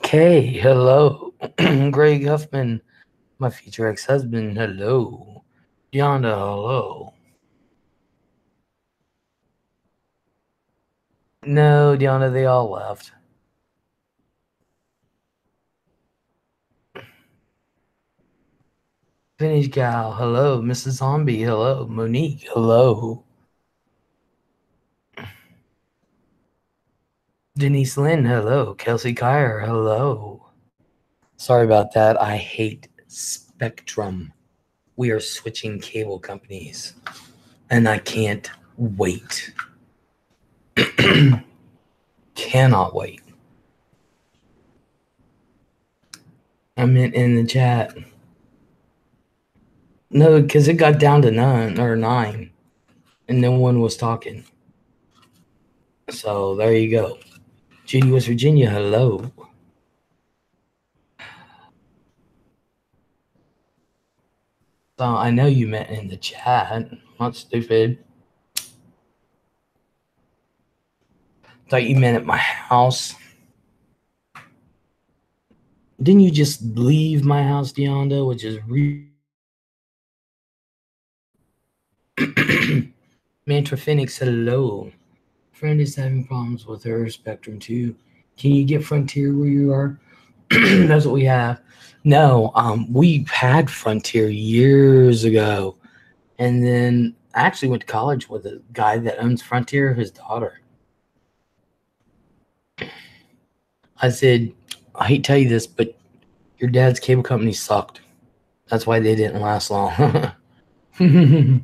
Kay, hello. Greg Huffman, my future ex-husband, hello. Yonda, hello. No, Deanna, they all left. Vintage Gal, hello. Mrs. Zombie, hello. Monique, hello. Denise Lynn, hello. Kelsey Kyer, hello. Sorry about that. I hate Spectrum. We are switching cable companies, and I can't wait. Cannot wait. I'm in the chat. No, because it got down to 9, and no one was talking. So there you go. Judy, West Virginia, hello. So I know you meant in the chat. Not stupid. Thought you meant at my house. Didn't you just leave my house, Deonda, which is Mantra Phoenix, hello. Friend is having problems with her Spectrum too. Can you get Frontier where you are? That's what we have. No, we had Frontier years ago. And then I actually went to college with a guy that owns Frontier, his daughter. I said, I hate to tell you this, but your dad's cable company sucked. That's why they didn't last long. Queenie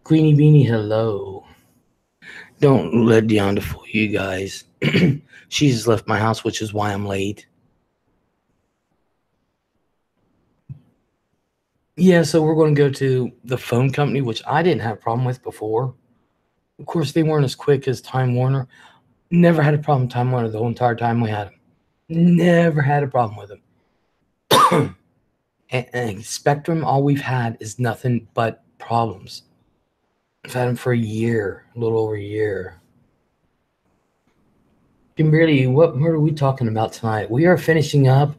Beanie, hello. Don't let Deonda fool you guys. She just left my house, which is why I'm late. Yeah, so we're going to go to the phone company, which I didn't have a problem with before. Of course, they weren't as quick as Time Warner. Never had a problem with Time Warner the whole entire time we had them. Never had a problem with them. and Spectrum, all we've had is nothing but problems. I've had them for a year, a little over a year. Kimberly, what are we talking about tonight? We are finishing up.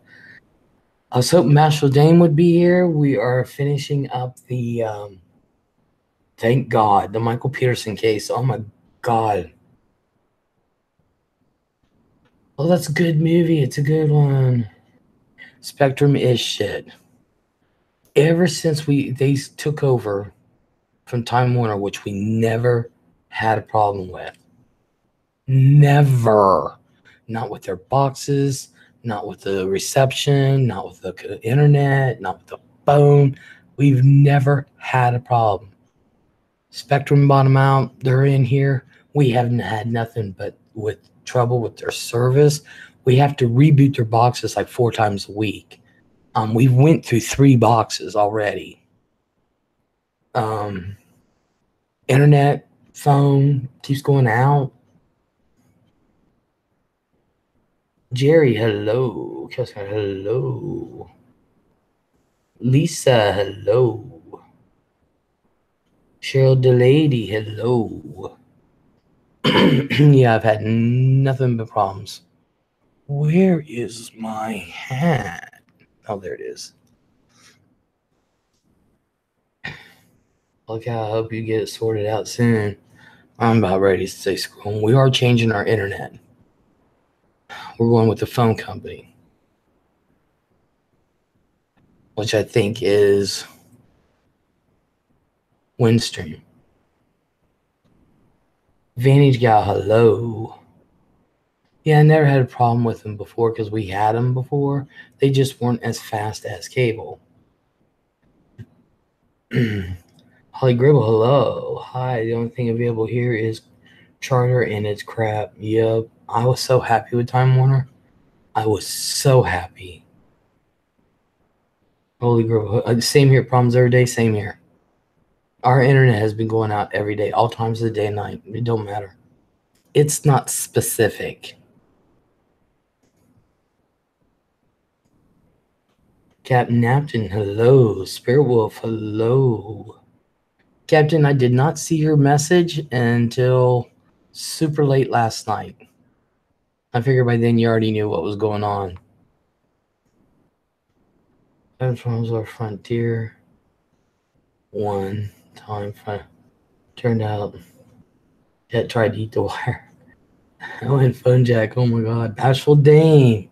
I was hoping Marshall Dane would be here. We are finishing up the, thank God, the Michael Peterson case. Oh my God. Oh, that's a good movie. It's a good one. Spectrum is shit. Ever since they took over from Time Warner, which we never had a problem with. Never. Not with their boxes, not with the reception, not with the internet, not with the phone. We've never had a problem. Spectrum bought them out. They're in here. We haven't had nothing but with trouble with their service. We have to reboot their boxes like 4 times a week. We went through 3 boxes already. Internet, phone keeps going out. Jerry, hello. Jessica, hello. Lisa, hello. Cheryl DeLady, hello. Yeah, I've had nothing but problems. Where is my hat? Oh, there it is. Okay, I hope you get it sorted out soon. I'm about ready to say screw. We are changing our internet. We're going with the phone company, which I think is Windstream. Vantage Gal, hello. Yeah, I never had a problem with them before because we had them before. They just weren't as fast as cable. Holly Gribble, hello. Hi, the only thing available here is Charter and it's crap. Yep. I was so happy with Time Warner. I was so happy. Holy Gribble. Same here. Problems every day. Same here. Our internet has been going out every day, all times of the day and night. It don't matter. It's not specific. Captain Napton, hello. Spirit Wolf, hello. Captain, I did not see your message until super late last night. I figured by then you already knew what was going on. That was our Frontier 1 time. Turned out it tried to eat the wire. I went phone jack. Oh my god. Bashful Dame.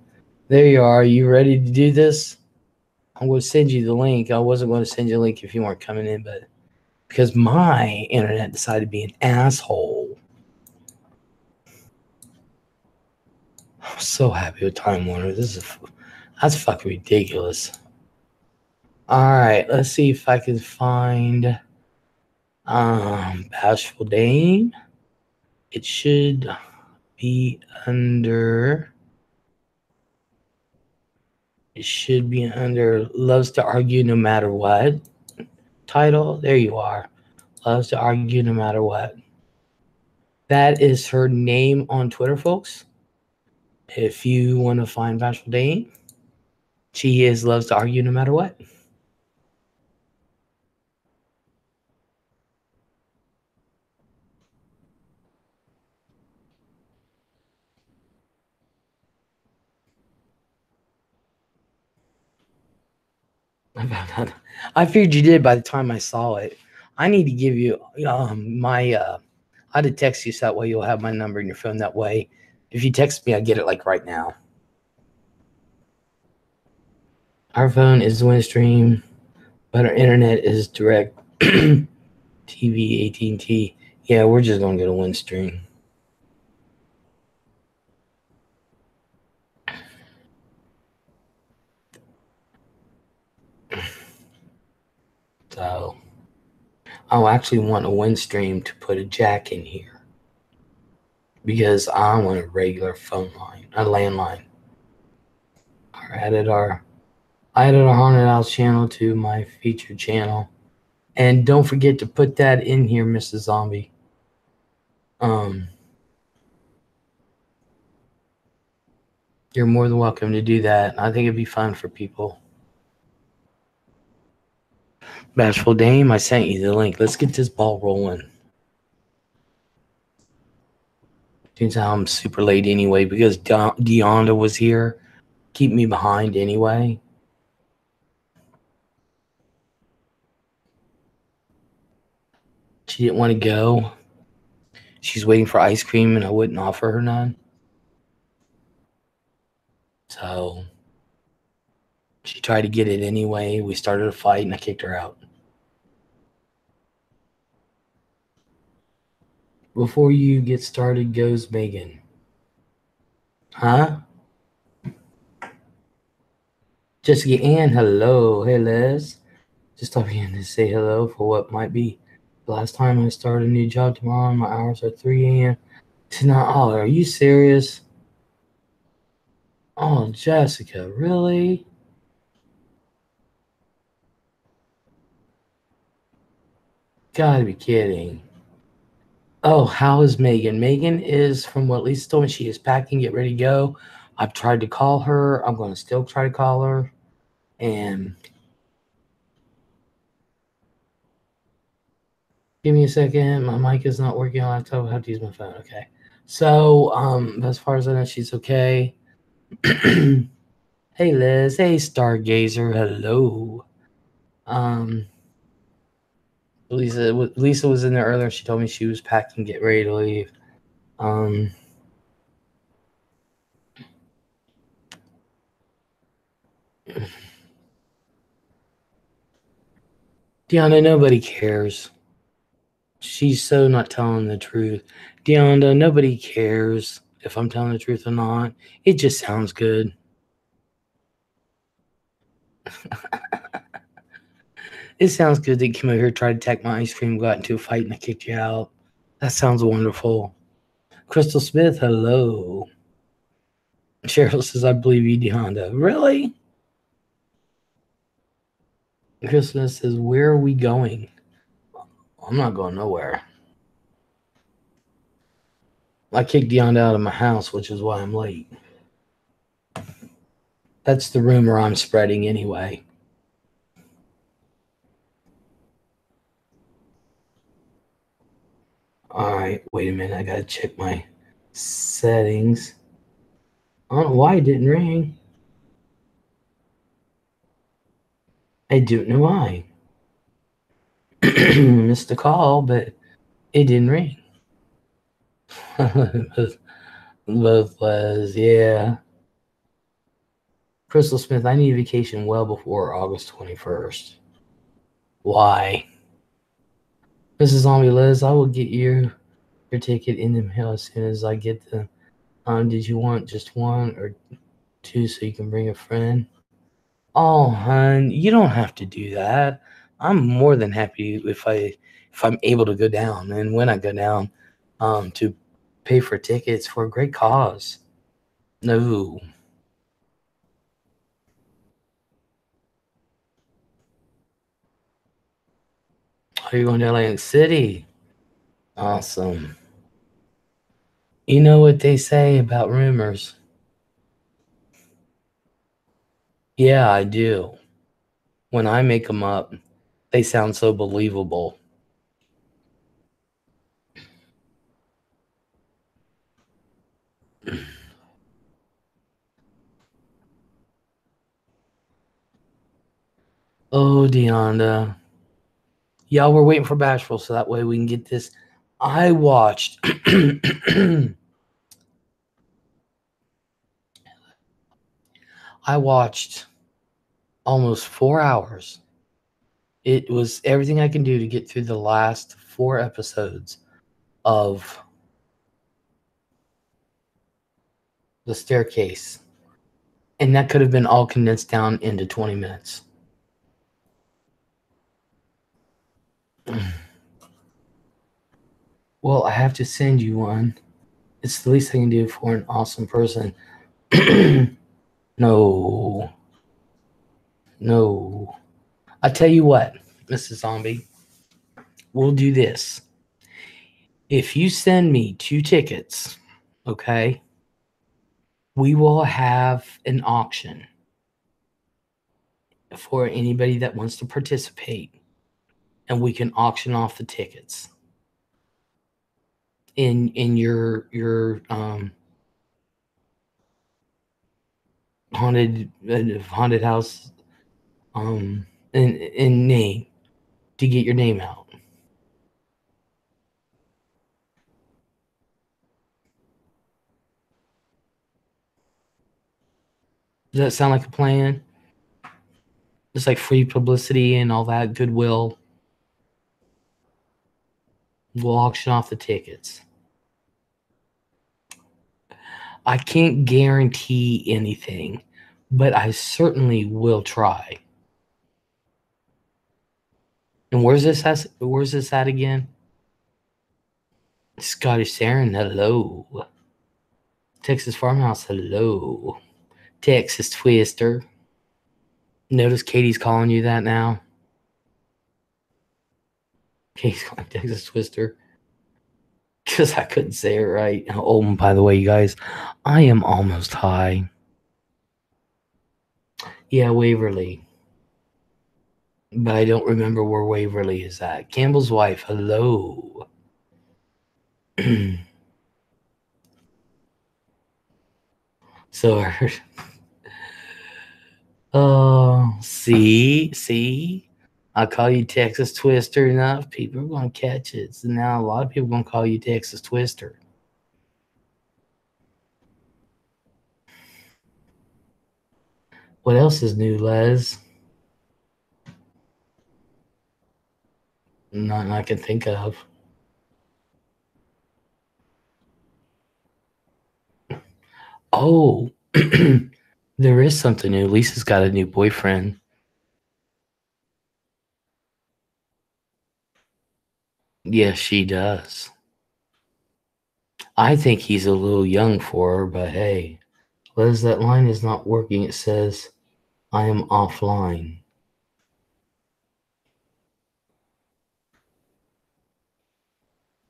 There you are. You ready to do this? I'm going to send you the link. I wasn't going to send you a link if you weren't coming in, but because my internet decided to be an asshole. I'm so happy with Time Warner. That's fucking ridiculous. All right, let's see if I can find Bashful Dame. It should be under. It should be under Loves to Argue No Matter What title. There you are. Loves to Argue No Matter What. That is her name on Twitter, folks. If you want to find Bashful Dame, she loves to argue no matter what. I figured you did by the time I saw it. I need to give you my. I had to text you so that way you'll have my number in your phone. That way, if you text me, I get it like right now. Our phone is Windstream, but our internet is direct TV, AT&T. Yeah, we're just gonna go to Windstream. So, I actually want a Windstream to put a jack in here because I want a regular phone line, a landline. I added our Haunted House channel to my featured channel, and don't forget to put that in here, Mrs. Zombie. You're more than welcome to do that. I think it'd be fun for people. Bashful Dame, I sent you the link. Let's get this ball rolling. Turns out I'm super late anyway because Deonda was here. Keep me behind anyway. She didn't want to go. She's waiting for ice cream and I wouldn't offer her none. So she tried to get it anyway. We started a fight and I kicked her out. Before you get started goes Megan. Huh? Jessica Ann, hello. Hey, Les. Just stopping in to say hello for what might be the last time I start a new job tomorrow. My hours are 3 a.m. Tonight. Oh, are you serious? Oh, Jessica, really? Gotta be kidding. Oh, how is Megan? Megan is, from what Lisa told me, she is packing, get ready to go. I've tried to call her. I'm going to still try to call her. And give me a second. My mic is not working on laptop. I have to use my phone. Okay. So, as far as I know, she's okay. Hey, Liz. Hey, Stargazer. Hello. Lisa was in there earlier. She told me she was packing, get ready to leave. Deanna, nobody cares. She's so not telling the truth. Deanna, nobody cares if I'm telling the truth or not. It just sounds good. It sounds good that you came over here, tried to attack my ice cream, got into a fight, and I kicked you out. That sounds wonderful. Crystal Smith, hello. Cheryl says, I believe you, Deanna. Really? Crystal says, where are we going? I'm not going nowhere. I kicked Deanna out of my house, which is why I'm late. That's the rumor I'm spreading anyway. All right, wait a minute. I got to check my settings. I don't know why it didn't ring. I don't know why. Missed the call, but it didn't ring. Both was, yeah. Crystal Smith, I need a vacation well before August 21st. Why? Mrs. Zombie Liz, I will get your ticket in the mail as soon as I get the. Did you want just one or two so you can bring a friend? Oh, hun, you don't have to do that. I'm more than happy if I'm able to go down and when I go down, to pay for tickets for a great cause. No, are you going to Atlantic City? Awesome. You know what they say about rumors? Yeah, I do. When I make them up, they sound so believable. Oh, Deonda. Y'all were waiting for Bashful so that way we can get this. I watched. I watched almost 4 hours. It was everything I can do to get through the last 4 episodes of The Staircase. And that could have been all condensed down into 20 minutes. Well, I have to send you one. It's the least I can do for an awesome person. No. No. I tell you what, Mrs. Zombie, we'll do this. If you send me 2 tickets, okay, we will have an auction for anybody that wants to participate, and we can auction off the tickets in your haunted house in name to get your name out. Does that sound like a plan? Just like free publicity and all that goodwill. We'll auction off the tickets. I can't guarantee anything, but I certainly will try. And where's this at again? Scottish Siren, hello. Texas Farmhouse, hello. Texas Twister. Notice Katie's calling you that now. Katie's calling Texas Twister. Because I couldn't say it right. Oh, and by the way, you guys, I am almost high. Yeah, Waverly. But I don't remember where Waverly is at. Campbell's wife, hello. So, oh, see, I call you Texas Twister enough, people are going to catch it. So now a lot of people are going to call you Texas Twister. What else is new, Les? Nothing I can think of. Oh, there is something new. Lisa's got a new boyfriend. Yes, she does. I think he's a little young for her, but hey, Les, that line is not working. It says, I am offline.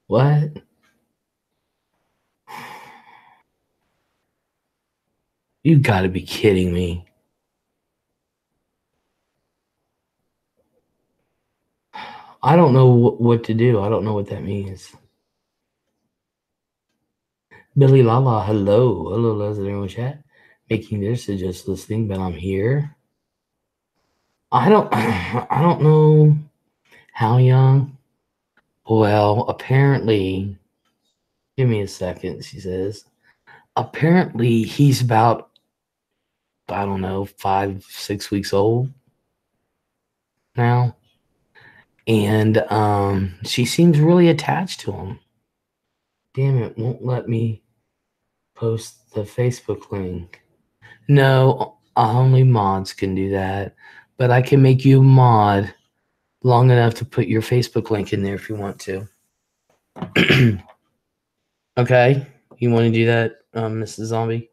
What? You gotta be kidding me. I don't know what to do. I don't know what that means. Billy Lala, hello. Hello, Leslie in chat. making their suggest listing, but I'm here. I don't I don't know how young. Well, apparently, give me a second, she says. Apparently he's about, I don't know, 5, 6 weeks old now. And she seems really attached to him. Damn it, won't let me post the Facebook link. No, only mods can do that. But I can make you mod long enough to put your Facebook link in there if you want to. Okay, you want to do that, Mrs. Zombie?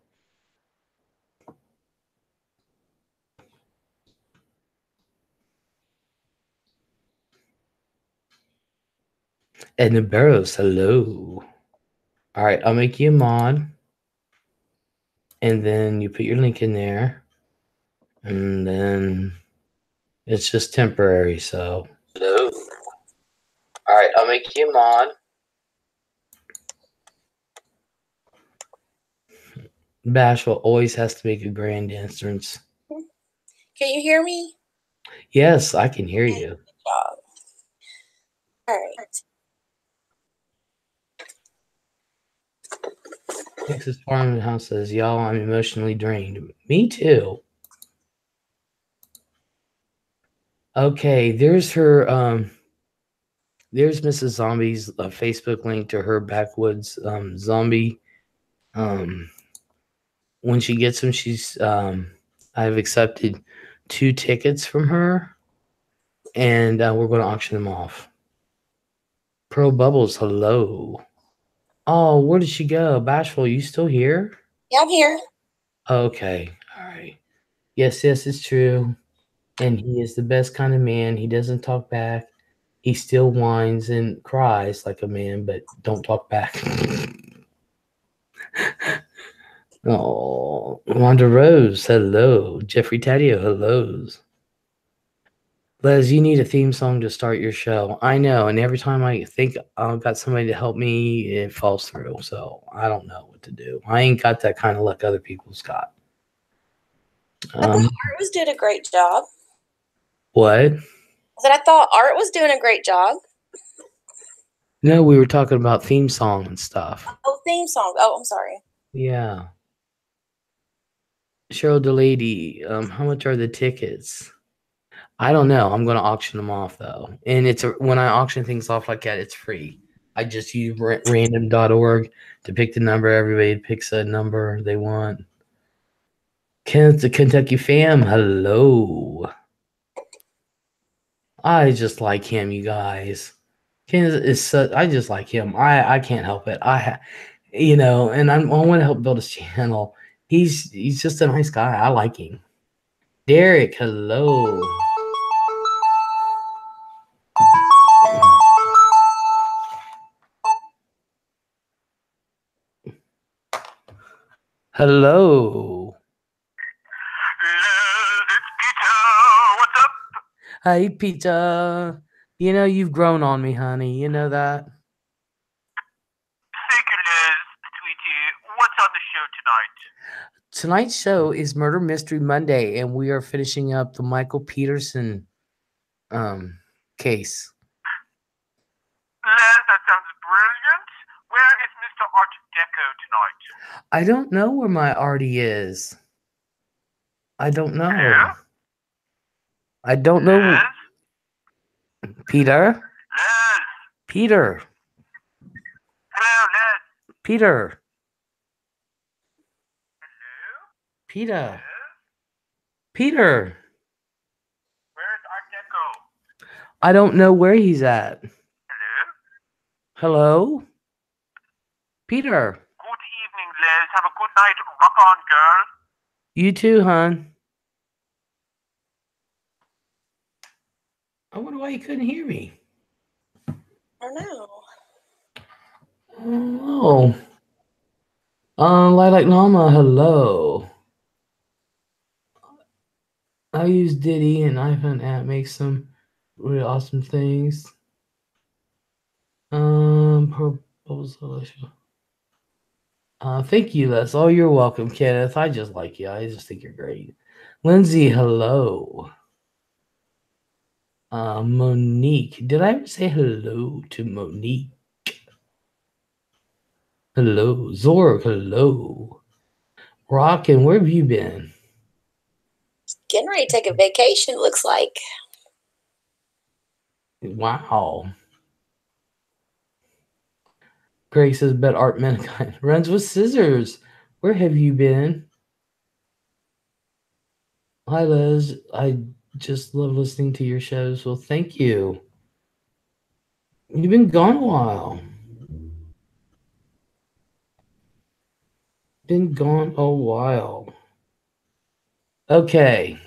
Edna Barrows, hello. All right, I'll make you a mod. And then you put your link in there. And then it's just temporary, so. Hello. All right, I'll make you a mod. Bashful always has to make a grand entrance. Can you hear me? Yes, I can hear you. All right. Texas Farmhouse says, y'all, I'm emotionally drained. Me too. Okay, there's her, there's Mrs. Zombie's Facebook link to her backwoods zombie. When she gets them, I've accepted 2 tickets from her, and we're going to auction them off. Pro Bubbles, hello. Oh, where did she go? Bashful, you still here? Yeah, I'm here. Okay, all right. Yes, it's true. And he is the best kind of man. He doesn't talk back. He still whines and cries like a man, but don't talk back. Oh, Wanda Rose, hello. Jeffrey Taddeo, hellos. Les, you need a theme song to start your show. I know, and every time I think I've got somebody to help me, it falls through. So I don't know what to do. I ain't got that kind of luck other people's got. I thought Art was doing a great job. What? I thought Art was doing a great job. No, we were talking about theme song and stuff. Oh, theme song. Oh, I'm sorry. Yeah. Cheryl DeLady, how much are the tickets? I don't know. I'm going to auction them off though. And when I auction things off like that, it's free. I just use random.org to pick the number. Everybody picks a number they want. Kenneth the Kentucky fam, hello. I just like him, you guys. Kenneth is I just like him. I can't help it. And I want to help build his channel. He's just a nice guy. I like him. Derek, hello. Hello. It's Peter. What's up? Hey, Peter. You know you've grown on me, honey. You know that? Thank you, Les, sweetie. What's on the show tonight? Tonight's show is Murder Mystery Monday, and we are finishing up the Michael Peterson case. Les, that sounds brilliant. Where is Mr. Art Deco tonight? I don't know where my Artie is. I don't know. Hello? I don't know. Les? Peter? Les? Peter? Hello, Les? Peter? Hello? Peter? Les? Peter? Where's Art Deco? I don't know where he's at. Hello? Hello? Peter? Good evening, Les. Have a good night. Rock on, girl. You too, hon. I wonder why you couldn't hear me. I don't know. Lilac Llama, hello. I use Diddy and iPhone app makes some really awesome things. Proposal. Thank you, Les. Oh, you're welcome, Kenneth. I just like you. I just think you're great. Lindsay, hello. Monique. Did I ever say hello to Monique? Hello. Zorg, hello. Rockin', where have you been? Getting ready to take a vacation, looks like. Wow. Greg says, bet Art Mankind runs with scissors. Where have you been? Hi, Les. I just love listening to your shows. Well, thank you. You've been gone a while. Been gone a while. Okay.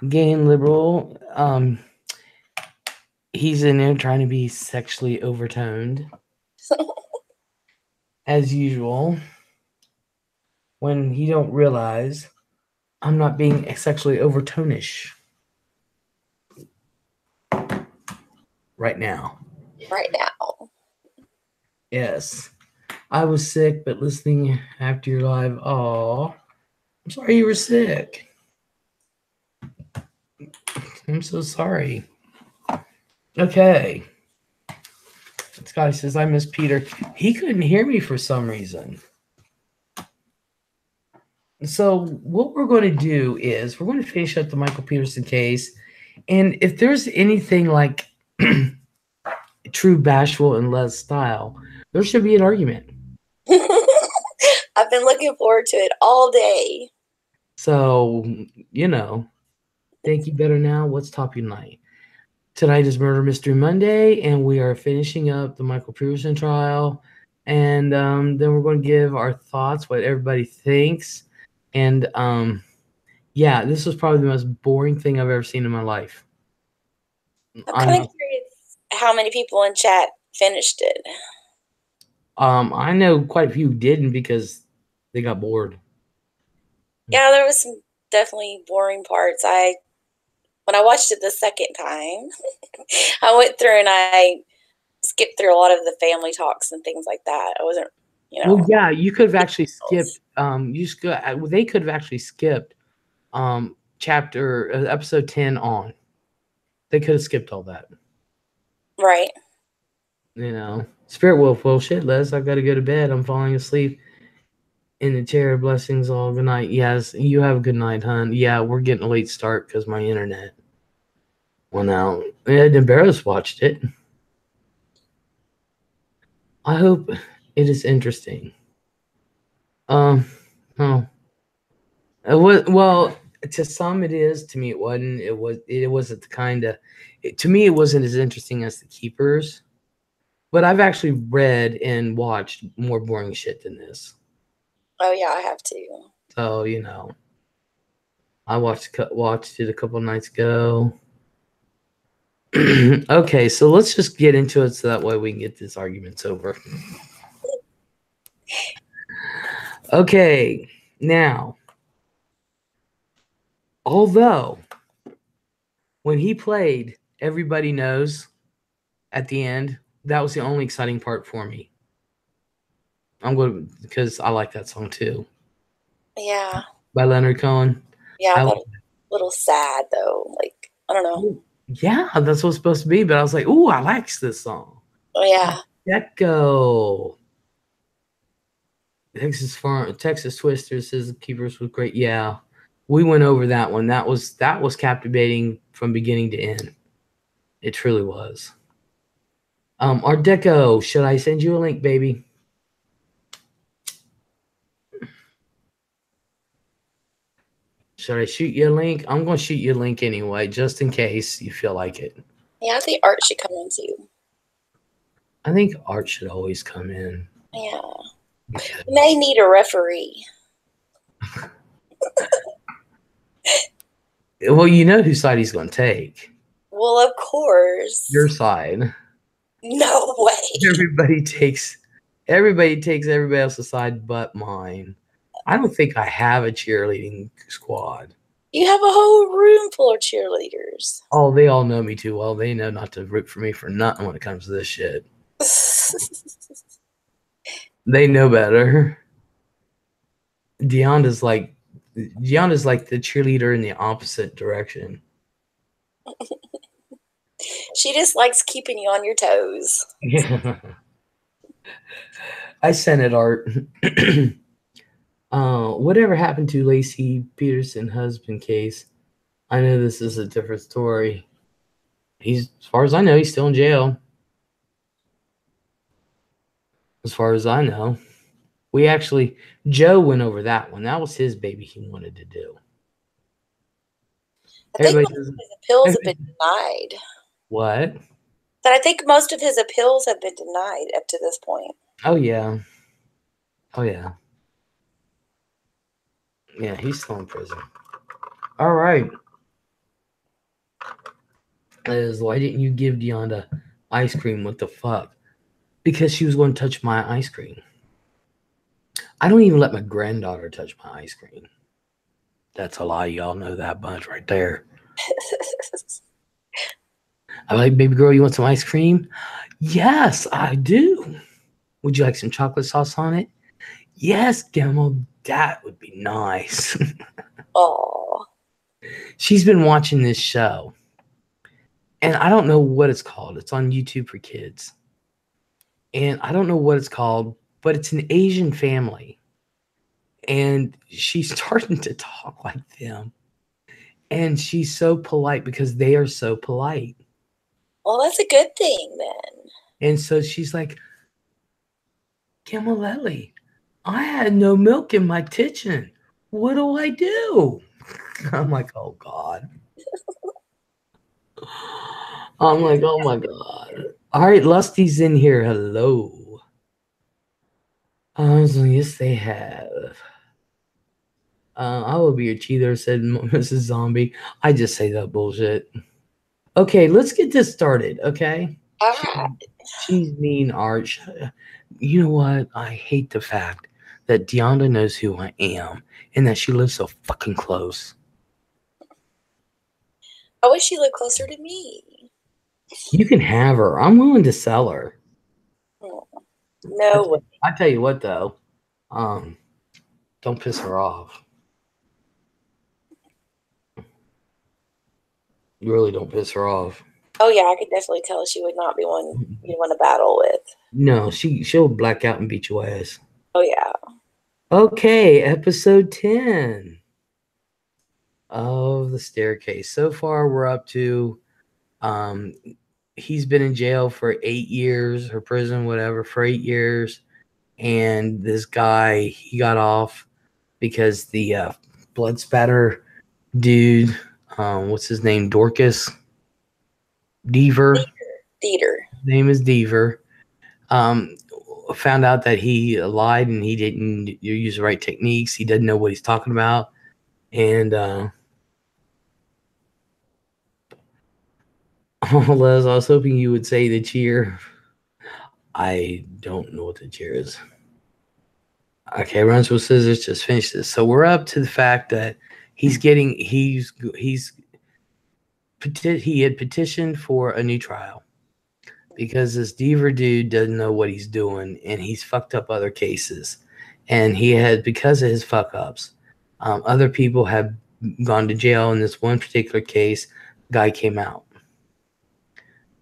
Gay and liberal. He's in there trying to be sexually overtoned. As usual. When he don't realize I'm not being sexually overtonish. Right now. Right now. Yes. I was sick, but listening after your live. Oh, I'm sorry you were sick. I'm so sorry. Okay. Scotty says, I miss Peter. He couldn't hear me for some reason. So what we're going to do is we're going to finish up the Michael Peterson case. And if there's anything like true Bashful and Les style, there should be an argument. I've been looking forward to it all day. So, thank you better now. What's top of your night? Tonight is Murder Mystery Monday, and we are finishing up the Michael Peterson trial. And then we're going to give our thoughts, what everybody thinks. And yeah, this was probably the most boring thing I've ever seen in my life. I'm kind of curious how many people in chat finished it. I know quite a few didn't because they got bored. Yeah, there was some definitely boring parts. When I watched it the second time, I went through and I skipped through a lot of the family talks and things like that. I wasn't, Well, yeah, you could have actually skipped. They could have actually skipped episode 10 on. They could have skipped all that. Right. Spirit Wolf. Well, shit, Les, I've got to go to bed. I'm falling asleep in the chair. Blessings all. Good night. Yes, you have a good night, hon. Yeah, we're getting a late start because my internet went out. Ed and Barrows watched it. I hope it is interesting. Oh. It was, well, to some it is. To me, it wasn't. It wasn't the kind of. To me, it wasn't as interesting as The Keepers. But I've actually read and watched more boring shit than this. Oh yeah, I have too. So I watched it a couple nights ago. Okay, so let's just get into it so that way we can get these arguments over. Okay, now, although when he played Everybody Knows at the end, that was the only exciting part for me. Because I like that song too. Yeah. By Leonard Cohen. Yeah, I thought it was a little sad though. Like, I don't know. Yeah, that's what it's supposed to be. But I was like, ooh, I like this song. Oh yeah. Gecko. Texas Twister says The Keepers was great. Yeah. We went over that one. That was captivating from beginning to end. It truly was. Art Deco, should I send you a link, baby? Should I shoot you a link? I'm going to shoot you a link anyway, just in case you feel like it. Yeah, I think Art should come in too. I think Art should always come in. Yeah. We may need a referee. Well, you know whose side he's going to take. Well, of course. Your side. No way. Everybody takes everybody else's side but mine. I don't think I have a cheerleading squad. You have a whole room full of cheerleaders. Oh, they all know me too well. They know not to root for me for nothing when it comes to this shit. They know better. Deonda's like the cheerleader in the opposite direction. She just likes keeping you on your toes. Yeah. I sent it, Art. Whatever happened to Lacey Peterson husband case? I know this is a different story. As far as I know, he's still in jail. As far as I know. Joe went over that one. That was his baby he wanted to do. I think most of his appeals have been denied. What? But I think most of his appeals have been denied up to this point. Oh, yeah. Oh, yeah. Yeah, he's still in prison. All right. Liz, why didn't you give Deonda ice cream? What the fuck? Because she was going to touch my ice cream. I don't even let my granddaughter touch my ice cream. That's a lie. Y'all know that bunch right there. I'm like, baby girl, you want some ice cream? Yes, I do. Would you like some chocolate sauce on it? Yes, Gemmel, that would be nice. Oh. She's been watching this show. And I don't know what it's called. It's on YouTube for kids. And I don't know what it's called, but it's an Asian family. And she's starting to talk like them. And she's so polite because they are so polite. Well, that's a good thing then. And so she's like, Camelelli, I had no milk in my kitchen. What do I do? I'm like, oh, God. I'm like, oh, my God. All right, Lusty's in here. Hello. So yes, they have. I will be your cheater, said Mrs. Zombie. I just say that bullshit. Okay, let's get this started, okay? All right. She's mean, Art. You know what? I hate the fact that Deonda knows who I am and that she lives so fucking close. I wish she lived closer to me. You can have her. I'm willing to sell her. No way. I tell you what, though. Don't piss her off. You really don't piss her off. Oh yeah, I could definitely tell she would not be one you'd want to battle with. No, she'll black out and beat your ass. Oh yeah. Okay, episode 10 of The Staircase. So far, we're up to he's been in jail for 8 years, or prison, whatever, for 8 years. And this guy, he got off because the blood spatter dude, what's his name? Dorcas? Deaver. Dieter. His name is Deaver. Found out that he lied and he didn't use the right techniques. He doesn't know what he's talking about. And Les, I was hoping you would say the cheer. I don't know what the cheer is. Okay, runs with scissors. Just finish this. So we're up to the fact that he had petitioned for a new trial because this Deaver dude doesn't know what he's doing and he's fucked up other cases. And he had, because of his fuck ups, other people have gone to jail. In this one particular case, the guy came out.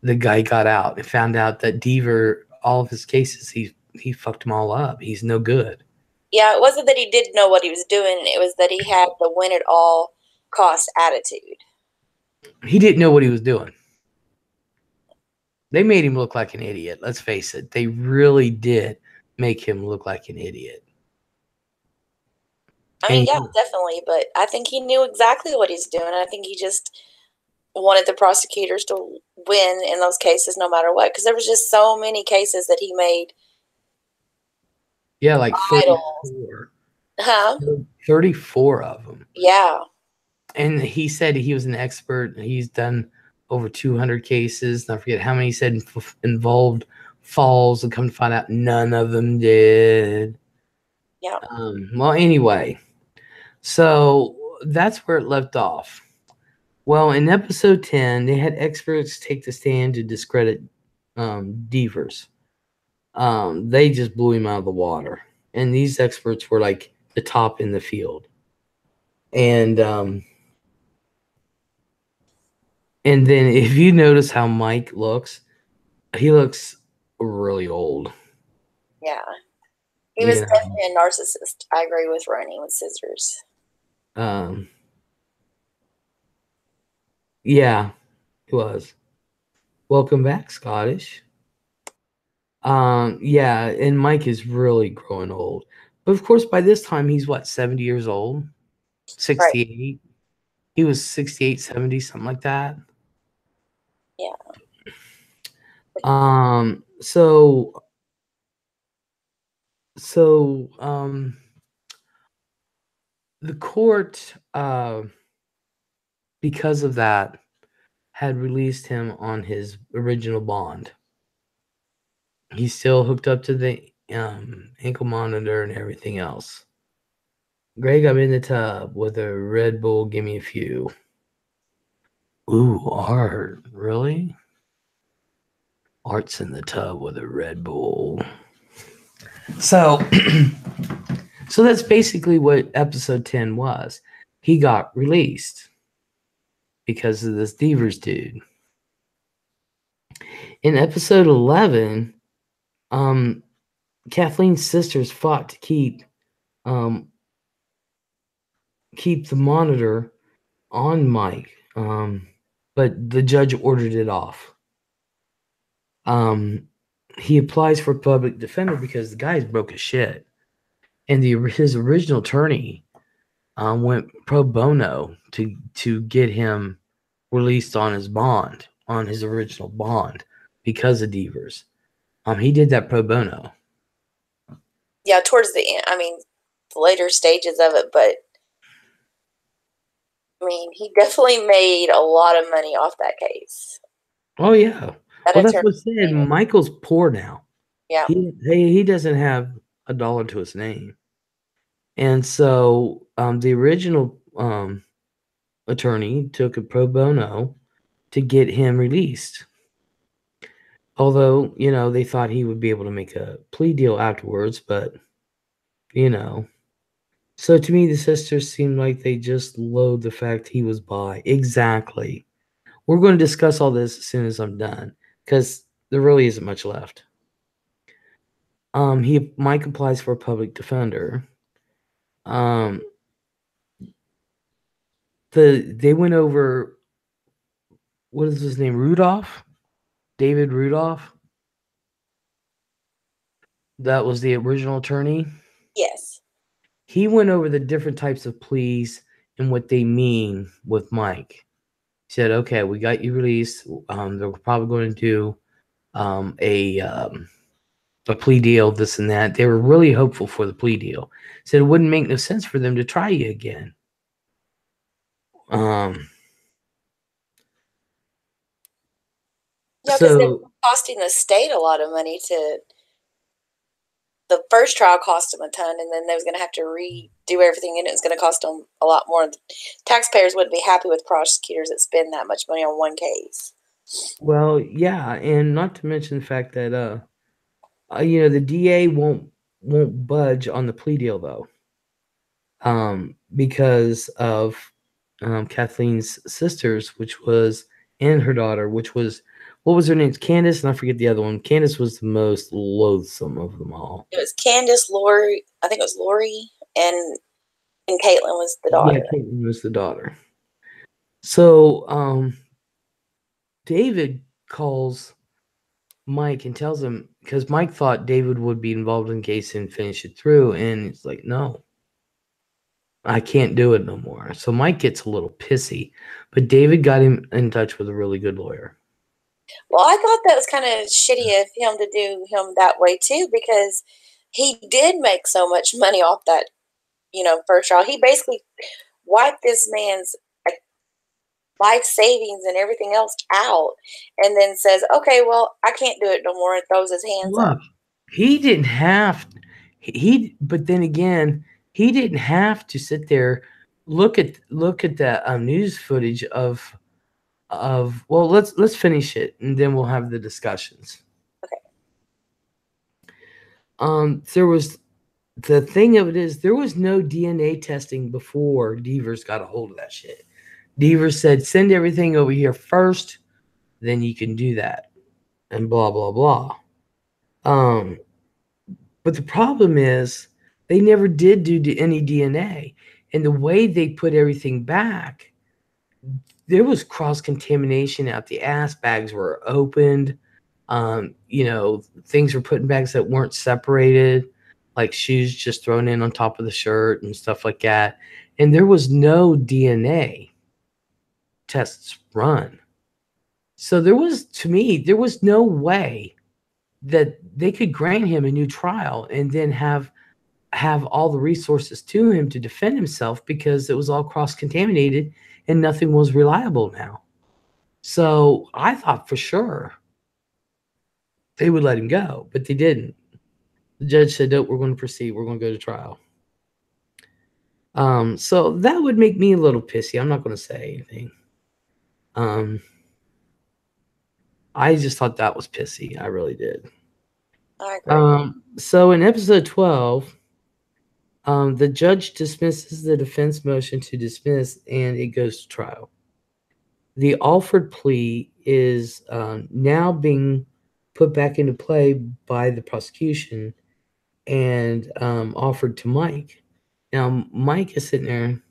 The guy got out and found out that Deaver, all of his cases, he fucked them all up. He's no good. Yeah, it wasn't that he didn't know what he was doing. It was that he had the win at all cost attitude. He didn't know what he was doing. They made him look like an idiot. Let's face it. They really did make him look like an idiot. I mean, yeah, definitely. But I think he knew exactly what he's doing. I think he just wanted the prosecutors to win in those cases no matter what. Because there was just so many cases that he made. Yeah, like 34. Huh? 34 of them. Yeah. And he said he was an expert. He's done over 200 cases. I forget how many he said involved falls, and come to find out none of them did. Yeah. Well, anyway, so that's where it left off. Well, in episode 10, they had experts take the stand to discredit Deavers. They just blew him out of the water. And these experts were like the top in the field. And then if you notice how Mike looks, he looks really old. Yeah. He was definitely a narcissist. I agree with Ronnie with scissors. Yeah, he was. Welcome back, Scottish. Yeah, and Mike is really growing old. But of course, by this time, he's what, 70 years old? 68? Right. He was 68, 70, something like that. Yeah. So the court, because of that, had released him on his original bond. He's still hooked up to the ankle monitor and everything else. Greg, I'm in the tub with a Red Bull. Give me a few. Ooh, Art. Really? Art's in the tub with a Red Bull. So, so that's basically what episode 10 was. He got released because of this Devers dude. In episode 11, Kathleen's sisters fought to keep the monitor on Mike, but the judge ordered it off. He applies for public defender because the guy's broke as shit, and his original attorney went pro bono to get him released on his bond, on his original bond, because of Devers. He did that pro bono. Yeah, towards the end. I mean, the later stages of it, but I mean, he definitely made a lot of money off that case. Oh yeah. Well, that's what I said. Michael's poor now. Yeah. He doesn't have a dollar to his name. And so the original attorney took a pro bono to get him released. Although, they thought he would be able to make a plea deal afterwards, but, So to me, the sisters seemed like they just loathed the fact he was bi. Exactly. We're going to discuss all this as soon as I'm done, because there really isn't much left. Mike applies for a public defender. They went over, what is his name? Rudolph? David Rudolph? That was the original attorney? Yes. He went over the different types of pleas and what they mean with Mike. He said, okay, we got you released. They're probably going to do a plea deal, this and that. They were really hopeful for the plea deal. Said it wouldn't make no sense for them to try you again. Yeah, because they're costing the state a lot of money to. The first trial cost them a ton, and then they was going to have to redo everything, and it was going to cost them a lot more. The taxpayers wouldn't be happy with prosecutors that spend that much money on one case. Well, yeah, and not to mention the fact that the DA won't budge on the plea deal though, because of Kathleen's sisters, and her daughter, which was, what was her name? Candace, and I forget the other one. Candace was the most loathsome of them all. It was Candace, Lori. I think it was Lori, and Caitlin was the daughter. Yeah, Caitlin was the daughter. So David calls Mike and tells him, because Mike thought David would be involved in the case and finish it through, and it's like, no, I can't do it no more. So Mike gets a little pissy, but David got him in touch with a really good lawyer. Well, I thought that was kind of shitty of him to do him that way too, because he did make so much money off that, first trial. He basically wiped this man's life savings and everything else out, and then says, okay, well, I can't do it no more, and throws his hands up. He didn't have but then again, he didn't have to sit there, look at that news footage of well, let's finish it and then we'll have the discussions. Okay. There was the thing of it is there was no DNA testing before Devers got a hold of that shit. Devers said, send everything over here first, then you can do that. And blah blah blah. But the problem is they never did do any DNA. And the way they put everything back, there was cross contamination out. The ass bags were opened. Things were put in bags that weren't separated, like shoes just thrown in on top of the shirt and stuff like that. And there was no DNA tests run. So there was no way that they could grant him a new trial and then have all the resources to him to defend himself, because it was all cross-contaminated and nothing was reliable now. So I thought for sure they would let him go, but they didn't. The judge said, nope, we're going to proceed. We're going to go to trial. So that would make me a little pissy. I'm not going to say anything. I just thought that was pissy. I really did. I agree. So in episode 12, the judge dismisses the defense motion to dismiss, and it goes to trial. The offered plea is now being put back into play by the prosecution and offered to Mike. Now, Mike is sitting there.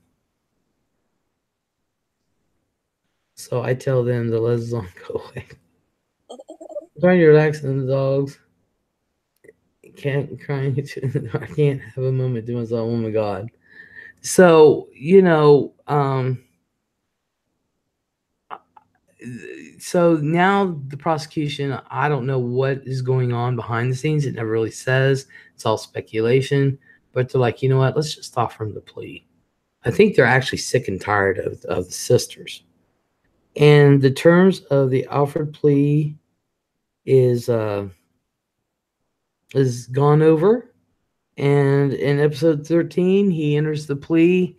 So I tell them to let us go away. I'm trying to relax on the dogs. Can't crying. I can't have a moment to myself. Oh my God. So, so now the prosecution, I don't know what is going on behind the scenes. It never really says. It's all speculation. But they're like, you know what? Let's just offer him the plea. I think they're actually sick and tired of the sisters. And the terms of the offered plea is gone over. And in episode 13, he enters the plea,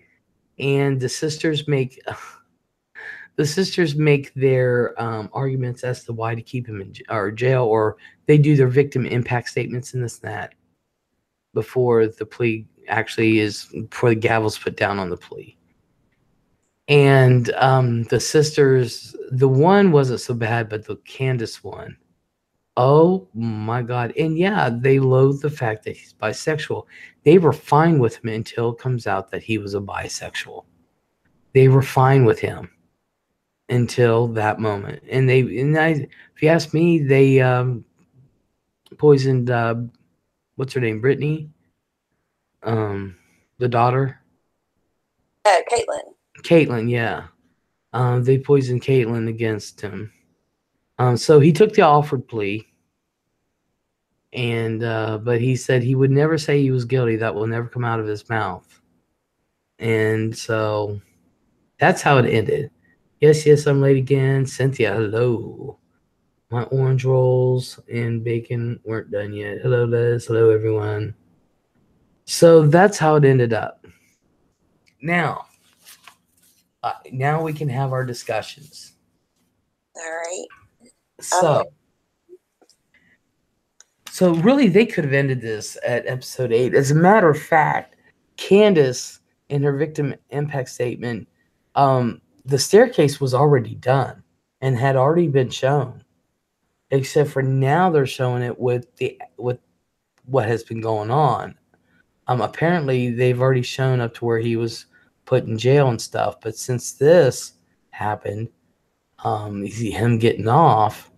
and the sisters make their arguments as to why to keep him in jail, or they do their victim impact statements and this and that before the plea before the gavel's put down on the plea. And the sisters, the one wasn't so bad, but the Candace one, oh my God. And yeah, they loathe the fact that he's bisexual. They were fine with him until it comes out that he was a bisexual. They were fine with him until that moment. And if you ask me, they poisoned what's her name? Brittany? The daughter? Caitlin, yeah. They poisoned Caitlin against him. So he took the offered plea, and but he said he would never say he was guilty. That will never come out of his mouth. And so that's how it ended. Yes, I'm late again. Cynthia, hello. My orange rolls and bacon weren't done yet. Hello, Liz. Hello, everyone. So that's how it ended up. Now we can have our discussions. All right. So really, they could have ended this at episode 8. As a matter of fact, Candace, in her victim impact statement, the staircase was already done and had already been shown. Except for now, they're showing it with what has been going on. Apparently, they've already shown up to where he was put in jail and stuff. But since this happened, you see him getting off,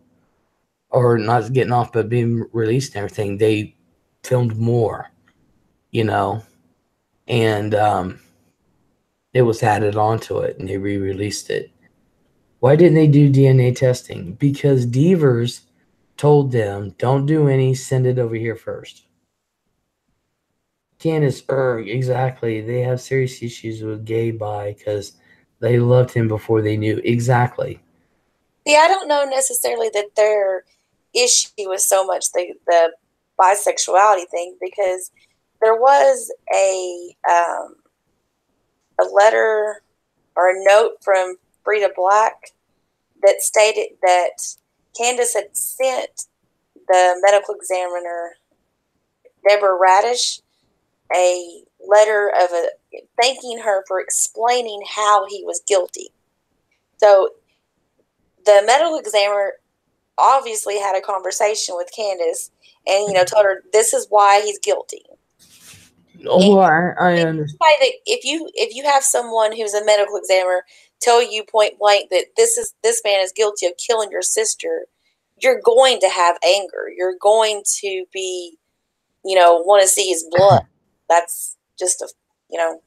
or not getting off, but being released and everything. They filmed more, and it was added onto it, and they re-released it. Why didn't they do DNA testing? Because Devers told them, don't do any, send it over here first. Candace, exactly. They have serious issues with gay bi because they loved him before they knew. Exactly. See, I don't know necessarily that their issue was so much the bisexuality thing, because there was a letter or a note from Frida Black that stated that Candace had sent the medical examiner Deborah Radish a letter of thanking her for explaining how he was guilty. So the medical examiner obviously had a conversation with Candace and, told her this is why he's guilty. Oh, I understand. That if you have someone who's a medical examiner tell you point blank that this man is guilty of killing your sister, you're going to have anger. You're going to be, want to see his blood. That's just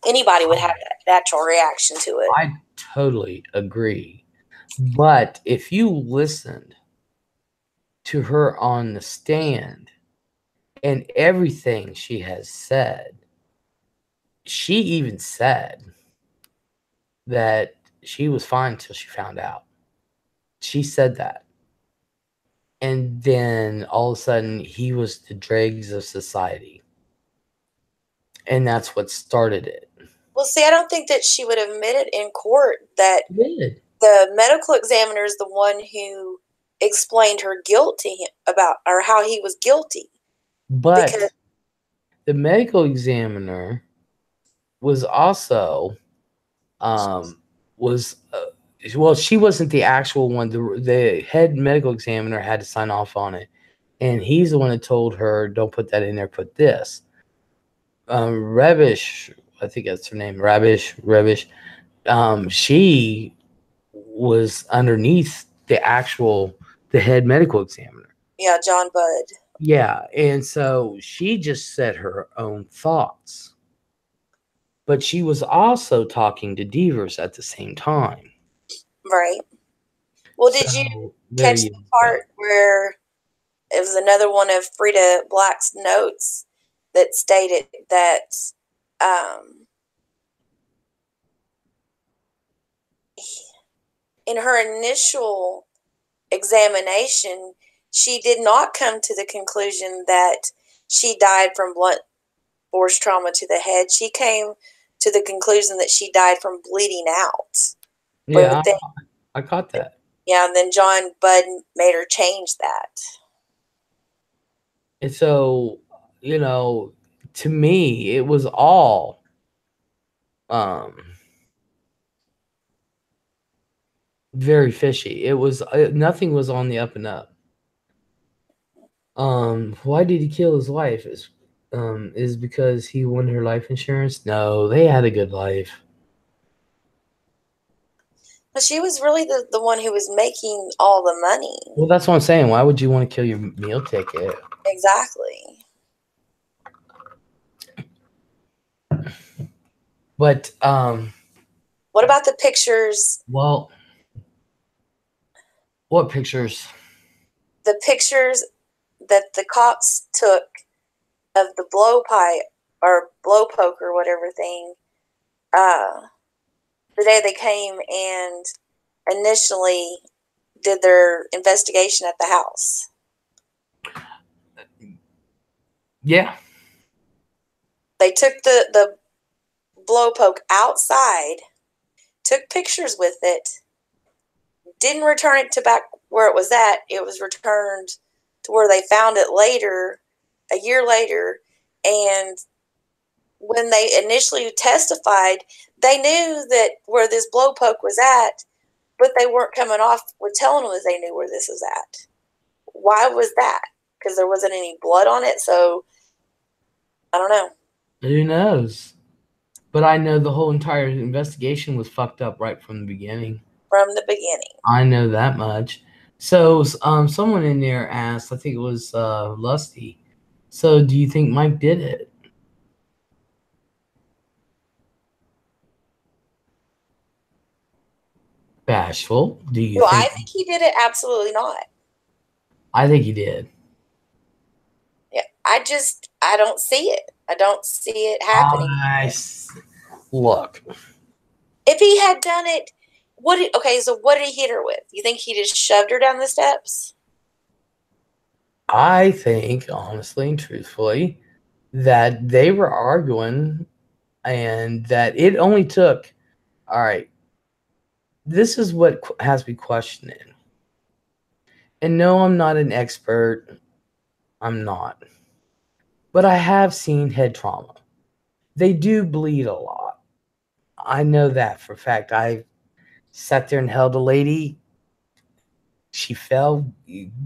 anybody would have that natural reaction to it. I totally agree. But if you listened to her on the stand and everything she has said, she even said that she was fine until she found out. She said that. And then all of a sudden, he was the dregs of society. And that's what started it. Well, see, I don't think that she would admit it in court that Did. The medical examiner is the one who explained her guilt to him about, or how he was guilty. But the medical examiner was also, she wasn't the actual one. The head medical examiner had to sign off on it. And he's the one that told her, don't put that in there, put this. Rebish, I think that's her name, Rebish. She was underneath the head medical examiner. Yeah, John Budd. Yeah, and so she just said her own thoughts. But she was also talking to Devers at the same time. Right. Well, did you catch the part where it was another one of Frida Black's notes that stated that in her initial examination, she did not come to the conclusion that she died from blunt force trauma to the head. She came to the conclusion that she died from bleeding out. Yeah, I caught that. Yeah, and then John Budd made her change that. And so, to me, it was all very fishy. It was nothing was on the up and up. Why did he kill his wife? Is because he wanted her life insurance? No, they had a good life. But she was really the one who was making all the money. Well, that's what I'm saying. Why would you want to kill your meal ticket? Exactly. But what about the pictures? Well, what pictures? The pictures that the cops took of the blow pipe or blow poke or whatever thing, the day they came and initially did their investigation at the house. Yeah. They took the blow poke outside, took pictures with it, didn't return it to back where it was at. It was returned to where they found it later, a year later. And when they initially testified, they knew that where this blow poke was at, but they weren't coming off with telling them that they knew where this was at. Why was that? Because there wasn't any blood on it. So I don't know. Who knows? But I know the whole entire investigation was fucked up right from the beginning. From the beginning. I know that much. So someone in there asked, I think it was Lusty, so do you think Mike did it? Bashful, do you think? I think he did it? Absolutely not. I think he did. Yeah, I don't see it. I don't see it happening. Look. If he had done it, what did he hit her with? You think he just shoved her down the steps? I think, honestly and truthfully, that they were arguing and that it only took, all right, this is what has me questioning. And no, I'm not an expert. I'm not. But I have seen head trauma. They do bleed a lot. I know that for a fact. I sat there and held a lady. She fell,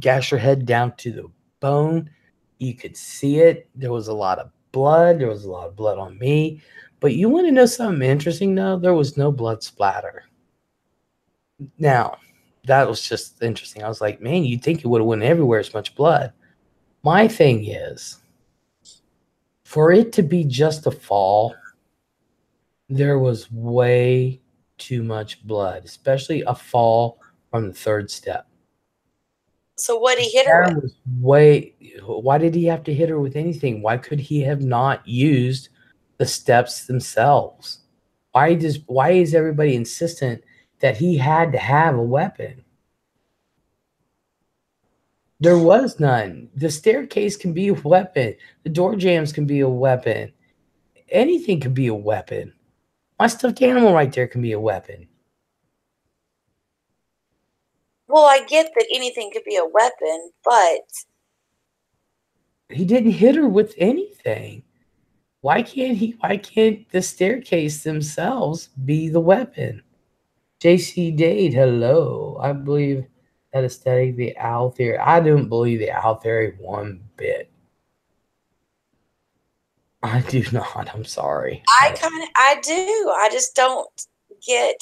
gashed her head down to the bone. You could see it. There was a lot of blood. There was a lot of blood on me. But you want to know something interesting, though? There was no blood splatter. Now, that was just interesting. I was like, man, you'd think it would have went everywhere as much blood. My thing is, for it to be just a fall, there was way too much blood, especially a fall from the third step. So what did he hit her with? Why did he have to hit her with anything? Why could he have not used the steps themselves? Why is everybody insistent that he had to have a weapon? There was none. The staircase can be a weapon. The door jams can be a weapon. Anything can be a weapon. My stuffed animal right there can be a weapon. Well, I get that anything could be a weapon, but he didn't hit her with anything. Why can't the staircase themselves be the weapon? JC Dade, hello. I believe that aesthetic, the owl theory. I don't believe the owl theory one bit. I do not. I'm sorry. I do. I just don't get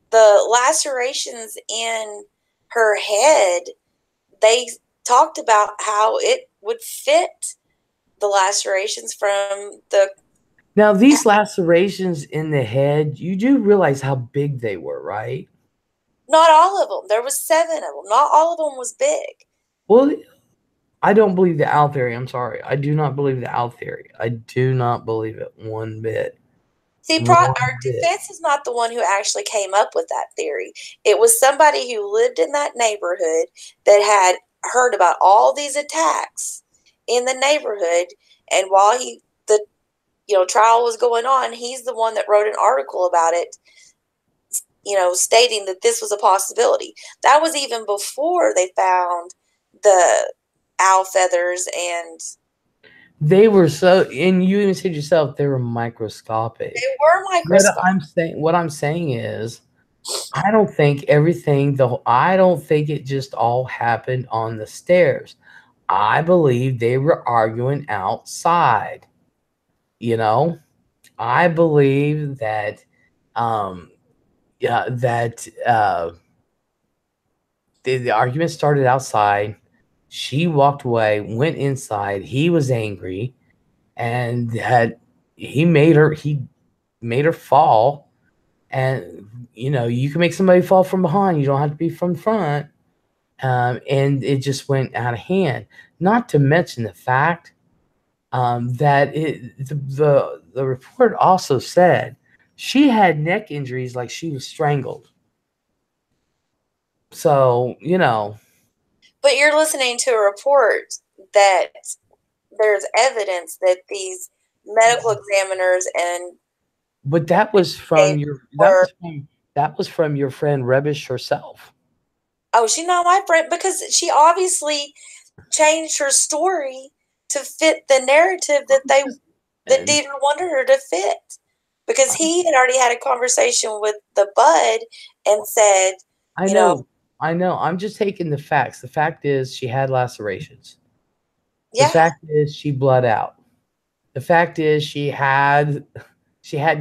the lacerations in her head. They talked about how it would fit the lacerations from the. Now, these lacerations in the head, you do realize how big they were, right? Not all of them. There was 7 of them. Not all of them was big. Well, I don't believe the owl theory. I'm sorry. I do not believe the owl theory. I do not believe it one bit. See, our defense is not the one who actually came up with that theory. It was somebody who lived in that neighborhood that had heard about all these attacks in the neighborhood, and while the trial was going on, he's the one that wrote an article about it, stating that this was a possibility. That was even before they found the owl feathers, and they were and you even said yourself, they were microscopic. They were microscopic. What I'm saying is, I don't think I don't think it just all happened on the stairs. I believe they were arguing outside. I believe that the argument started outside. She walked away, went inside. He was angry, and he made her fall. And you can make somebody fall from behind. You don't have to be from front. And it just went out of hand. Not to mention the fact that the report also said she had neck injuries, like she was strangled. So, But you're listening to a report that there's evidence that these medical examiners But that was from that was from your friend Rebish herself. Oh, she's not my friend, because she obviously changed her story to fit the narrative that Dieter wanted her to fit. Because he had already had a conversation with the bud and said, I know. I'm just taking the facts. The fact is she had lacerations. Yeah. The fact is she bled out. The fact is she had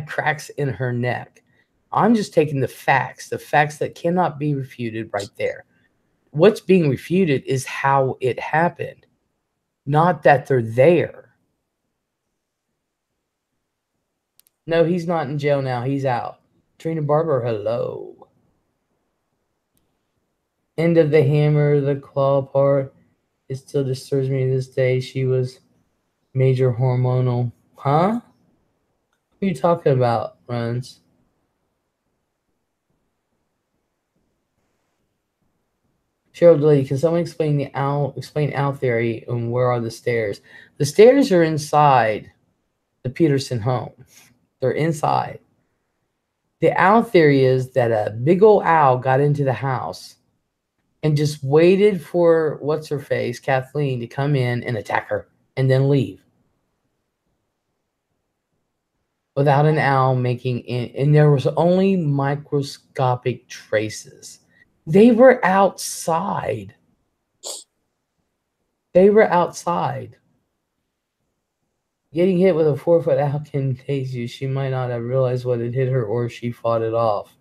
cracks in her neck. I'm just taking the facts that cannot be refuted right there. What's being refuted is how it happened, not that they're there. No, he's not in jail now. He's out. Trina Barber, hello. End of the hammer, the claw part. It still disturbs me to this day. She was major hormonal. Huh? Who are you talking about, Runs? Cheryl Delaney, can someone explain owl theory and where are the stairs? The stairs are inside the Peterson home. They're inside. The owl theory is that a big old owl got into the house and just waited for what's-her-face, Kathleen, to come in and attack her and then leave. without an owl making in, and there was only microscopic traces. They were outside. They were outside. Getting hit with a 4-foot owl can tase you. She might not have realized what had hit her, or she fought it off.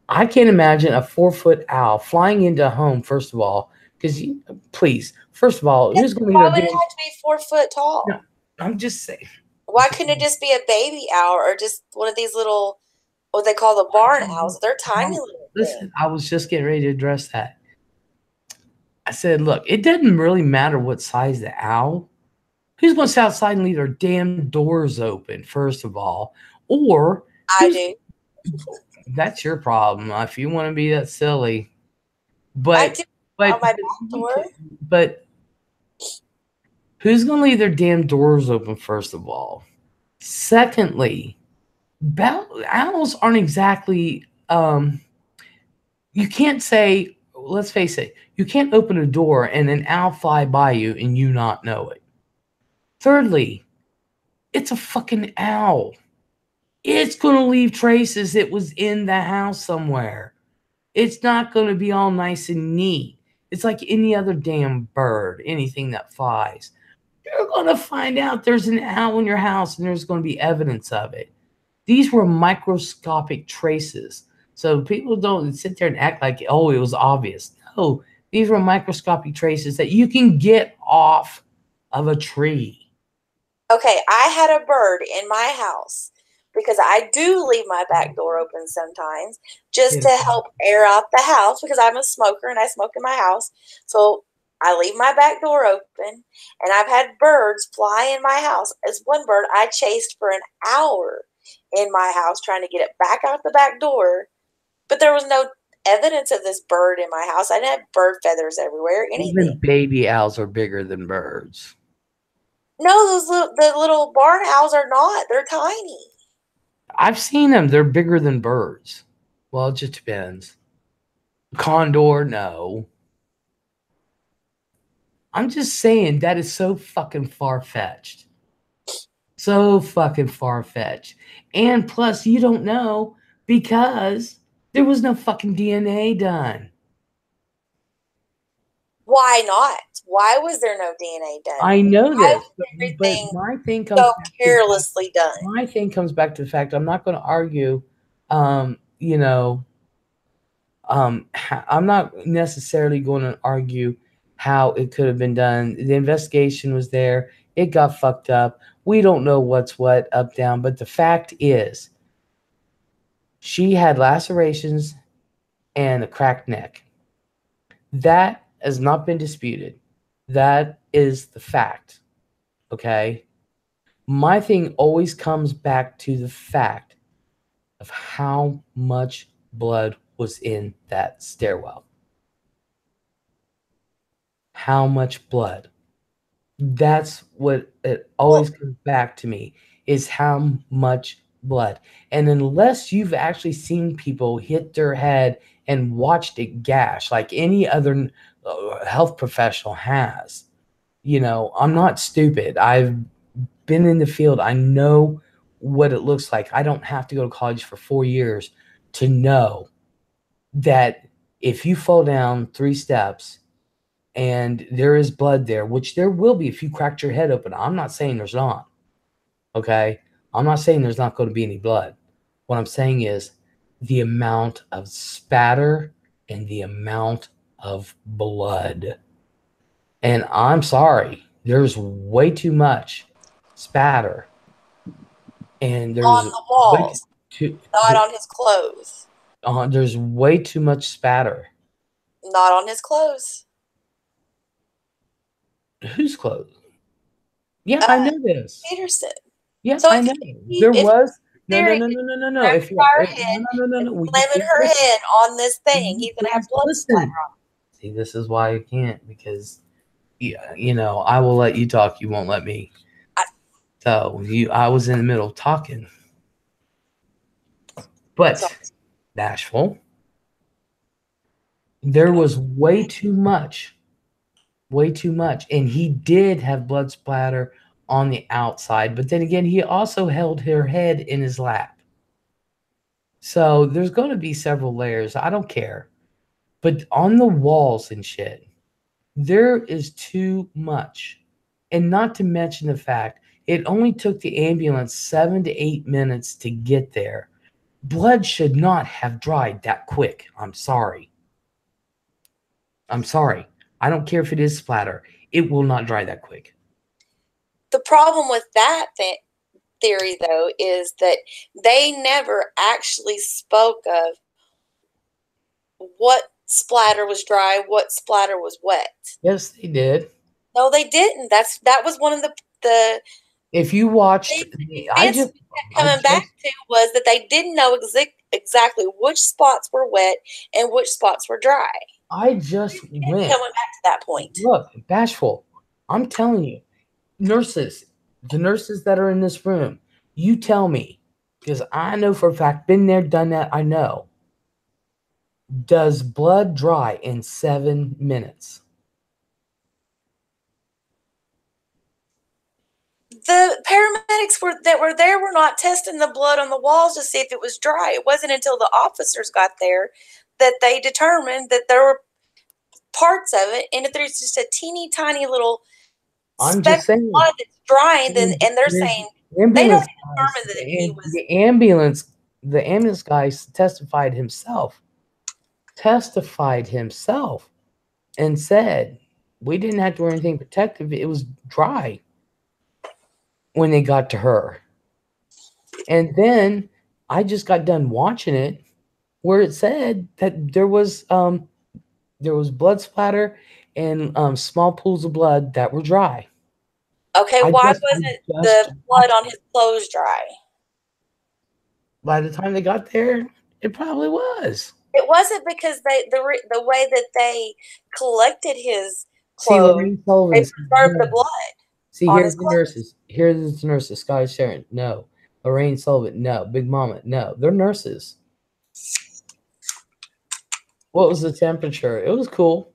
I can't imagine a 4-foot owl flying into a home, first of all, because please, first of all, who's going to Why would it have to be 4 foot tall? No, I'm just saying. Why couldn't it just be a baby owl or just one of these little, what they call the barn owls? They're tiny little Listen, things. I was just getting ready to address that. I said, look, it doesn't really matter what size the owl. Who's going to sit outside and leave their damn doors open, first of all? Or I do. That's your problem if you want to be that silly. But I do on my back door. But who's going to leave their damn doors open, first of all? Secondly, owls aren't exactly you can't say, let's face it, you can't open a door and an owl fly by you and you not know it. Thirdly, it's a fucking owl. It's going to leave traces. It was in the house somewhere. It's not going to be all nice and neat. It's like any other damn bird, anything that flies. You're going to find out there's an owl in your house and there's going to be evidence of it. These were microscopic traces. So people don't sit there and act like, oh, it was obvious. No, these were microscopic traces that you can get off of a tree. Okay, I had a bird in my house because I do leave my back door open sometimes just to help air out the house because I'm a smoker and I smoke in my house. So I leave my back door open, and I've had birds fly in my house. As one bird I chased for an hour in my house trying to get it back out the back door, but there was no evidence of this bird in my house. I didn't have bird feathers everywhere, anything. Even baby owls are bigger than birds. No, the little barn owls are not. They're tiny. I've seen them. They're bigger than birds. Well, it just depends. Condor, no. I'm just saying that is so fucking far-fetched. So fucking far-fetched. And plus, you don't know because there was no fucking DNA done. Why not? Why was there no DNA done? I know this, but my thing comes so carelessly done. My thing comes back to the fact I'm not going to argue. I'm not necessarily going to argue how it could have been done. The investigation was there. It got fucked up. We don't know what's what, up, down. But the fact is, she had lacerations and a cracked neck. That has not been disputed. That is the fact. Okay? My thing always comes back to the fact of how much blood was in that stairwell. How much blood. That's what it always comes back to me, is how much blood. And unless you've actually seen people hit their head and watched it gash like any other health professional has, I'm not stupid. I've been in the field. I know what it looks like. I don't have to go to college for 4 years to know that if you fall down 3 steps and there is blood there, which there will be if you cracked your head open. I'm not saying there's not. Okay? I'm not saying there's not going to be any blood. What I'm saying is the amount of spatter and the amount of blood. And I'm sorry, there's way too much spatter. And there's on the walls, not on his clothes. There's way too much spatter. Not on his clothes. Whose clothes? Yeah, I know this. Peterson. Yeah, so I know. There was no. If slamming her head on this thing, he's gonna have blood splatter on. See, this is why I can't, because I will let you talk. You won't let me. I was in the middle of talking. But Nashville, there was way too much, and he did have blood splatter on the outside, but then again, he also held her head in his lap. So there's going to be several layers. I don't care. But on the walls and shit, there is too much. And not to mention the fact it only took the ambulance 7 to 8 minutes to get there. Blood should not have dried that quick. I'm sorry. I'm sorry. I don't care if it is splatter. It will not dry that quick. The problem with that theory, though, is that they never actually spoke of what splatter was dry, what splatter was wet. Yes, they did. No, they didn't. That was one of the if you watched, coming back to was that they didn't know exactly which spots were wet and which spots were dry. I just went coming back to that point. Look, Bashful, I'm telling you, nurses, the nurses that are in this room, you tell me, because I know for a fact, been there, done that, I know. Does blood dry in 7 minutes? The paramedics that were there were not testing the blood on the walls to see if it was dry. It wasn't until the officers got there that they determined that there were parts of it, and if there's just a teeny tiny little speck of blood that's drying, and they're saying they don't determine that he was. The ambulance guy testified himself and said we didn't have to wear anything protective. It was dry when they got to her. And then I just got done watching it where it said that there was blood splatter and small pools of blood that were dry. Okay, why wasn't the blood on his clothes dry? By the time they got there, it probably was. It wasn't because the way that they collected his clothes, they preserved the blood. See, here's the nurses. Here's the nurses. Scotty Sharon, no. Lorraine Sullivan, no. Big Mama, no. They're nurses. What was the temperature? It was cool.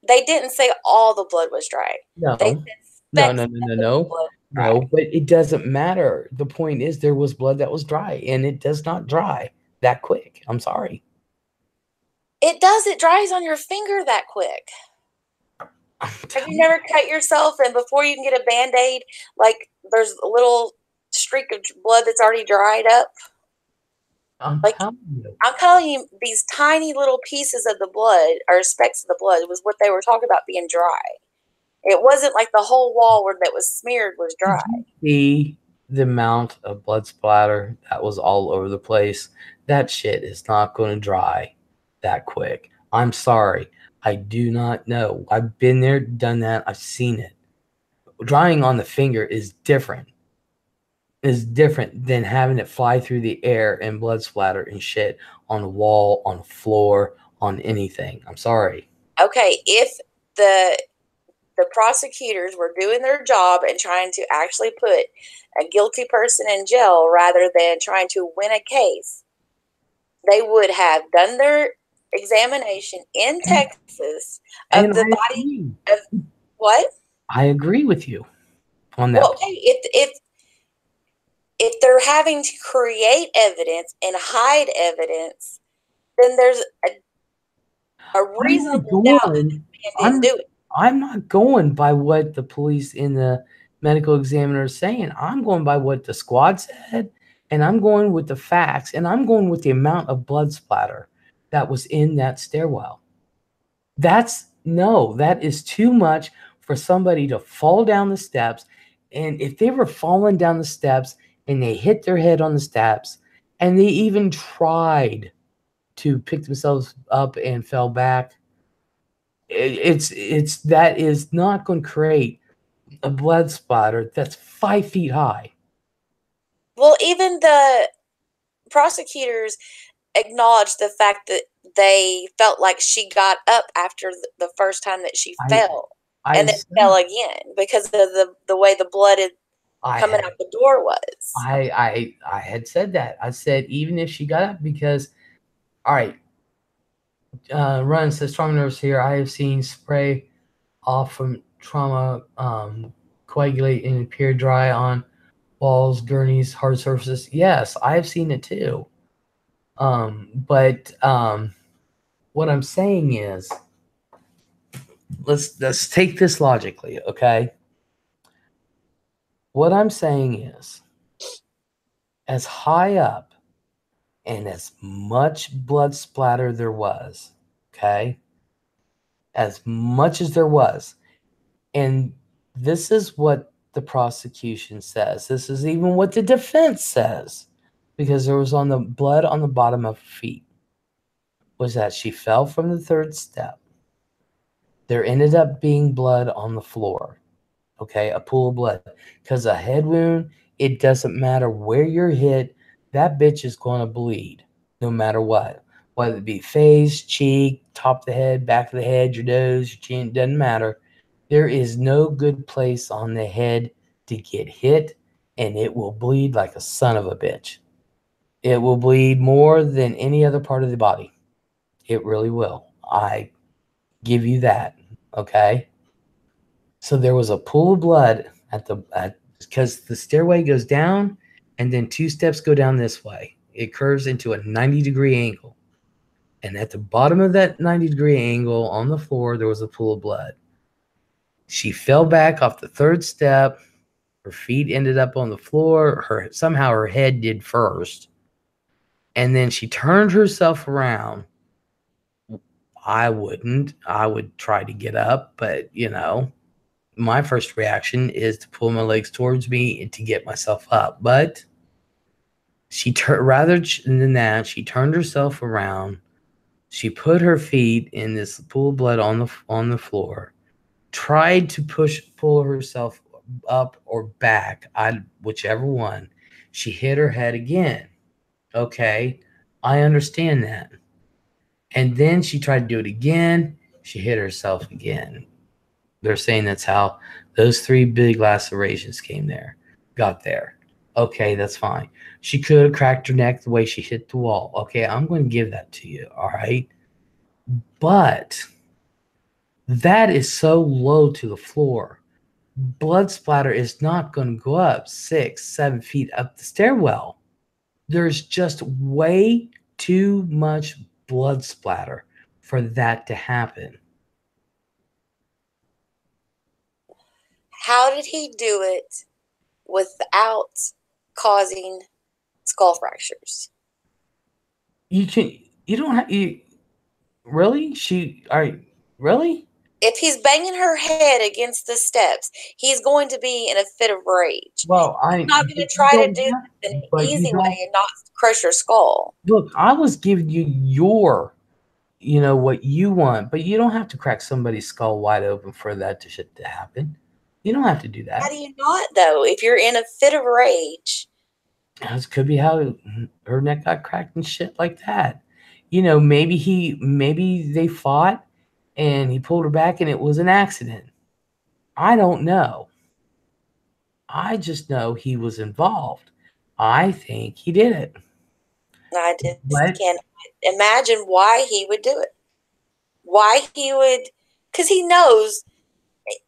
They didn't say all the blood was dry. No. No, but it doesn't matter. The point is there was blood that was dry, and it does not dry that quick. I'm sorry. It does. It dries on your finger that quick. Have you never cut yourself, and before you can get a Band-Aid, like there's a little streak of blood that's already dried up? I'm telling you, these tiny little pieces of the blood, or specks of the blood, was what they were talking about being dry. It wasn't like the whole wall that was smeared was dry. See the amount of blood splatter that was all over the place? That shit is not going to dry that quick. I'm sorry. I do not know. I've been there, done that. I've seen it. Drying on the finger is different. Is different than having it fly through the air and blood splatter and shit on the wall, on the floor, on anything. I'm sorry. Okay, if the prosecutors were doing their job and trying to actually put a guilty person in jail rather than trying to win a case, they would have done their examination in Texas of the body of what? I agree with you on that. Well, okay, if they're having to create evidence and hide evidence, then there's a reasonable doubt that the man didn't do it. I'm not going by what the police and the medical examiner is saying. I'm going by what the squad said, and I'm going with the facts, and I'm going with the amount of blood splatter that was in that stairwell. That is too much for somebody to fall down the steps. And if they were falling down the steps and they hit their head on the steps and they even tried to pick themselves up and fell back, that is not going to create a blood splatter that's 5 feet high. Well, even the prosecutors acknowledged the fact that they felt like she got up after the first time that she fell, and then fell again because of the way the blood coming out the door was. I had said that. I said even if she got up, because all right, Run says strong nerves here. I have seen spray off from trauma, coagulate and appear dry on walls, gurneys, hard surfaces. Yes, I've seen it too. But what I'm saying is, let's take this logically, okay? What I'm saying is, as high up and as much blood splatter there was, okay, as much as there was, and this is what the prosecution says. This is even what the defense says, because there was on the blood on the bottom of her feet, was that she fell from the third step. There ended up being blood on the floor, okay, a pool of blood. Because a head wound, it doesn't matter where you're hit, that bitch is going to bleed no matter what. Whether it be face, cheek, top of the head, back of the head, your nose, your chin, doesn't matter. There is no good place on the head to get hit, and it will bleed like a son of a bitch. It will bleed more than any other part of the body. It really will. I give you that, okay? So there was a pool of blood because the stairway goes down, and then 2 steps go down this way. It curves into a 90-degree angle. And at the bottom of that 90-degree angle on the floor, there was a pool of blood. She fell back off the 3rd step. Her feet ended up on the floor. Somehow her head did first. And then she turned herself around. I wouldn't. I would try to get up, but my first reaction is to pull my legs towards me and to get myself up. But rather than that, she turned herself around. She put her feet in this pool of blood on the floor, tried to pull herself up or back, whichever one. She hit her head again. Okay, I understand that. And then she tried to do it again. She hit herself again. They're saying that's how those 3 big lacerations got there. Okay, that's fine. She could have cracked her neck the way she hit the wall. Okay, I'm going to give that to you, all right? But that is so low to the floor. Blood splatter is not going to go up 6, 7 feet up the stairwell. There's just way too much blood splatter for that to happen. How did he do it without causing skull fractures? Really? If he's banging her head against the steps, he's going to be in a fit of rage. Well, he's not going to try to do this in an easy way and not crush her skull. Look, I was giving you what you want, but you don't have to crack somebody's skull wide open for that shit to happen. You don't have to do that. How do you not, though, if you're in a fit of rage? This could be how her neck got cracked and shit like that. Maybe they fought and he pulled her back and it was an accident. I don't know. I just know he was involved. I think he did it. I just can't imagine why he would do it. Why he would, because he knows,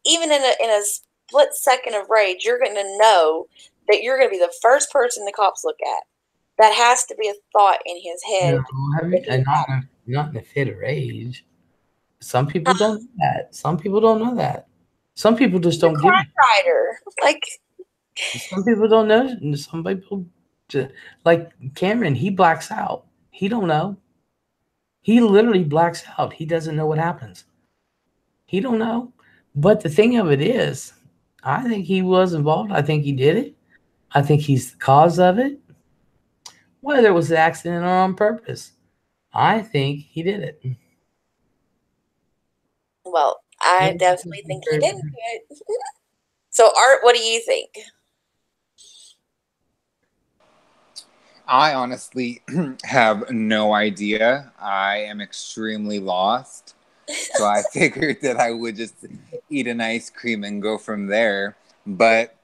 even in a split second of rage, you're going to know that you're going to be the first person the cops look at. That has to be a thought in his head. Not in a fit of rage. Some people don't know that. Some people don't know that. Some people just don't give it. Rider. Some people don't know. Some people, like Cameron, he blacks out. He don't know. He literally blacks out. He doesn't know what happens. He don't know. But the thing of it is, I think he was involved. I think he did it. I think he's the cause of it. Whether it was an accident or on purpose, I think he did it. Well, I definitely think he didn't do it. So, Art, what do you think? I honestly have no idea. I am extremely lost. So I figured that I would just eat an ice cream and go from there. But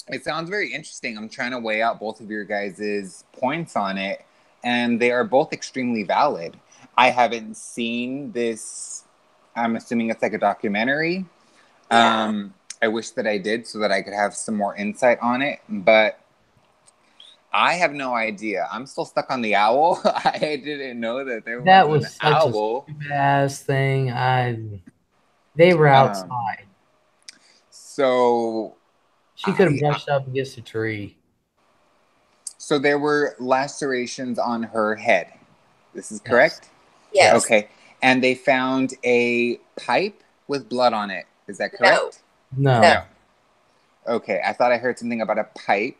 it sounds very interesting. I'm trying to weigh out both of your guys' points on it, and they are both extremely valid. I haven't seen this. I'm assuming it's like a documentary. I wish that I did so that I could have some more insight on it, but I have no idea. I'm still stuck on the owl. I didn't know that there That was was an such owl. a stupid ass thing. They were outside. So She could have brushed up against a tree. So there were lacerations on her head. This is correct? Yes. Okay. And they found a pipe with blood on it. Is that correct? No. Okay. I thought I heard something about a pipe.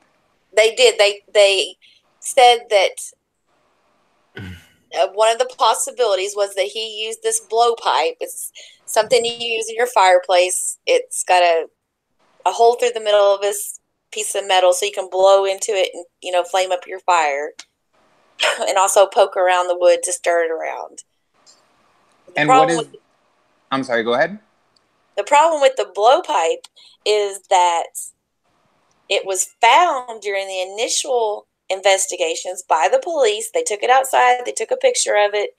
They did. They said that one of the possibilities was that he used this blowpipe. It's something you use in your fireplace. It's got a hole through the middle of this piece of metal so you can blow into it and, you know, flame up your fire. And also poke around the wood to stir it around. And what is... I'm sorry, go ahead. The problem with the blowpipe is that it was found during the initial investigations by the police. They took it outside, they took a picture of it,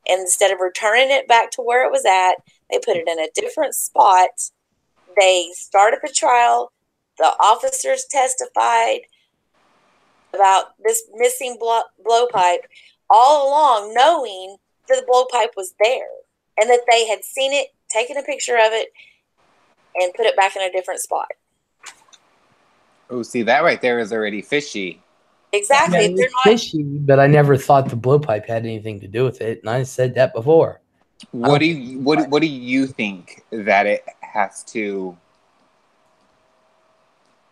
and instead of returning it back to where it was at, they put it in a different spot. They started the trial. The officers testified about this missing blowpipe all along, knowing that the blowpipe was there and that they had seen it, taken a picture of it, and put it back in a different spot. Oh, see, that right there is already fishy. Exactly. Yeah, it's fishy, but I never thought the blowpipe had anything to do with it, and I said that before. What do you think that it has to?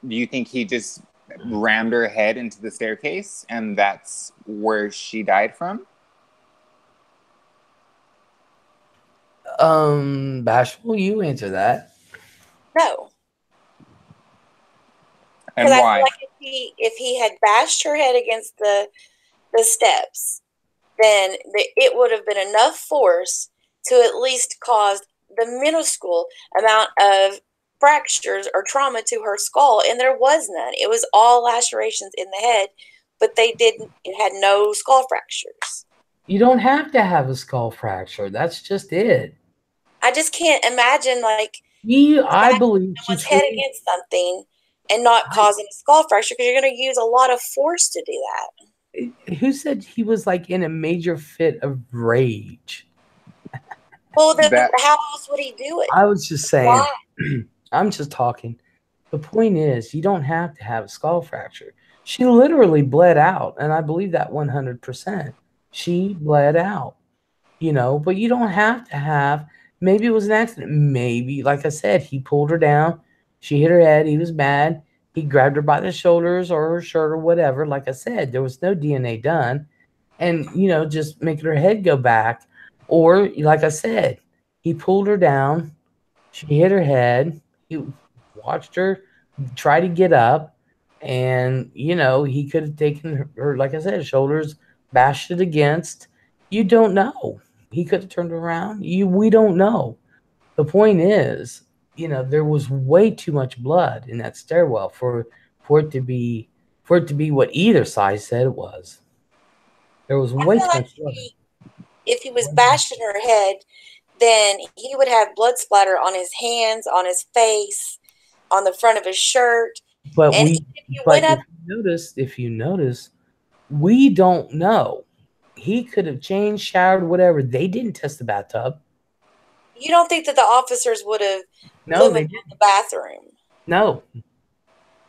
Do you think he just rammed her head into the staircase and that's where she died from? Bashful, you answer that. No. And why? I feel like if he had bashed her head against the steps, then it would have been enough force to at least cause the minuscule amount of fractures or trauma to her skull, and there was none. It was all lacerations in the head, but it had no skull fractures. You don't have to have a skull fracture. That's just it. I just can't imagine, like, I believe someone's head against something and not causing a skull fracture, because you're going to use a lot of force to do that. Who said he was like in a major fit of rage? Well, how else would he do it? I was just saying. I'm just talking. The point is, you don't have to have a skull fracture. She literally bled out, and I believe that 100%. She bled out, you know, but you don't have to have. Maybe it was an accident. Maybe, like I said, he pulled her down. She hit her head. He was mad. He grabbed her by the shoulders or her shirt or whatever. Like I said, there was no DNA done. And, you know, just making her head go back. Or, like I said, he pulled her down. She hit her head. He watched her try to get up. And, you know, he could have taken her, like I said, shoulders, bashed it against. You don't know. He could have turned around. We don't know. The point is, you know, there was way too much blood in that stairwell for it to be what either side said it was. There was way too much blood. If he was bashing her head, then he would have blood splatter on his hands, on his face, on the front of his shirt. But if you notice, we don't know. He could have changed, showered, whatever. They didn't test the bathtub. You don't think that the officers would have illuminated the bathroom? No,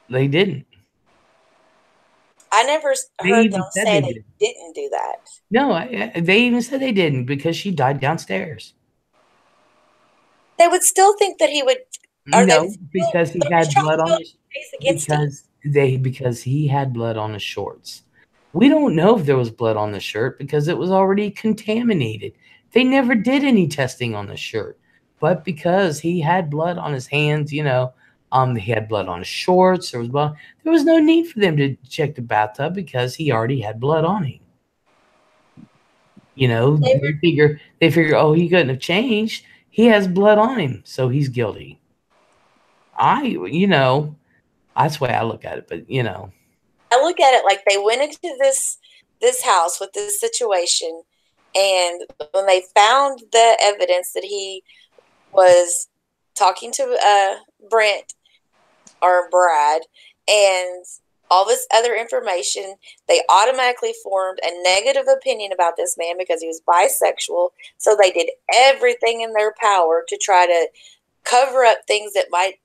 they didn't. I never heard them say they didn't do that. No, they even said they didn't because she died downstairs. They would still think that he would. Because he had blood on his because he had blood on his shorts. We don't know if there was blood on the shirt because it was already contaminated. They never did any testing on the shirt, but because he had blood on his hands, you know, he had blood on his shorts. There was blood. There was no need for them to check the bathtub because he already had blood on him. You know, they figure, oh, he couldn't have changed. He has blood on him, so he's guilty. You know, that's the way I look at it. But you know, I look at it like they went into this house with this situation, and when they found the evidence that he was talking to Brent or Brad and all this other information, they automatically formed a negative opinion about this man because he was bisexual. So they did everything in their power to try to cover up things that might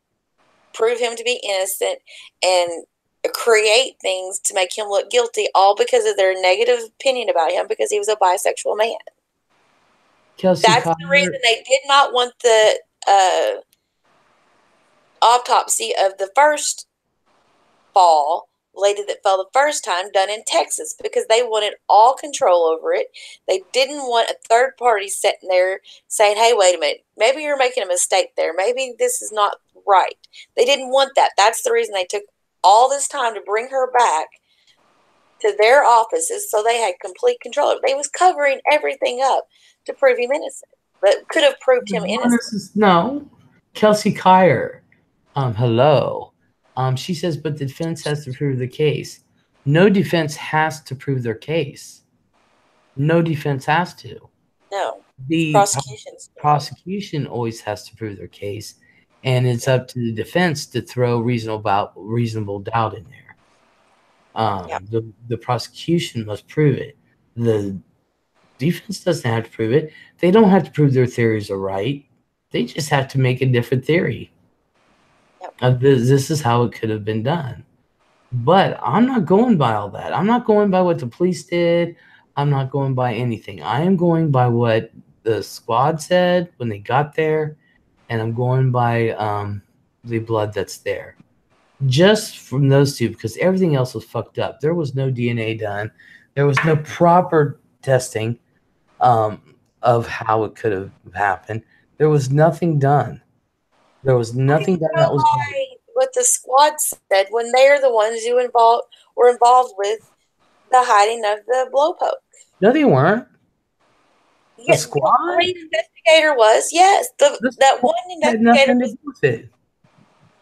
prove him to be innocent and create things to make him look guilty, all because of their negative opinion about him because he was a bisexual man. Kelsey That's Cotter, the reason they did not want the autopsy of the first lady that fell the first time done in Texas because they wanted all control over it. They didn't want a third party sitting there saying, hey, wait a minute, maybe you're making a mistake there. Maybe this is not right. They didn't want that. That's the reason they took all this time to bring her back to their offices so they had complete control. They was covering everything up to prove him innocent, but could have proved him innocent. No. Kelsey Cotter, hello. She says, but the defense has to prove the case. No defense has to prove their case. No defense has to. No. The prosecution always has to prove their case, and it's up to the defense to throw reasonable doubt in there. The prosecution must prove it. The defense doesn't have to prove it. They don't have to prove their theories are right. They just have to make a different theory. This is how it could have been done. But I'm not going by all that. I'm not going by what the police did. I'm not going by anything. I am going by what the squad said when they got there, and I'm going by the blood that's there. Just from those two, because everything else was fucked up. There was no DNA done. There was no proper testing of how it could have happened. There was nothing done. There was nothing done that was what the squad said when they're the ones who were involved with the hiding of the blowpoke. No, they weren't. The squad? The lead investigator was, yes. That one investigator had nothing to do with it.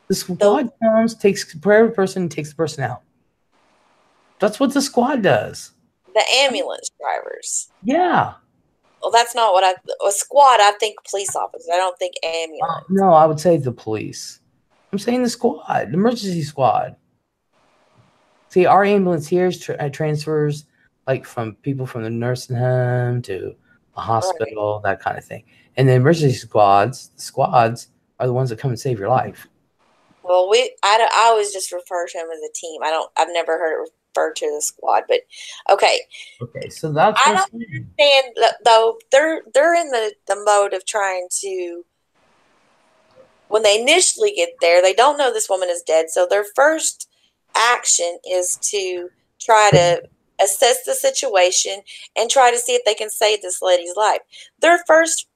The squad comes, takes every person, and takes the person out. That's what the squad does. The ambulance drivers. Yeah. Well, that's not what a squad. I think police officers. I don't think ambulance. No, I would say the police. I'm saying the squad, the emergency squad. See, our ambulance here transfers like from people from the nursing home to a hospital, that kind of thing. And the emergency squads, are the ones that come and save your life. Well, I always just refer to them as a team. I've never heard it referred to the squad, but okay. Okay, so that's. I don't understand though. They're in the mode of trying to. When they initially get there, they don't know this woman is dead, so their first action is to try to assess the situation and try to see if they can save this lady's life. Their first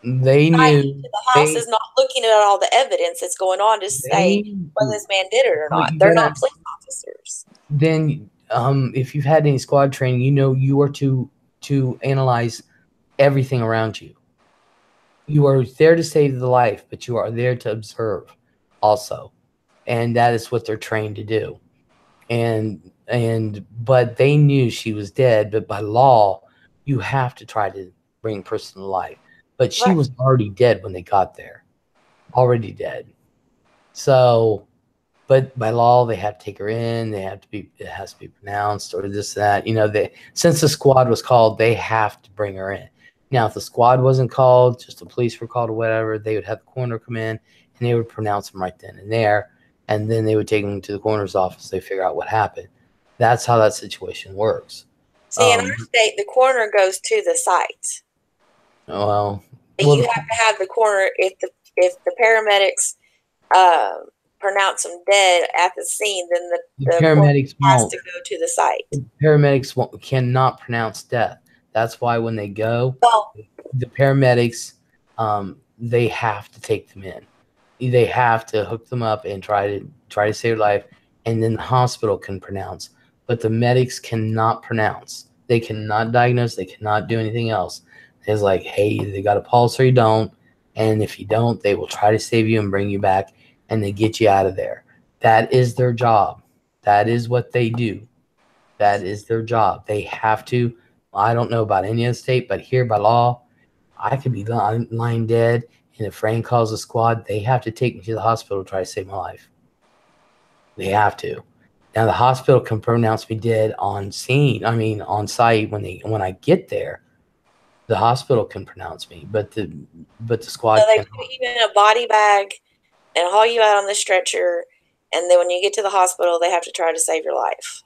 they knew the house is not looking at all the evidence that's going on to say whether this man did it or not. They're not police officers. Then, if you've had any squad training, you know you are to analyze everything around you. You are there to save the life, but you are there to observe also. And that is what they're trained to do. But they knew she was dead, but by law, you have to try to bring a person to life. But she was already dead when they got there. Already dead. So, but by law, they have to take her in. It has to be pronounced or this, that. You know, since the squad was called, they have to bring her in. Now, if the squad wasn't called, just the police were called or whatever, they would have the coroner come in and they would pronounce them right then and there. And then they would take them to the coroner's office. They figure out what happened. That's how that situation works. See, in our state, the coroner goes to the site. Well, you have to have the coroner if the paramedics pronounce them dead at the scene, then the paramedics has to go to the site. The paramedics cannot pronounce death. That's why when they go, the paramedics, they have to take them in. They have to hook them up and try to save life, and then the hospital can pronounce. But the medics cannot pronounce. They cannot diagnose. They cannot do anything else. It's like, hey, they got a pulse or you don't, and if you don't, they will try to save you and bring you back, and they get you out of there. That is their job. That is what they do. That is their job. They have to. I don't know about any other state, but here by law, I could be lying dead, and if Frank calls the squad, they have to take me to the hospital to try to save my life. They have to. Now the hospital can pronounce me dead on scene. I mean, on site when I get there, the hospital can pronounce me, but the squad So they can. put you in a body bag and haul you out on the stretcher, and then when you get to the hospital, they have to try to save your life.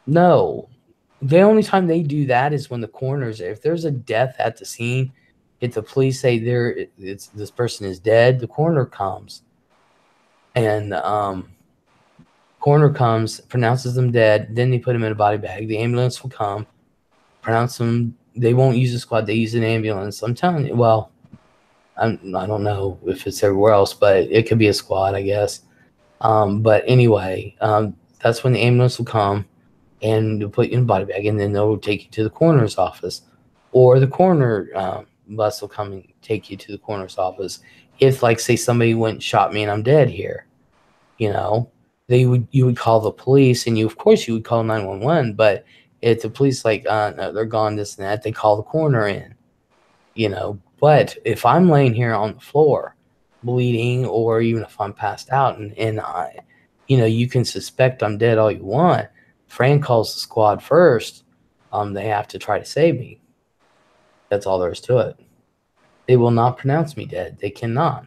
No, the only time they do that is when the coroners. If there's a death at the scene, if the police say this person is dead, the coroner comes, and coroner comes, pronounces them dead. Then they put them in a body bag. The ambulance will come, pronounce them. They won't use a squad. They use an ambulance. I'm telling you. Well, I don't know if it's everywhere else, but it could be a squad, I guess. But anyway, that's when the ambulance will come and they'll put you in a body bag, and then they'll take you to the coroner's office, or the coroner bus will come and take you to the coroner's office. If, like, say somebody went and shot me and I'm dead here, you would call the police, and of course you would call 911. But if the police no, they're gone, this and that, they call the coroner in. But if I'm laying here on the floor bleeding, or even if I'm passed out and I, you can suspect I'm dead all you want. Fran calls the squad first. They have to try to save me. That's all there is to it. They will not pronounce me dead. They cannot.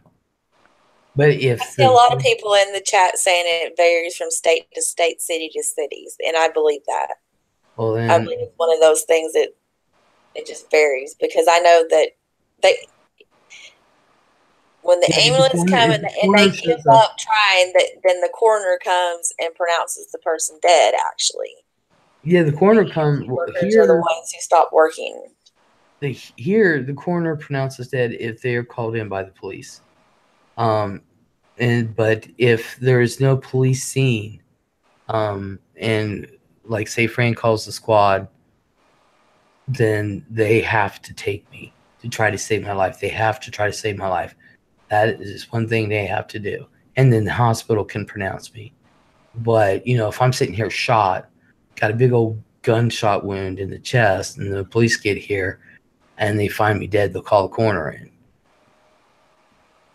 But if I see a lot of people in the chat saying it varies from state to state, city to cities, and I believe that. Well, then, I believe it's one of those things that it just varies, because I know that when the ambulance comes and they give up trying, then the coroner comes and pronounces the person dead, actually. Yeah, the coroner comes. Workers are the ones who stop working. The coroner pronounces dead if they are called in by the police. But if there is no police scene, and like say Fran calls the squad, then they have to take me to try to save my life. They have to try to save my life. That is one thing they have to do. And then the hospital can pronounce me. But, if I'm sitting here shot, got a big old gunshot wound in the chest, and the police get here and they find me dead, they'll call the coroner in.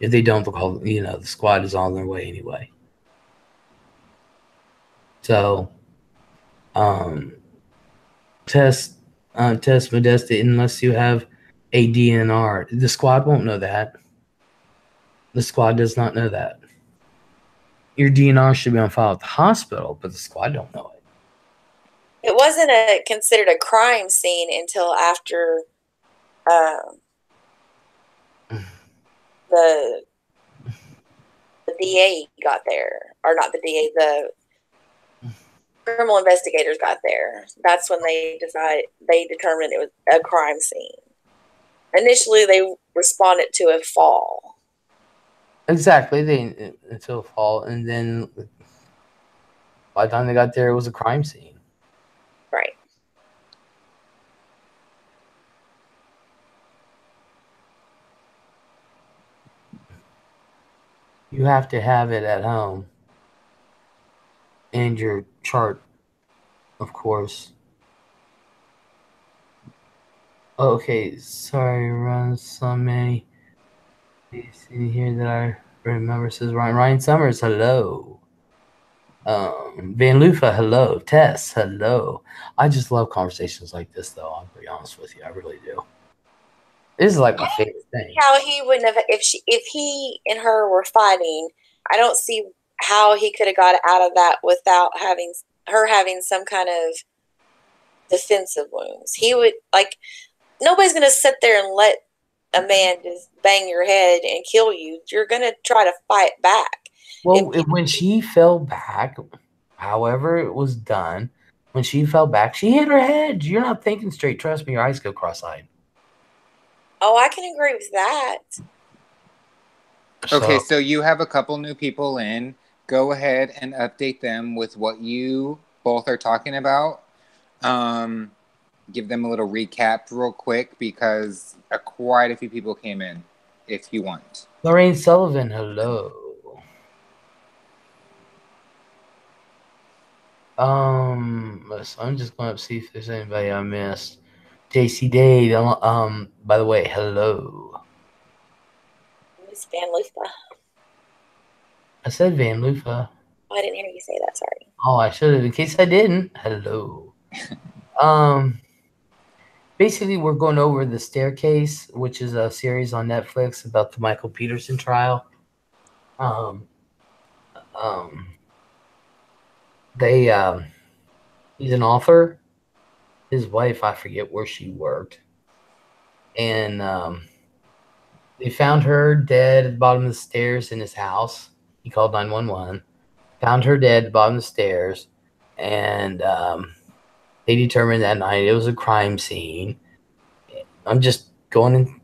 If they don't, they'll call, the squad is on their way anyway. So, test Modesta unless you have a DNR. The squad won't know that. The squad does not know that. Your DNR should be on file at the hospital, but the squad don't know it. It wasn't considered a crime scene until after the DA got there, or not the DA, the criminal investigators got there. That's when they determined it was a crime scene. Initially, they responded to a fall. Exactly, until a fall, and then by the time they got there, it was a crime scene. Right. You have to have it at home, and your chart, of course. Okay, sorry, Ron. So many see here that I remember, says Ryan Summers. Hello. Van Lufa, hello. Tess, hello. I just love conversations like this, though. I'll be honest with you, I really do. This is like my favorite thing. How he wouldn't have, if he and her were fighting, I don't see how he could have got out of that without having some kind of defensive wounds. He would, nobody's going to sit there and let a man just bang your head and kill you. You're going to try to fight back. Well, when she fell back, however it was done, when she fell back, she hit her head. You're not thinking straight. Trust me, your eyes go cross-eyed. Oh, I can agree with that. Okay, so you have a couple new people in. Go ahead and update them with what you both are talking about. Give them a little recap real quick, because quite a few people came in, if you want. Lorraine Sullivan, hello. So I'm just going to see if there's anybody I missed. JC Dade, by the way, hello. It's Van Lufa. I said Van Lufa. Oh, I didn't hear you say that. Sorry. Oh, I should have. In case I didn't. Hello. Basically, we're going over The Staircase, which is a series on Netflix about the Michael Peterson trial. Um, they he's an author. His wife, I forget where she worked, and they found her dead at the bottom of the stairs in his house. He called 911. Found her dead at the bottom of the stairs, and they determined that night it was a crime scene. I'm just going in.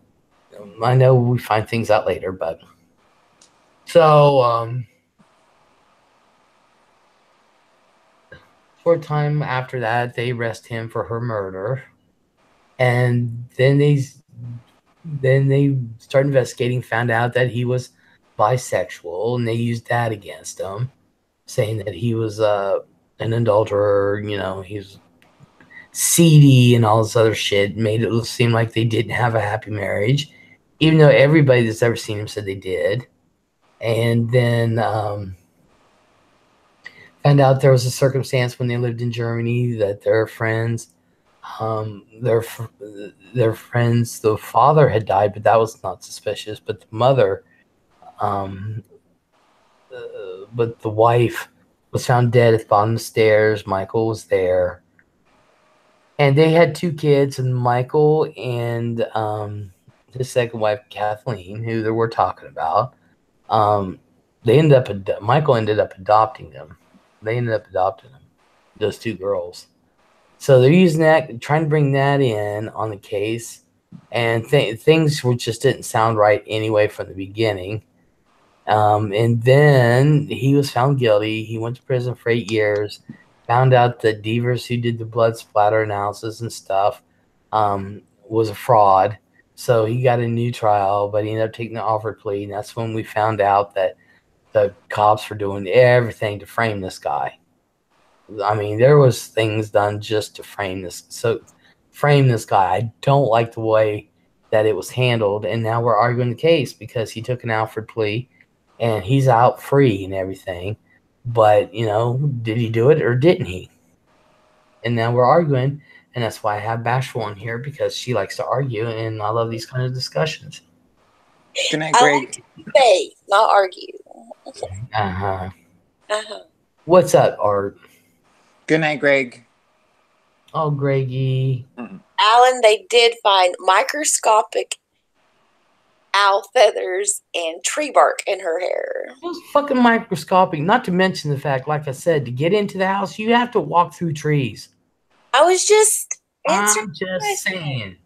I know we find things out later, but so short time after that, they arrest him for her murder, and then they start investigating. Found out that he was bisexual, and they used that against him, saying that he was an adulterer. You know, he's seedy and all this other shit. Made it seem like they didn't have a happy marriage, even though everybody that's ever seen him said they did. And then found out there was a circumstance when they lived in Germany that their friends, their friends, the father had died, but that was not suspicious. But the mother, but the wife was found dead at the bottom of the stairs. Michael was there. And they had 2 kids, and Michael and his second wife, Kathleen, who they were talking about, Michael ended up adopting them. They ended up adopting them, those 2 girls. So they're using that, trying to bring that in on the case, and things just didn't sound right anyway from the beginning. And then he was found guilty. He went to prison for 8 years. Found out that Devers, who did the blood splatter analysis and stuff, was a fraud. So he got a new trial, but he ended up taking the offered plea. And that's when we found out that the cops were doing everything to frame this guy. I mean, there was things done just to frame this. So frame this guy. I don't like the way that it was handled. And now we're arguing the case because he took an offered plea and he's out free and everything. But, you know, did he do it or didn't he? And now we're arguing, and that's why I have Bashful on here, because she likes to argue, and I love these kind of discussions. Good night, Greg. I like to debate, not argue. Uh-huh. Uh-huh. What's up, Art? Good night, Greg. Oh, Greggy. Alan, they did find microscopic owl feathers and tree bark in her hair. It was fucking microscopic, not to mention the fact, like I said, to get into the house, you have to walk through trees. I was just answering. I'm just saying.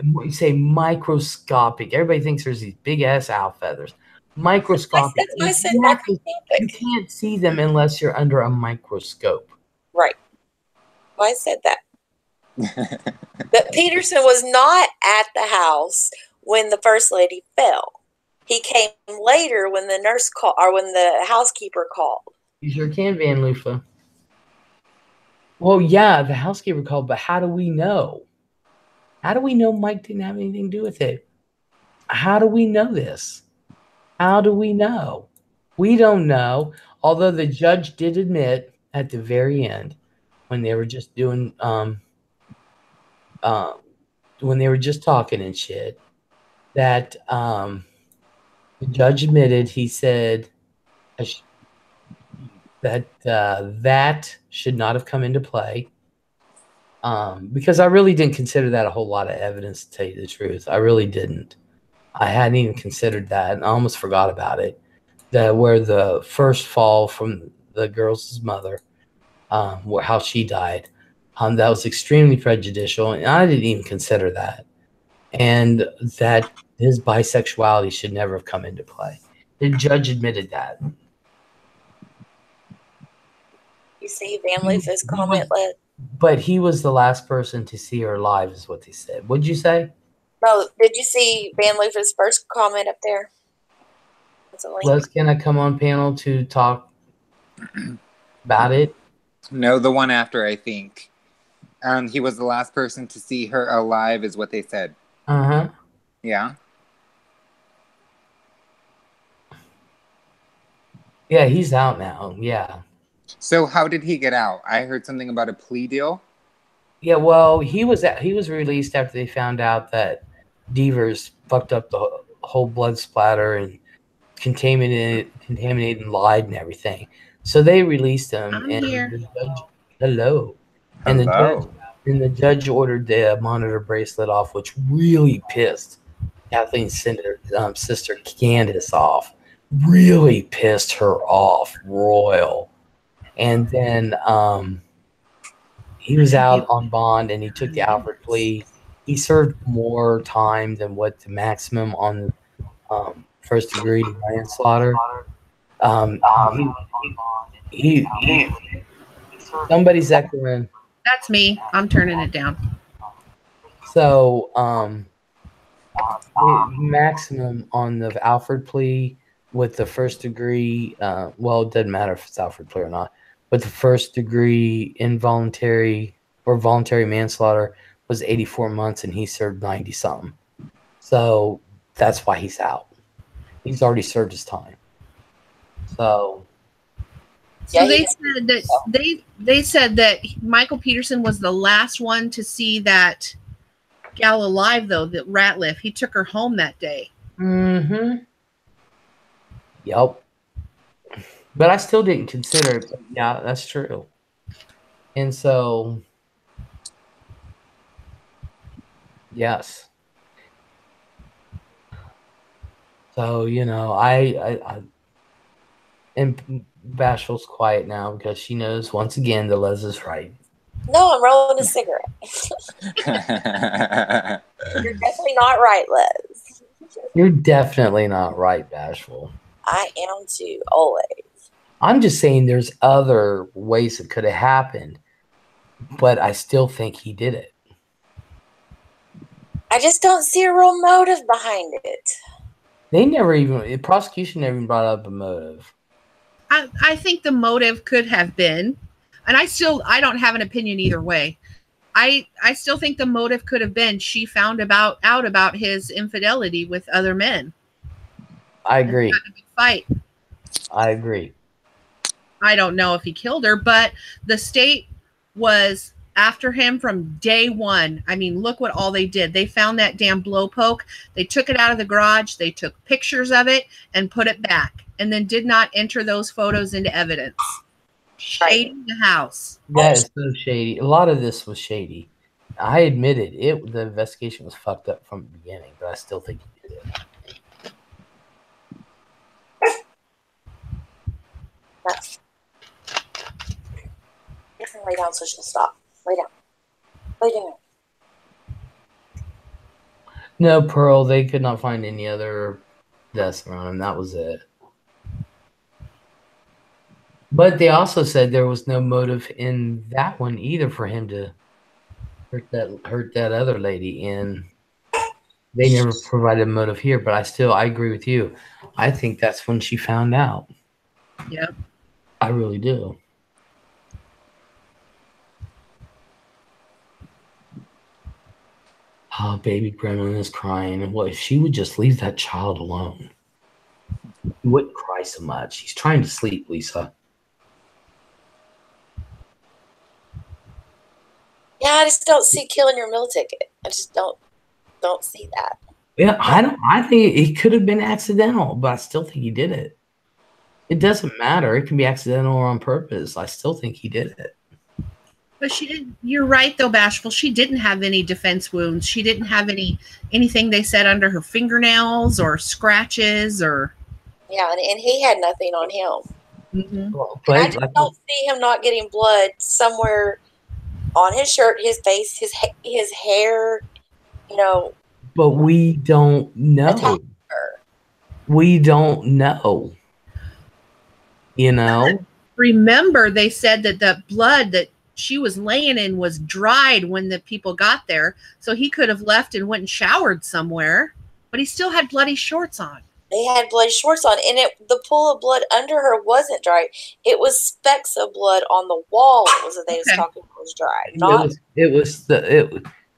You say microscopic. Everybody thinks there's these big-ass owl feathers. Microscopic. I said You microscopic. can't see them unless you're under a microscope. Right. Well, I said that. But Peterson was not at the house when the first lady fell. He came later when the nurse called, or when the housekeeper called. You sure can, Van Lufa. Well, yeah, the housekeeper called, but how do we know? How do we know Mike didn't have anything to do with it? How do we know this? How do we know? We don't know. Although the judge did admit at the very end, when they were just doing, when they were just talking and shit, that the judge admitted, he said that that should not have come into play, because I really didn't consider that a whole lot of evidence, to tell you the truth. I really didn't. I hadn't even considered that, and I almost forgot about it. That where the first fall from the girl's mother, how she died, that was extremely prejudicial, and I didn't even consider that. And that his bisexuality should never have come into play. The judge admitted that. You see Van Lufa's comment? But he was the last person to see her live, is what they said. What'd you say? No, did you see Van Lufa's first comment up there? Les, can I come on panel to talk about it? No, the one after, I think. He was the last person to see her alive, is what they said. Uh-huh. Yeah. Yeah, he's out now. Yeah. So how did he get out? I heard something about a plea deal. Yeah, well, he was released after they found out that Devers fucked up the whole blood splatter and contaminated and lied and everything. So they released him, I'm and here. the judge, hello, and Hello. the judge ordered the monitor bracelet off, which really pissed Kathleen's sister Candace off. Really pissed her off, royal. And then he was out on bond, and he took the Alfred plea. He served more time than what the maximum on first degree manslaughter. Um, he somebody's echoing. That's me. I'm turning it down. So the maximum on the Alfred plea with the first degree, well, it doesn't matter if it's Alfred plea or not, but the first degree involuntary or voluntary manslaughter was 84 months, and he served 90 something. So that's why he's out. He's already served his time. So So they said that they said that Michael Peterson was the last one to see that gal alive, though, that Ratliff. He took her home that day. Yep. But I still didn't consider it. But yeah, that's true. And so, yes. So, I and Bashful's quiet now because she knows once again that Les is right. No, I'm rolling a cigarette. You're definitely not right, Les. You're definitely not right, Bashful. I am too, always. I'm just saying there's other ways it could have happened, but I still think he did it. I just don't see a real motive behind it. The prosecution never even brought up a motive. I think the motive could have been, and I don't have an opinion either way. I still think the motive could have been she found out about his infidelity with other men. I agree. Had a big fight. I agree. I don't know if he killed her, but the state was after him from day one. I mean, look what all they did. They found that damn blowpoke. They took it out of the garage. They took pictures of it and put it back, and then did not enter those photos into evidence. Shady the house. That is so shady. A lot of this was shady. I admitted it. The investigation was fucked up from the beginning, but I still think he did it. You can lay down so she'll stop. Lay down. Lay down. No, Pearl, they could not find any other deaths around him. That was it. But they also said there was no motive in that one either for him to hurt that other lady. And they never provided a motive here. But I agree with you. I think that's when she found out. Yeah. I really do. Oh, baby Gremlin is crying. Well, if she would just leave that child alone, he wouldn't cry so much. He's trying to sleep, Lisa. Yeah, I just don't see killing your meal ticket. I just don't see that. Yeah, I think it could have been accidental, but I still think he did it. It doesn't matter. It can be accidental or on purpose. I still think he did it. But she didn't. You're right, though, Bashful. She didn't have any defense wounds. She didn't have anything they said under her fingernails or scratches or. Yeah, and he had nothing on him. Mm-hmm. Well, And I just don't see him not getting blood somewhere on his shirt, his face, his hair. But we don't know. We don't know. Remember, they said that the blood that she was laying in was dried when the people got there, so he could have left and went and showered somewhere, but he still had bloody shorts on. They had bloody shorts on, and the pool of blood under her wasn't dry. It was specks of blood on the wall. They was talking about was dry.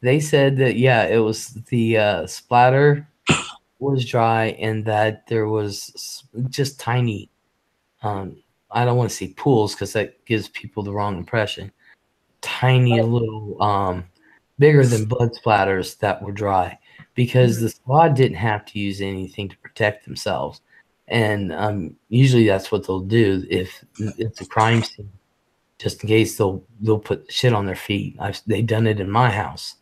They said that it was the splatter was dry, and that there was just tiny I don't want to say pools because that gives people the wrong impression. Tiny little, bigger than blood splatters that were dry, because the squad didn't have to use anything to protect themselves. And usually that's what they'll do if it's a crime scene. Just in case they'll put shit on their feet. They've done it in my house.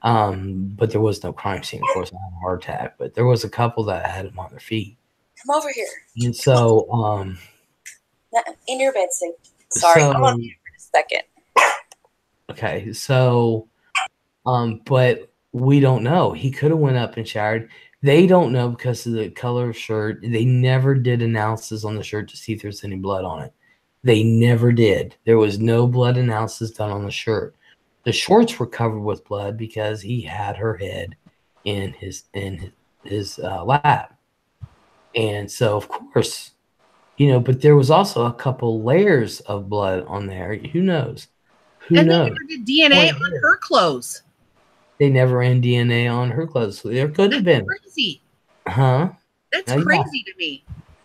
But there was no crime scene. Of course, I had a heart attack, but there was a couple that had them on their feet. Come over here. And so, In your bed, Sue. Sorry, I'm on mute for a second. Okay, so, but we don't know. He could have went up and showered. They don't know because of the color of shirt. They never did analysis on the shirt to see if there's any blood on it. They never did. There was no blood analysis done on the shirt. The shorts were covered with blood because he had her head in his lap. And so, of course, but there was also a couple layers of blood on there. Who knows? They never did DNA on her clothes. They never ran DNA on her clothes. There could have been. Crazy. Huh? That's crazy to me.